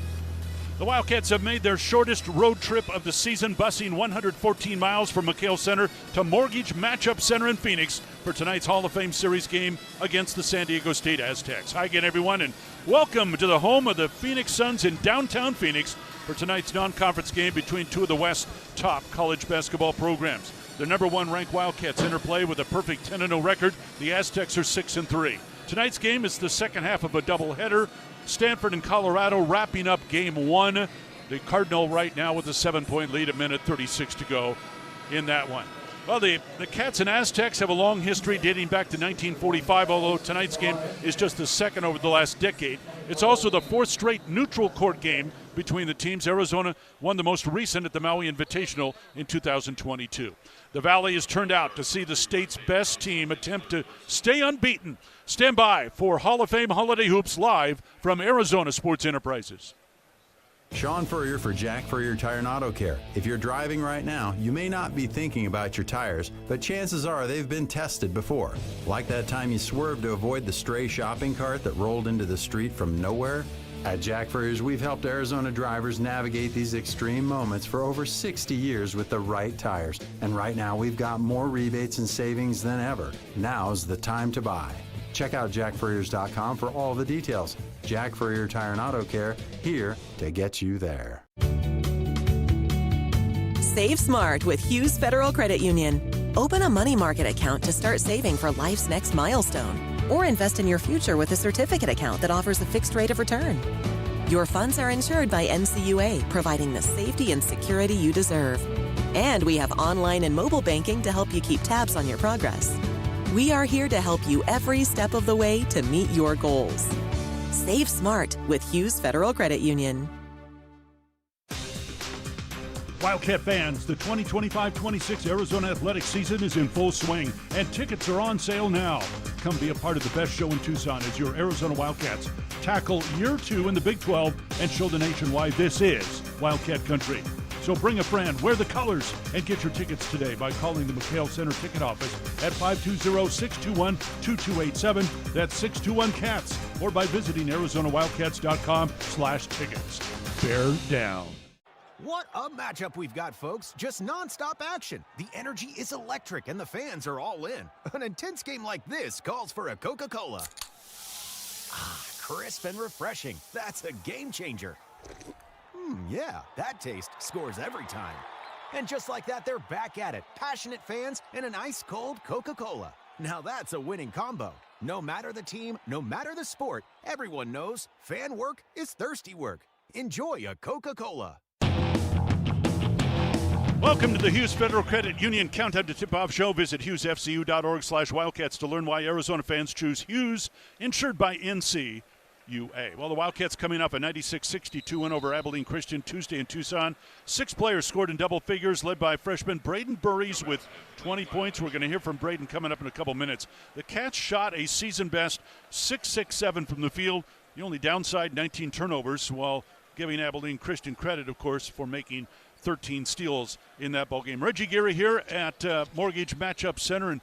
The Wildcats have made their shortest road trip of the season, busing 114 miles from McHale Center to Mortgage Matchup Center in Phoenix for tonight's Hall of Fame Series game against the San Diego State Aztecs. Hi again, everyone, and welcome to the home of the Phoenix Suns in downtown Phoenix for tonight's non-conference game between two of the West's top college basketball programs. The number one ranked Wildcats interplay with a perfect 10-0 record. The Aztecs are 6-3. Tonight's game is the second half of a doubleheader. Stanford and Colorado wrapping up game one. The Cardinal right now with a 7-point lead, a minute 36 to go in that one. Well, the Cats and Aztecs have a long history dating back to 1945, although tonight's game is just the second over the last decade. It's also the fourth straight neutral court game between the teams. Arizona won the most recent at the Maui Invitational in 2022. The Valley has turned out to see the state's best team attempt to stay unbeaten. Stand by for Hall of Fame Holiday Hoops live from Arizona Sports Enterprises. Sean Furrier for Jack Furrier Tire and Auto Care. If you're driving right now, you may not be thinking about your tires, but chances are they've been tested before. Like that time you swerved to avoid the stray shopping cart that rolled into the street from nowhere. At Jack Furrier's, we've helped Arizona drivers navigate these extreme moments for over 60 years with the right tires. And right now, we've got more rebates and savings than ever. Now's the time to buy. Check out jackfurriers.com for all the details. Jack Furrier Tire and Auto Care, here to get you there. Save smart with Hughes Federal Credit Union. Open a money market account to start saving for life's next milestone. Or invest in your future with a certificate account that offers a fixed rate of return. Your funds are insured by NCUA, providing the safety and security you deserve. And we have online and mobile banking to help you keep tabs on your progress. We are here to help you every step of the way to meet your goals. Save smart with Hughes Federal Credit Union. Wildcat fans, the 2025-26 Arizona athletics season is in full swing, and tickets are on sale now. Come be a part of the best show in Tucson as your Arizona Wildcats tackle year 2 in the Big 12 and show the nation why this is Wildcat country. So bring a friend, wear the colors, and get your tickets today by calling the McHale Center ticket office at 520-621-2287. That's 621-CATS, or by visiting ArizonaWildcats.com/tickets. Bear down. What a matchup we've got, folks. Just nonstop action. The energy is electric and the fans are all in. An intense game like this calls for a Coca-Cola. Ah, crisp and refreshing. That's a game changer. Yeah, that taste scores every time. And just like that, they're back at it. Passionate fans and an ice-cold Coca-Cola. Now that's a winning combo. No matter the team, no matter the sport, everyone knows fan work is thirsty work. Enjoy a Coca-Cola. Welcome to the Hughes Federal Credit Union Countdown to Tip-Off Show. Visit HughesFCU.org/Wildcats to learn why Arizona fans choose Hughes, insured by NCUA. Well, the Wildcats coming up a 96-62 win over Abilene Christian Tuesday in Tucson. 6 players scored in double figures, led by freshman Braden Burries with 20 points. We're going to hear from Braden coming up in a couple minutes. The Cats shot a season-best 6-6-7 from the field. The only downside, 19 turnovers, while giving Abilene Christian credit, of course, for making 13 steals in that ballgame. Reggie Geary here at Mortgage Matchup Center. And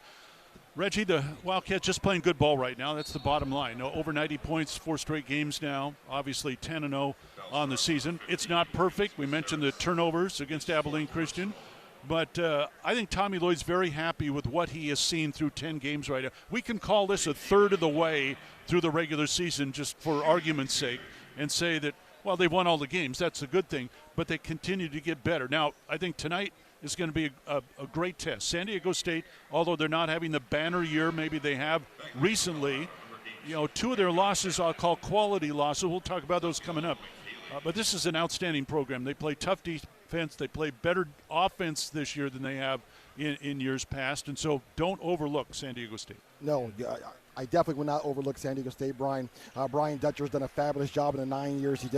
Reggie, the Wildcats just playing good ball right now. That's the bottom line. No, over 90 points, 4 straight games now. Obviously 10-0 on the season. It's not perfect. We mentioned the turnovers against Abilene Christian. But I think Tommy Lloyd's very happy with what he has seen through 10 games right now. We can call this a third of the way through the regular season just for argument's sake and say that, well, they won all the games. That's a good thing. But they continue to get better. Now, I think tonight is going to be a great test. San Diego State, although they're not having the banner year maybe they have recently, 2 of their losses I'll call quality losses. We'll talk about those coming up. But this is an outstanding program. They play tough defense. They play better offense this year than they have in years past. And so don't overlook San Diego State. No, I definitely will not overlook San Diego State, Brian. Brian Dutcher's done a fabulous job in the 9 years he's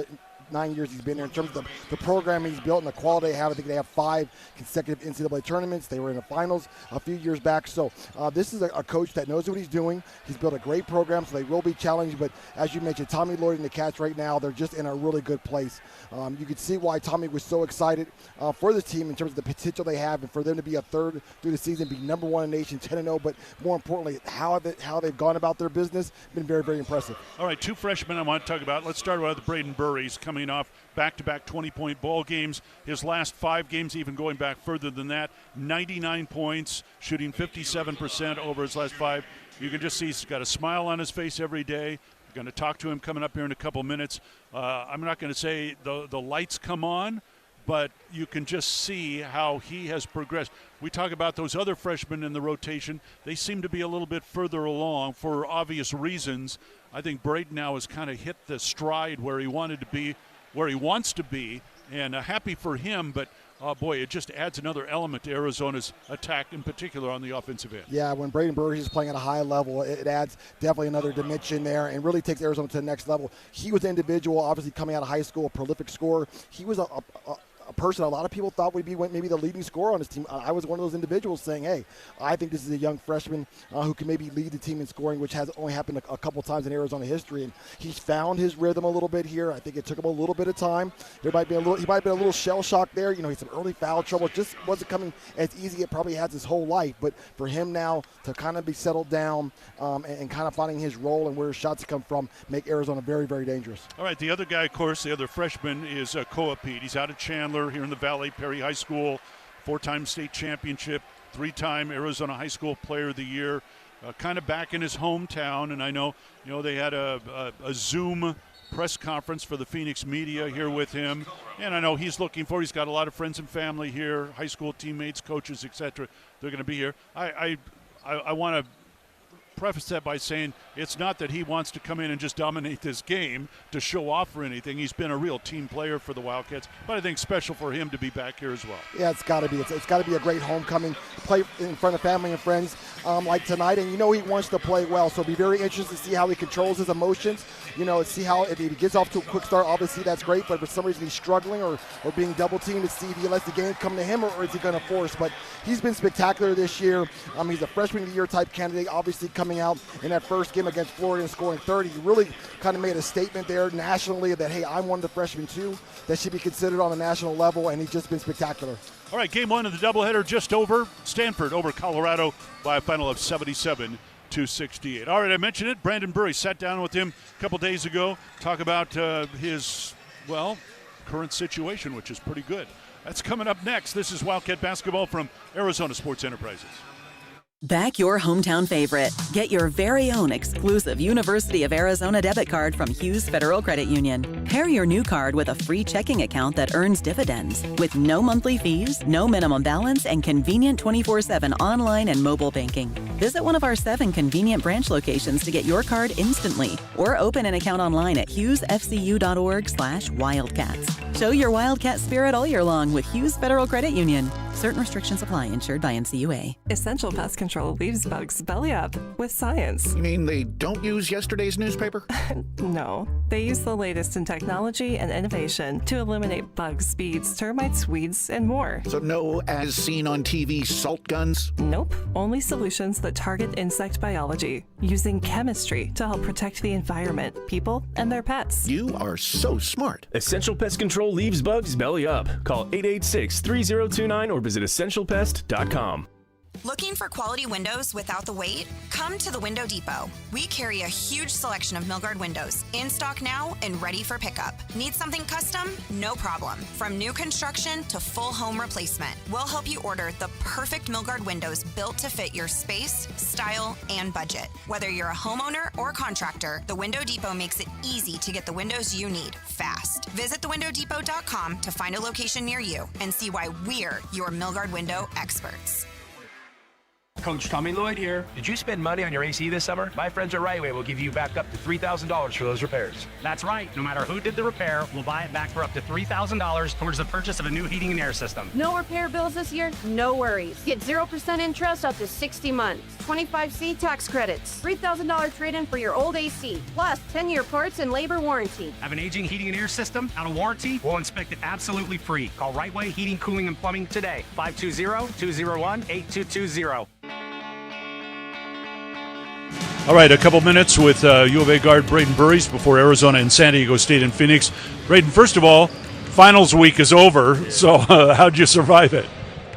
been there in terms of the program he's built and the quality they have. I think they have 5 consecutive NCAA tournaments. They were in the finals a few years back. So this is a coach that knows what he's doing. He's built a great program, so they will be challenged. But as you mentioned, Tommy Lloyd and the Cats right now, they're just in a really good place. You can see why Tommy was so excited for the team in terms of the potential they have, and for them to be a third through the season, be number 1 in the nation, 10-0. But more importantly, how they've gone about their business, been very, very impressive. All right, 2 freshmen I want to talk about. Let's start with Braden Burries coming off back-to-back 20-point ball games. His last 5 games, even going back further than that, 99 points, shooting 57% over his last 5. You can just see he's got a smile on his face every day. We're going to talk to him coming up here in a couple minutes. I'm not going to say the lights come on, but you can just see how he has progressed. We talk about those other freshmen in the rotation. They seem to be a little bit further along for obvious reasons. I think Braden now has kind of hit the stride where he wanted to be, where he wants to be, and happy for him, but boy, it just adds another element to Arizona's attack, in particular on the offensive end. Yeah, when Braden Burgess is playing at a high level, it adds definitely another dimension there and really takes Arizona to the next level. He was an individual, obviously coming out of high school, a prolific scorer. He was a person a lot of people thought would be maybe the leading scorer on his team. I was one of those individuals saying, hey, I think this is a young freshman who can maybe lead the team in scoring, which has only happened a couple times in Arizona history. And he's found his rhythm a little bit here. I think it took him a little bit of time. He might have been a little shell shocked there. He had some early foul trouble. It just wasn't coming as easy. It probably has his whole life. But for him now to kind of be settled down and kind of finding his role and where his shots come from make Arizona very, very dangerous. All right, the other guy, of course, the other freshman is Koa Pete. He's out of Chandler here in the Valley. Perry High School, 4-time state championship, 3-time Arizona High School Player of the Year, kind of back in his hometown. And I know, they had a Zoom press conference for the Phoenix media here with him. And I know he's got a lot of friends and family here, high school teammates, coaches, etc. They're going to be here. I want to preface that by saying it's not that he wants to come in and just dominate this game to show off or anything. He's been a real team player for the Wildcats, but I think special for him to be back here as well. Yeah, it's got to be. It's got to be a great homecoming, play in front of family and friends like tonight, and he wants to play well, so it'll be very interesting to see how he controls his emotions. See how if he gets off to a quick start, obviously that's great, but for some reason he's struggling or being double teamed, to see if he lets the game come to him or is he going to force. But he's been spectacular this year. He's a freshman of the year type candidate, obviously coming out in that first game against Florida and scoring 30. He really kind of made a statement there nationally that, hey, I'm one of the freshmen too that should be considered on a national level, and he's just been spectacular. All right, game one of the doubleheader just over. Stanford over Colorado by a final of 77-68. All right, I mentioned it. Brandon Burry sat down with him a couple days ago, talk about his, current situation, which is pretty good. That's coming up next. This is Wildcat Basketball from Arizona Sports Enterprises. Back your hometown favorite. Get your very own exclusive University of Arizona debit card from Hughes Federal Credit Union. Pair your new card with a free checking account that earns dividends with no monthly fees, no minimum balance, and convenient 24/7 online and mobile banking. Visit one of our 7 convenient branch locations to get your card instantly or open an account online at hughesfcu.org/wildcats. Show your Wildcat spirit all year long with Hughes Federal Credit Union. Certain restrictions apply. Insured by NCUA. Essential Pest Control leaves bugs belly up with science. You mean they don't use yesterday's newspaper? No. They use the latest in technology and innovation to eliminate bugs, bees, termites, weeds, and more. So no as seen on TV salt guns? Nope. Only solutions that target insect biology, using chemistry to help protect the environment, people, and their pets. You are so smart. Essential Pest Control leaves bugs belly up. Call 886-3029 or visit essentialpest.com. Looking for quality windows without the wait? Come to the Window Depot. We carry a huge selection of Milgard windows, in stock now and ready for pickup. Need something custom? No problem. From new construction to full home replacement, we'll help you order the perfect Milgard windows built to fit your space, style, and budget. Whether you're a homeowner or contractor, the Window Depot makes it easy to get the windows you need fast. Visit thewindowdepot.com to find a location near you and see why we're your Milgard window experts. Coach Tommy Lloyd here. Did you spend money on your AC this summer? My friends at Rightway will give you back up to $3,000 for those repairs. That's right. No matter who did the repair, we'll buy it back for up to $3,000 towards the purchase of a new heating and air system. No repair bills this year? No worries. Get 0% interest up to 60 months. 25C tax credits. $3,000 trade-in for your old AC. Plus 10-year parts and labor warranty. Have an aging heating and air system out of warranty? We'll inspect it absolutely free. Call Rightway Heating, Cooling, and Plumbing today. 520-201-8220. All right, a couple minutes with U of A guard Braden Burries before Arizona and San Diego State and Phoenix. Braden, first of all, finals week is over, so how'd you survive it?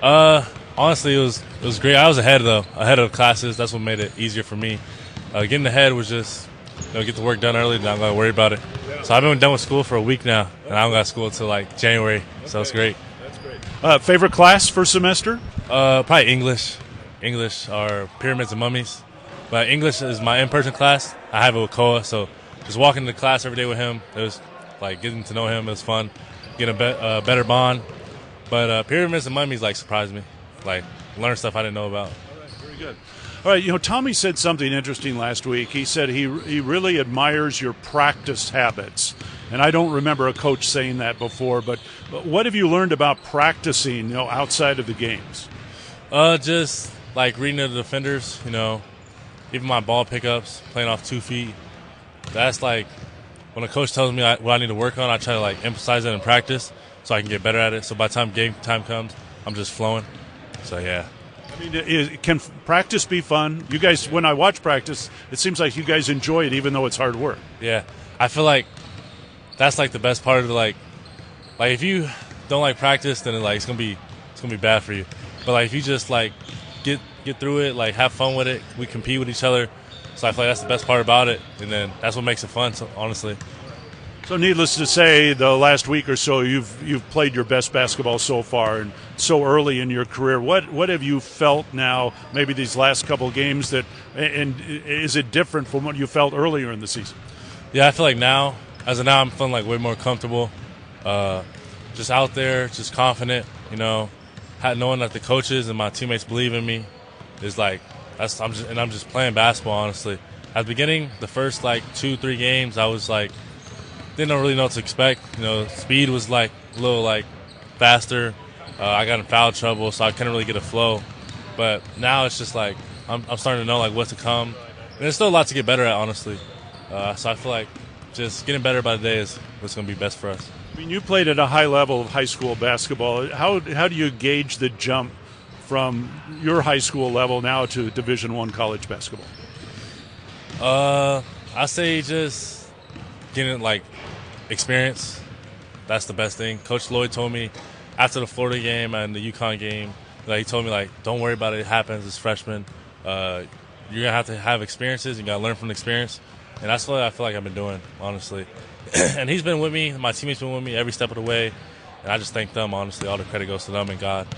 Honestly, it was great. I was ahead of the classes. That's what made it easier for me. Getting ahead was just get the work done early, not going to worry about it. Yeah. So I've been done with school for a week now, and I don't got school until like January, so it's great. That's great. Favorite class for semester? Probably English or Pyramids and Mummies. But English is my in-person class. I have it with Koa, so just walking to class every day with him, it was like getting to know him. It was fun, getting a better bond. But pyramids and mummies like surprised me, like learn stuff I didn't know about. Very good. All right, Tommy said something interesting last week. He said he really admires your practice habits. And I don't remember a coach saying that before, but what have you learned about practicing, outside of the games? Just like reading the defenders, even my ball pickups, playing off 2 feet. That's like when a coach tells me what I need to work on, I try to like emphasize it in practice so I can get better at it. So by the time game time comes, I'm just flowing. So, yeah. I mean, can practice be fun? You guys, when I watch practice, it seems like you guys enjoy it even though it's hard work. Yeah. I feel like that's like the best part of like if you don't like practice, then it's gonna be bad for you. But like if you just like get through it, like have fun with it, we compete with each other. So I feel like that's the best part about it, and then that's what makes it fun. So honestly. So needless to say, the last week or so, you've played your best basketball so far, and so early in your career. What have you felt now? Maybe these last couple of games and is it different from what you felt earlier in the season? Yeah, I feel like now. As of now, I'm feeling like way more comfortable, just out there, just confident, knowing that the coaches and my teammates believe in me is like, I'm just playing basketball, honestly. At the beginning, the first 2-3 games, I was like, didn't really know what to expect. Speed was like a little faster. I got in foul trouble, so I couldn't really get a flow. But now it's just like, I'm starting to know what's to come. And there's still a lot to get better at, honestly. So I feel like just getting better by the day is what's going to be best for us. I mean, you played at a high level of high school basketball. How do you gauge the jump from your high school level now to Division I college basketball? I say just getting experience. That's the best thing. Coach Lloyd told me after the Florida game and the UConn game, he told me don't worry about it. It happens as freshmen. You're gonna have experiences. You gotta learn from the experience. And that's what I feel like I've been doing, honestly. And he's been with me. My teammates been with me every step of the way. And I just thank them, honestly. All the credit goes to them and God.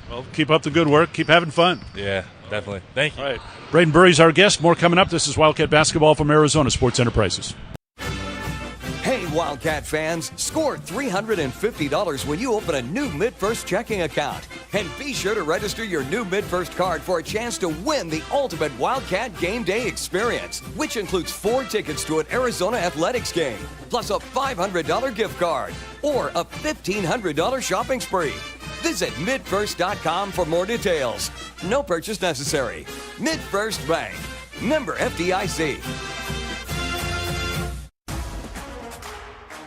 Well, keep up the good work. Keep having fun. Yeah, definitely. Thank you. All right. Braden Burry's our guest. More coming up. This is Wildcat Basketball from Arizona Sports Enterprises. Hey, Wildcat fans, score $350 when you open a new MidFirst checking account. And be sure to register your new MidFirst card for a chance to win the ultimate Wildcat Game Day experience, which includes 4 tickets to an Arizona Athletics game, plus a $500 gift card, or a $1,500 shopping spree. Visit midfirst.com for more details. No purchase necessary. MidFirst Bank. Member FDIC.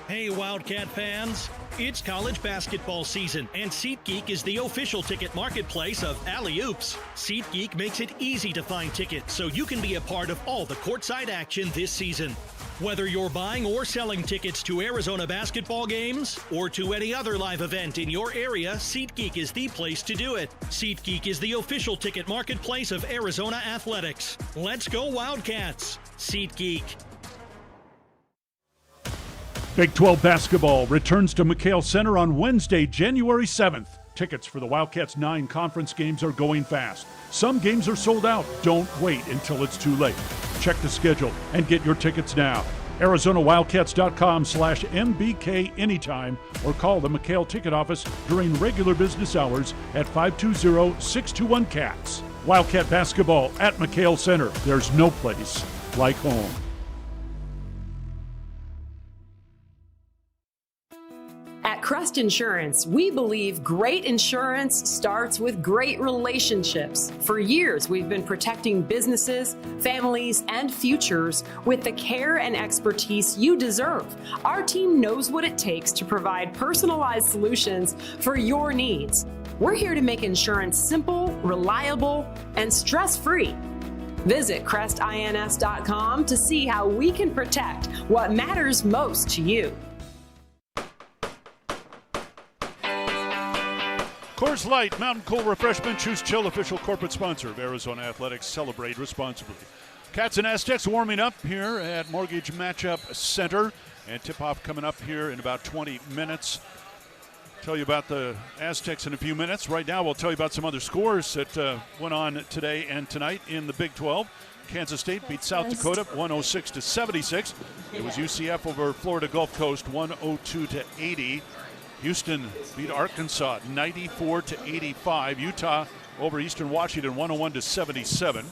Hey, Wildcat fans. It's college basketball season, and SeatGeek is the official ticket marketplace of Alley Oops. SeatGeek makes it easy to find tickets so you can be a part of all the courtside action this season. Whether you're buying or selling tickets to Arizona basketball games or to any other live event in your area, SeatGeek is the place to do it. SeatGeek is the official ticket marketplace of Arizona Athletics. Let's go Wildcats! SeatGeek. Big 12 basketball returns to McHale Center on Wednesday, January 7th. Tickets for the Wildcats' 9 conference games are going fast. Some games are sold out. Don't wait until it's too late. Check the schedule and get your tickets now. ArizonaWildcats.com/MBK anytime or call the McHale ticket office during regular business hours at 520-621-CATS. Wildcat basketball at McHale Center. There's no place like home. At Crest Insurance, we believe great insurance starts with great relationships. For years, we've been protecting businesses, families, and futures with the care and expertise you deserve. Our team knows what it takes to provide personalized solutions for your needs. We're here to make insurance simple, reliable, and stress-free. Visit CrestINS.com to see how we can protect what matters most to you. Coors Light, Mountain Cool Refreshment, Choose Chill, official corporate sponsor of Arizona Athletics. Celebrate responsibly. Cats and Aztecs warming up here at Mortgage Matchup Center. And tip-off coming up here in about 20 minutes. Tell you about the Aztecs in a few minutes. Right now, we'll tell you about some other scores that went on today and tonight in the Big 12. Kansas State beat South Dakota 106-76. It was UCF over Florida Gulf Coast 102-80. Houston beat Arkansas 94-85. Utah over Eastern Washington 101-77.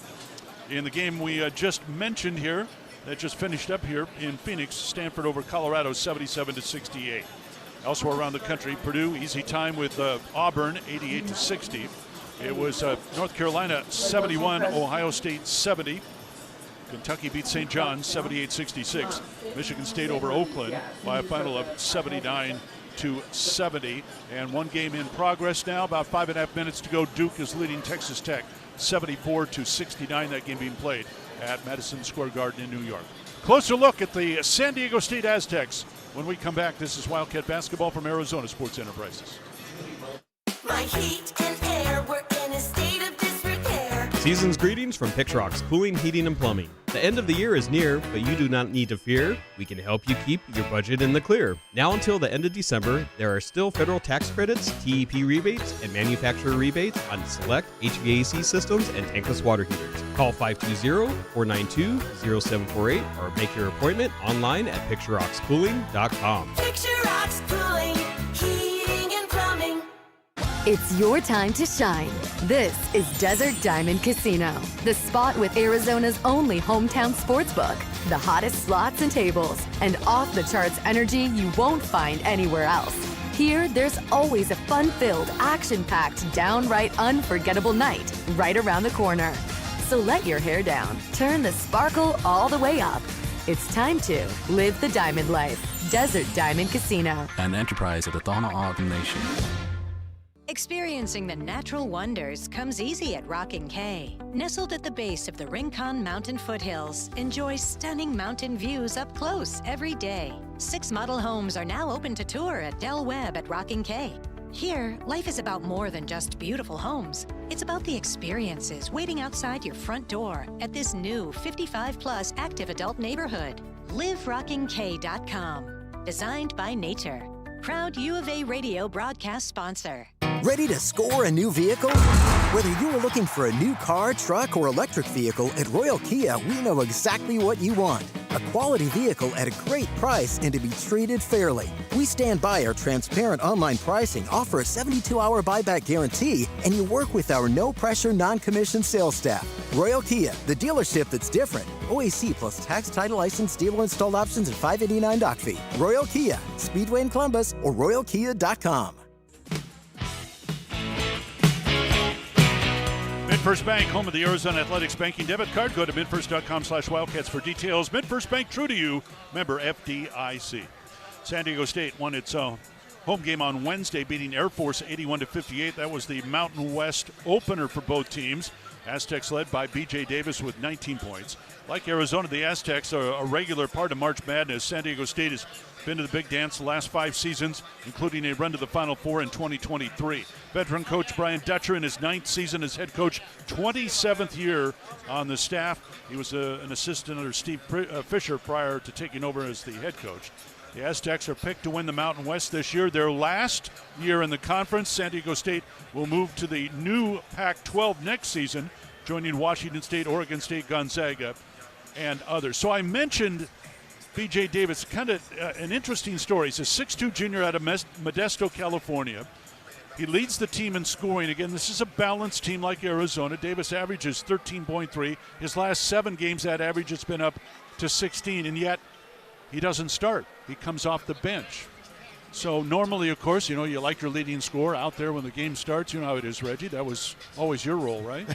In the game we just mentioned here, that just finished up here in Phoenix, Stanford over Colorado 77-68. Elsewhere around the country, Purdue easy time with Auburn 88-60. It was North Carolina 71, Ohio State 70. Kentucky beat St. John's 78-66. Michigan State over Oakland by a final of 79-70. And one game in progress now, about 5.5 minutes to go. Duke is leading Texas Tech 74-69. That game being played at Madison Square Garden in New York. Closer look at the San Diego State Aztecs when we come back. This is Wildcat basketball from Arizona Sports Enterprises. My heat and air were in a state of disrepair. Season's greetings from Pixrox Cooling, Heating, and Plumbing. The end of the year is near, but you do not need to fear. We can help you keep your budget in the clear. Now until the end of December, there are still federal tax credits, TEP rebates, and manufacturer rebates on select HVAC systems and tankless water heaters. Call 520-492-0748 or make your appointment online at PixroxCooling.com. Pixrox Cooling, Heating, and Plumbing. It's your time to shine. This is Desert Diamond Casino, the spot with Arizona's only hometown sportsbook, the hottest slots and tables, and off-the-charts energy you won't find anywhere else. Here, there's always a fun-filled, action-packed, downright unforgettable night right around the corner. So let your hair down, turn the sparkle all the way up. It's time to live the diamond life. Desert Diamond Casino. An enterprise of the Tohono O'odham Nation. Experiencing the natural wonders comes easy at Rockin' Cay. Nestled at the base of the Rincon Mountain foothills, enjoy stunning mountain views up close every day. 6 model homes are now open to tour at Del Webb at Rockin' Cay. Here, life is about more than just beautiful homes. It's about the experiences waiting outside your front door at this new 55-plus active adult neighborhood. LiveRockingK.com. Designed by nature. Proud U of A radio broadcast sponsor. Ready to score a new vehicle? Whether you are looking for a new car, truck, or electric vehicle, at Royal Kia, we know exactly what you want. A quality vehicle at a great price and to be treated fairly. We stand by our transparent online pricing, offer a 72-hour buyback guarantee, and you work with our no-pressure, non-commissioned sales staff. Royal Kia, the dealership that's different. OAC plus tax, title, license, dealer installed options, and $589 doc fee. Royal Kia, Speedway in Columbus, or RoyalKia.com. MidFirst Bank, home of the Arizona Athletics banking debit card. Go to midfirst.com/Wildcats for details. MidFirst Bank, true to you, member FDIC. San Diego State won its home game on Wednesday, beating Air Force 81-58. That was the Mountain West opener for both teams. Aztecs led by B.J. Davis with 19 points. Like Arizona, the Aztecs are a regular part of March Madness. San Diego State has been to the big dance the last 5 seasons, including a run to the Final Four in 2023. Veteran coach Brian Dutcher in his 9th season as head coach, 27th year on the staff. He was an assistant under Steve Fisher prior to taking over as the head coach. The Aztecs are picked to win the Mountain West this year. Their last year in the conference. San Diego State will move to the new Pac-12 next season, joining Washington State, Oregon State, Gonzaga, and others. So I mentioned B.J. Davis, kind of an interesting story. He's a 6'2 junior out of Modesto, California. He leads the team in scoring. Again, this is a balanced team like Arizona. Davis averages 13.3. His last 7 games, that average has been up to 16, and yet he doesn't start. He comes off the bench. So normally, of course, you like your leading scorer out there when the game starts. You know how it is, Reggie. That was always your role, right?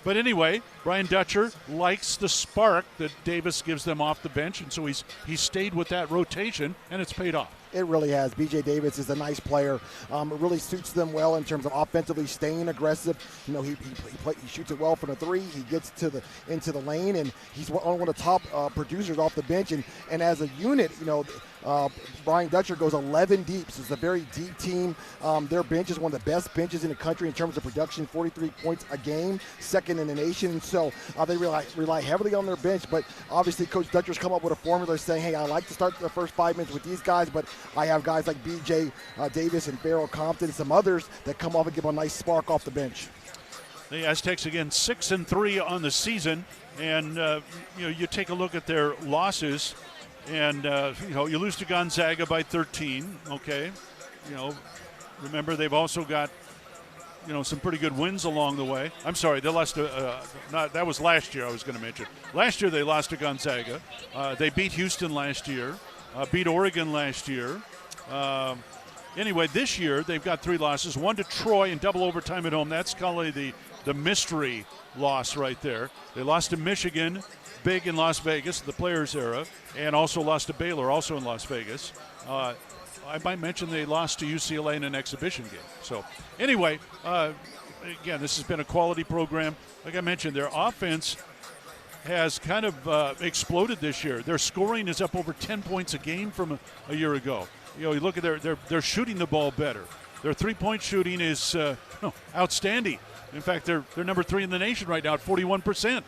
But anyway, Brian Dutcher likes the spark that Davis gives them off the bench, and so he's stayed with that rotation, and it's paid off. It really has. B.J. Davis is a nice player. It really suits them well in terms of offensively staying aggressive. He shoots it well from the 3. He gets into the lane, and he's one of the top producers off the bench. And as a unit, Brian Dutcher goes 11 deep. So it's a very deep team. Their bench is one of the best benches in the country in terms of production, 43 points a game, second in the nation. So they rely heavily on their bench. But obviously, Coach Dutcher's come up with a formula saying, hey, I like to start the first 5 minutes with these guys, but I have guys like B.J. Davis and Farrell Compton and some others that come off and give a nice spark off the bench. The Aztecs, again, 6-3 on the season. And, you take a look at their losses. And, you lose to Gonzaga by 13, okay. remember they've also got some pretty good wins along the way. I'm sorry, they lost to, that was last year I was going to mention. Last year they lost to Gonzaga. They beat Houston last year, beat Oregon last year. Anyway, this year they've got 3 losses, 1 to Troy in double overtime at home. That's probably the mystery loss right there. They lost to Michigan, big in Las Vegas, the Players era, and also lost to Baylor, also in Las Vegas. I might mention they lost to UCLA in an exhibition game. So anyway, again, this has been a quality program. Like I mentioned, their offense has kind of exploded this year. Their scoring is up over 10 points a game from a year ago. You look at they're shooting the ball better. Their three-point shooting is outstanding. In fact, they're number 3 in the nation right now at 41%.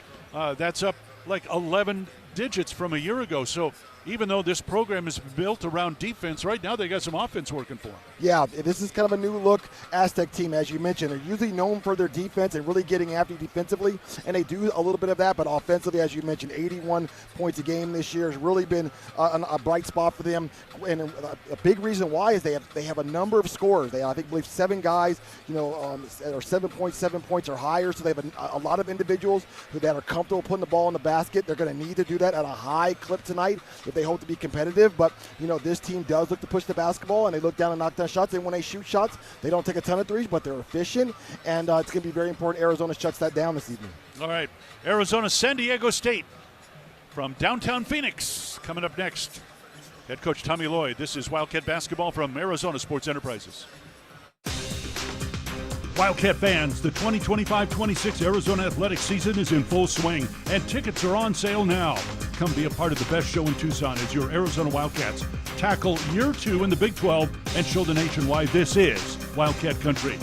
That's up like 11 digits from a year ago. So even though this program is built around defense, right now they got some offense working for them. Yeah, this is kind of a new look Aztec team, as you mentioned. They're usually known for their defense and really getting after you defensively, and they do a little bit of that, but offensively, as you mentioned, 81 points a game this year has really been a bright spot for them. And a big reason why is they have a number of scorers. They, I believe 7 guys, are 7.7 points or higher, so they have a lot of individuals that are comfortable putting the ball in the basket. They're going to need to do that at a high clip tonight if they hope to be competitive. But, this team does look to push the basketball, and they look down and knock down shots. And when they shoot shots, they don't take a ton of threes, but they're efficient, and it's going to be very important Arizona shuts that down this evening. All right, Arizona, San Diego State from downtown Phoenix coming up next. Head coach Tommy Lloyd. This is Wildcat basketball from Arizona Sports Enterprises. Wildcat fans, the 2025-26 Arizona athletics season is in full swing, and tickets are on sale now. Come be a part of the best show in Tucson as your Arizona Wildcats tackle year 2 in the Big 12 and show the nation why this is Wildcat country.